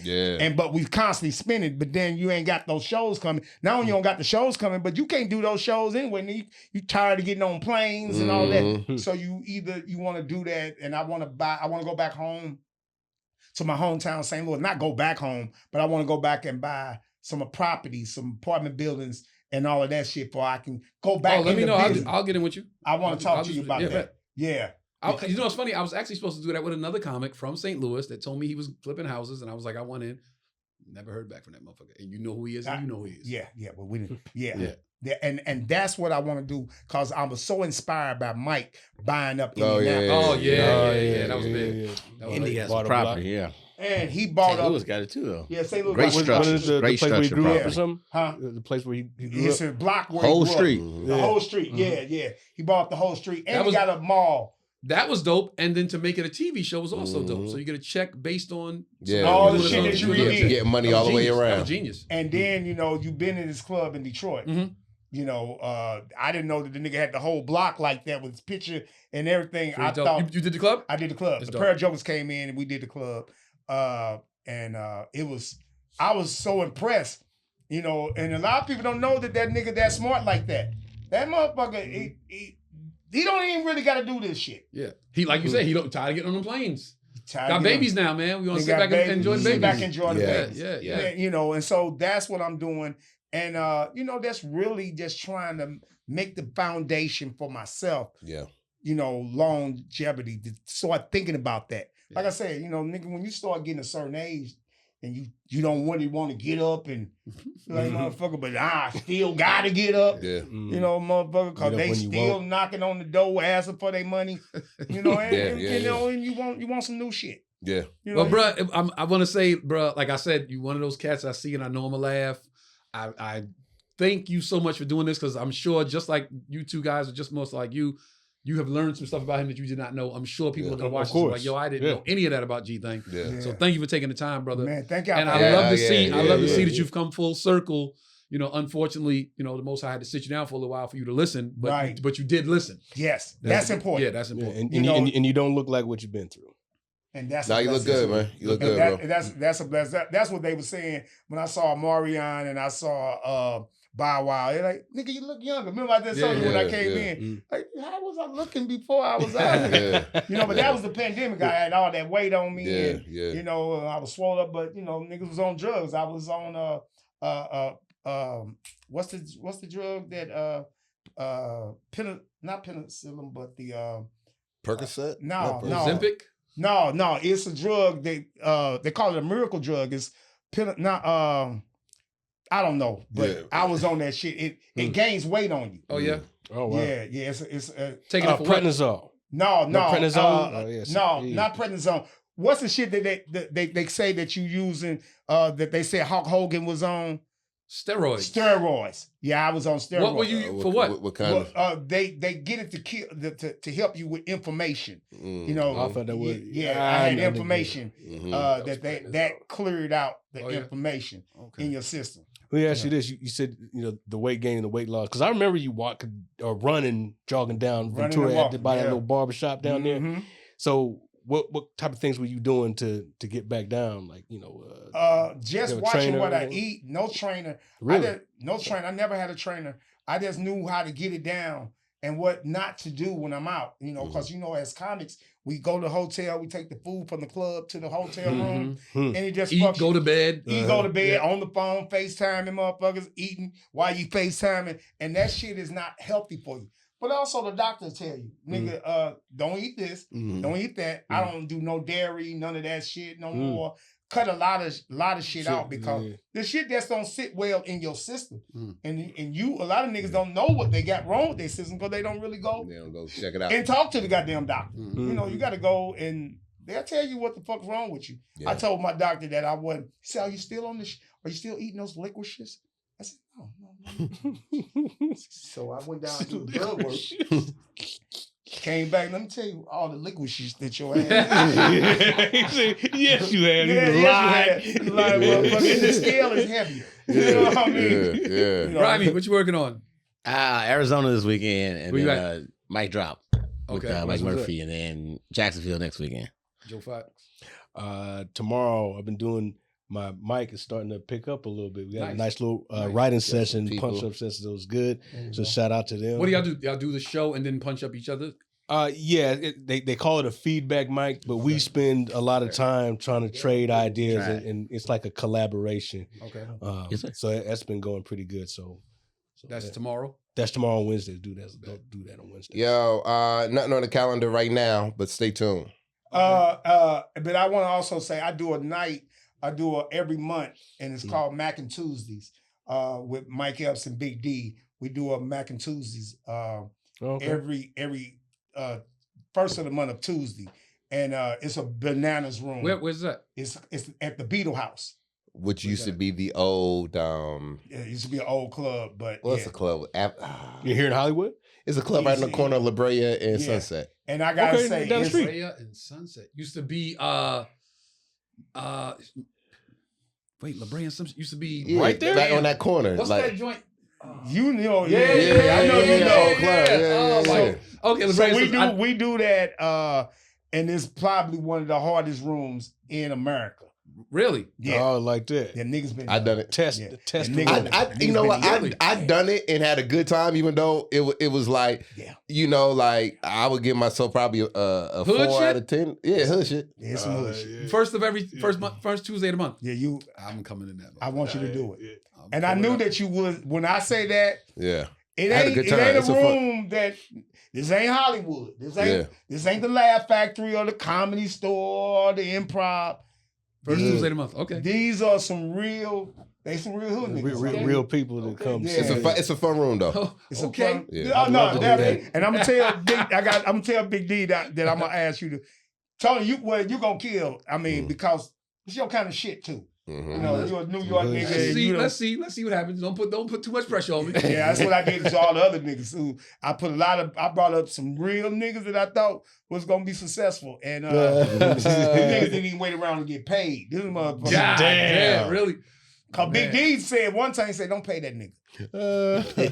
But we constantly spending, but then you ain't got those shows coming. Not only you don't got the shows coming, but you can't do those shows anyway. You tired of getting on planes and all that. So you want to do that, and I want to go back home to my hometown, St. Louis. Not go back home, but I want to go back and buy some properties, some apartment buildings, and all of that shit, before I can go back. Let me know. I'll get in with you. I want to talk to you about that. Yeah. You know what's funny? I was actually supposed to do that with another comic from St. Louis that told me he was flipping houses, and I was like, I want in. Never heard back from that motherfucker. And you know who he is, and you know who he is. Yeah. But we didn't. And that's what I want to do, because I was so inspired by Mike buying up Indianapolis. That was big. Indy has some property, And he bought St. up. Louis got it too, though. Yeah, St. Louis. Great structure. Great place where he grew up or something? Huh? The place where he grew It's up? a block where Whole he grew street. up. The whole street. Yeah. He bought the whole street, and he got a mall. That was dope. And then to make it a TV show was also dope. So you get a check based on all the shit that you did. You get money all the way around. That was genius. And then, you've been in this club in Detroit. I didn't know that the nigga had the whole block like that with his picture and everything. I thought you did the club? I did the club. The Pair of Jokers came in and we did the club. I was so impressed, and a lot of people don't know that nigga that smart like that. That motherfucker, he don't even really got to do this shit. Yeah. He, like you said, he don't tired of getting on the planes. Got babies now, man. We want to sit back and enjoy the babies. Sit back and enjoy the babies. Yeah. And so that's what I'm doing. And, that's really just trying to make the foundation for myself. Yeah. Longevity, to start thinking about that. Like I said, nigga, when you start getting a certain age and you don't really want to get up and like motherfucker, but I still gotta get up. Yeah. Motherfucker, cause they still knocking on the door asking for their money. And you want some new shit. Yeah. Well, bro, I want to say, bro, like I said, you one of those cats I see and I know I'm a laugh. I thank you so much for doing this, because I'm sure just like you two guys are just most like you have learned some stuff about him that you did not know. I'm sure people are going to watch this like, yo, I didn't know any of that about G-Thang. Yeah. So thank you for taking the time, brother. Man, thank you. And I love to see that you've come full circle. Unfortunately, the Most High had to sit you down for a little while for you to listen, but you did listen. Yes, that's important. Yeah, that's important. And you don't look like what you've been through. And that's you look good, man. You look good, bro. That's what they were saying when I saw Marion and I saw Bow Wow. They're like, nigga, you look younger. Remember I just told you when I came in? Like, how was I looking before I was out here? But that was the pandemic. I had all that weight on me. And, I was swollen up, but niggas was on drugs. I was on what's the drug that not penicillin, but the Percocet? No. Ozempic? No, it's a drug they call it a miracle drug. It's I don't know, but I was on that shit. It gains weight on you. Oh yeah. Oh wow. Yeah. It's taking it for prednisone. No, prednisone. Not prednisone. What's the shit that they say that you using? That they said Hulk Hogan was on. Steroids. Yeah, I was on steroids. What were you for? What kind of? They get it to kill to help you with inflammation. I thought that was. I had inflammation. That cleared out the inflammation in your system. Let me ask you this: you said the weight gain and the weight loss, because I remember you walking or running, jogging down Ventura by that little barbershop down there. So. What type of things were you doing to get back down? Like, just watching what I eat. No trainer. Really? No trainer. I never had a trainer. I just knew how to get it down and what not to do when I'm out. Because as comics, we go to the hotel, we take the food from the club to the hotel room, and it just go to bed. Go to bed on the phone, FaceTiming motherfuckers, eating while you FaceTiming, and that shit is not healthy for you. But also the doctor tell you, nigga, don't eat this, don't eat that. I don't do no dairy, none of that shit no more. Cut a lot of shit out, because the shit just don't sit well in your system. And a lot of niggas don't know what they got wrong with their system, because they don't really go. They don't go check it out and talk to the goddamn doctor. You got to go and they'll tell you what the fuck's wrong with you. I told my doctor that I wasn't. He said, "Are you still on this? Are you still eating those liquid shits?" I said, no. So I went down to do blood work. Came back. Let me tell you all the liquid shit that your ass. Yes, you had. Yes, you had. And the scale is heavier. You know what I mean? Yeah. Robbie, what you working on? Arizona this weekend, and then, Mic drop. Okay. With Mike Murphy, and then Jacksonville next weekend. Joe Fight. Tomorrow, I've been doing. My mic is starting to pick up a little bit. We got a nice little writing session, punch up session. It was good. So shout out to them. What do y'all do? Y'all do the show and then punch up each other? They call it a feedback mic, but we spend a lot of time trying to trade ideas, and it's like a collaboration. Okay. So that's been going pretty good. So that's tomorrow? That's tomorrow on Wednesday. Do that on Wednesday. Yo, nothing on the calendar right now, but stay tuned. But I want to also say I do every month, and it's called Mac and Tuesdays with Mike Epps and Big D. We do a Mac and Tuesdays every first of the month of Tuesday, and it's a bananas room. Where's that? It's at the Beetle House, which used to be the old. It used to be an old club, but what's the club? You're here in Hollywood? It's a club right in the corner of La Brea and Sunset. And I gotta say, down the street. La Brea and Sunset used to be wait, La Brea and Sunset used to be right there, right on that corner. What's that joint? You know, I know you know. Okay, so we do that, and it's probably one of the hardest rooms in America. Really? Yeah. Oh, like that. Yeah, niggas been. I done it. Test. You know what? I done it and had a good time, even though it was like, you know, like I would give myself probably a 4 out of 10. Yeah, hood shit. Yeah, some hood shit. Yeah. First Tuesday of the month. Yeah, I'm coming in that month. I want you to do it. Yeah. And I knew that you would. When I say that, it ain't a room that. This ain't Hollywood. This ain't the Laugh Factory or the Comedy Store or the Improv. First Tuesday of the month. Okay. These are some real hood niggas. Real people that come. Yeah. It's a fun room though. It's okay. No, definitely. And I'm gonna tell Big D that I'm gonna ask you to Tony, you gonna kill. I mean, because it's your kind of shit too. Mm-hmm. You know, you're a New York nigga. Let's see what happens. Don't put too much pressure on me. Yeah, that's what I did to all the other niggas who I brought up some real niggas that I thought was gonna be successful. And the niggas didn't even wait around to get paid. This motherfucker. Damn, really? Cause Big D said one time, he said, don't pay that nigga.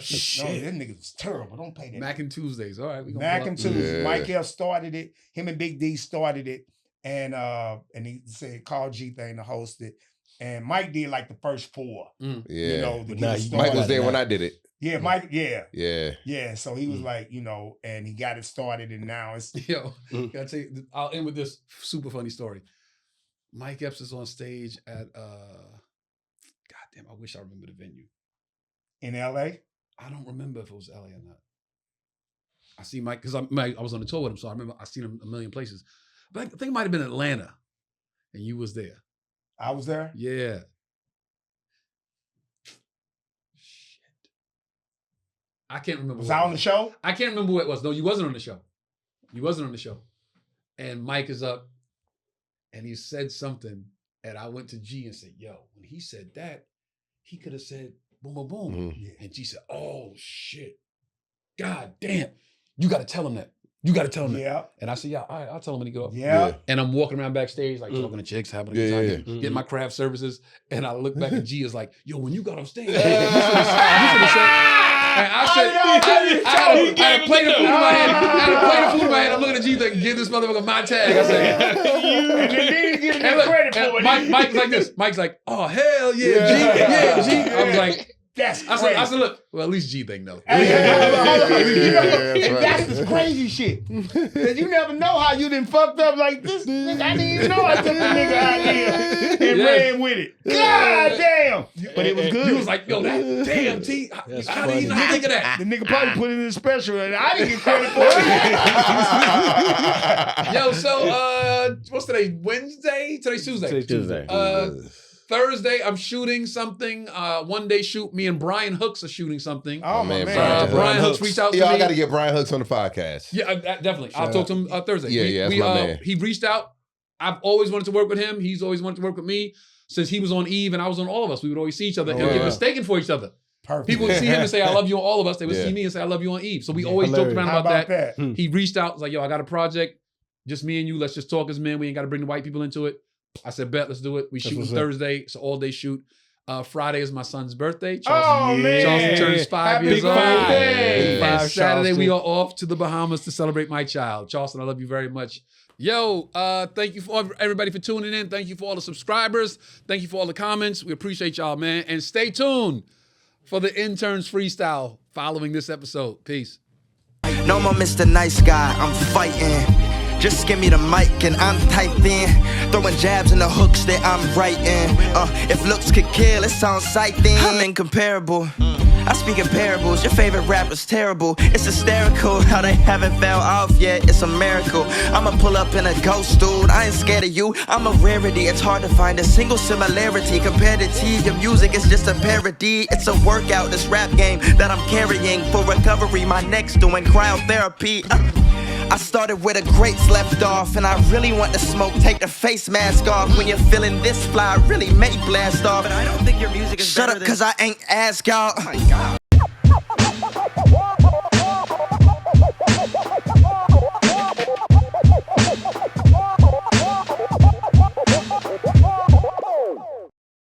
Shit. No, that nigga's terrible. Don't pay that Mac and Tuesdays. All right. Mac and Tuesdays. Mike L started it. Him and Big D started it. And he said, call G-Thang to host it. And Mike did like the first 4. Yeah. You know, Mike was there when I did it. Yeah, Mike, yeah. Yeah. So he was like, you know, and he got it started and now it's gotta tell you, I'll end with this super funny story. Mike Epps is on stage at goddamn, I wish I remember the venue. In LA? I don't remember if it was LA or not. I see Mike, because I was on the tour with him, so I remember I seen him a million places. But I think it might have been Atlanta. And you was there. I was there? Yeah. Shit. I can't remember. Was I on the show? I can't remember what it was. No, you wasn't on the show. You wasn't on the show. And Mike is up and he said something. And I went to G and said, yo, when he said that, he could have said boom, boom, boom. Mm-hmm. And G said, oh, shit. God damn. You got to tell him that. You got to tell him that. And I said, yeah, all right, I'll tell him when he go up. Yeah. And I'm walking around backstage, like talking to chicks, having a good time, getting my craft services. And I look back at G is like, yo, when you got on stage, you should have said. And I said, I had a plate of food in my hand. I had a plate of food in my hand. I'm looking at G like, give this motherfucker my tag. I said, and then he give him credit for it. Mike's like this. Mike's like, oh, hell yeah, G. I was like, that's crazy. I said, look, well, at least G-Thang knows. That's the crazy shit. Cause you never know how you done fucked up like this. Nigga, I didn't even know I took the nigga idea and ran with it. God damn. But it was good. You was like, yo, that damn T. How did he not think of that? The nigga probably put it in the special and I didn't get credit for it. Yo, so what's today? Wednesday? Today's Tuesday. Tuesday. Thursday, I'm shooting something. One day shoot. Me and Brian Hooks are shooting something. Oh, man. Brian Hooks reached out to me. I got to get Brian Hooks on the podcast. Yeah, definitely. I'll talk to him Thursday. Yeah, that's my man. He reached out. I've always wanted to work with him. He's always wanted to work with me. Since he was on Eve and I was on All of Us, we would always see each other and get mistaken for each other. Perfect. People would see him and say, I love you on All of Us. They would see me and say, I love you on Eve. So we always joked around about that. He reached out, was like, yo, I got a project. Just me and you. Let's just talk as men. We ain't got to bring the white people into it. I said, bet, let's do it. We shoot Thursday. It's an all-day shoot. Friday is my son's birthday. Man. Johson turns 5 years old. And Saturday we are off to the Bahamas to celebrate my child. Johson, I love you very much. Yo, thank you for everybody for tuning in. Thank you for all the subscribers. Thank you for all the comments. We appreciate y'all, man. And stay tuned for the Interns Freestyle following this episode. Peace. No more Mr. Nice Guy, I'm fighting. Just give me the mic and I'm typing. Throwing jabs in the hooks that I'm writing. If looks could kill, it sounds sighting. I'm incomparable. I speak in parables, your favorite rapper's terrible. It's hysterical how they haven't fell off yet, it's a miracle. I'ma pull up in a ghost, dude, I ain't scared of you. I'm a rarity, it's hard to find a single similarity. Compared to T, your music is just a parody. It's a workout, this rap game that I'm carrying. For recovery, my neck's doing cryotherapy. I started with the grates left off, and I really want to smoke. Take the face mask off. When you're feeling this fly, I really may blast off. But I don't think your music is Shut up, cause I ain't asked y'all. Oh my God.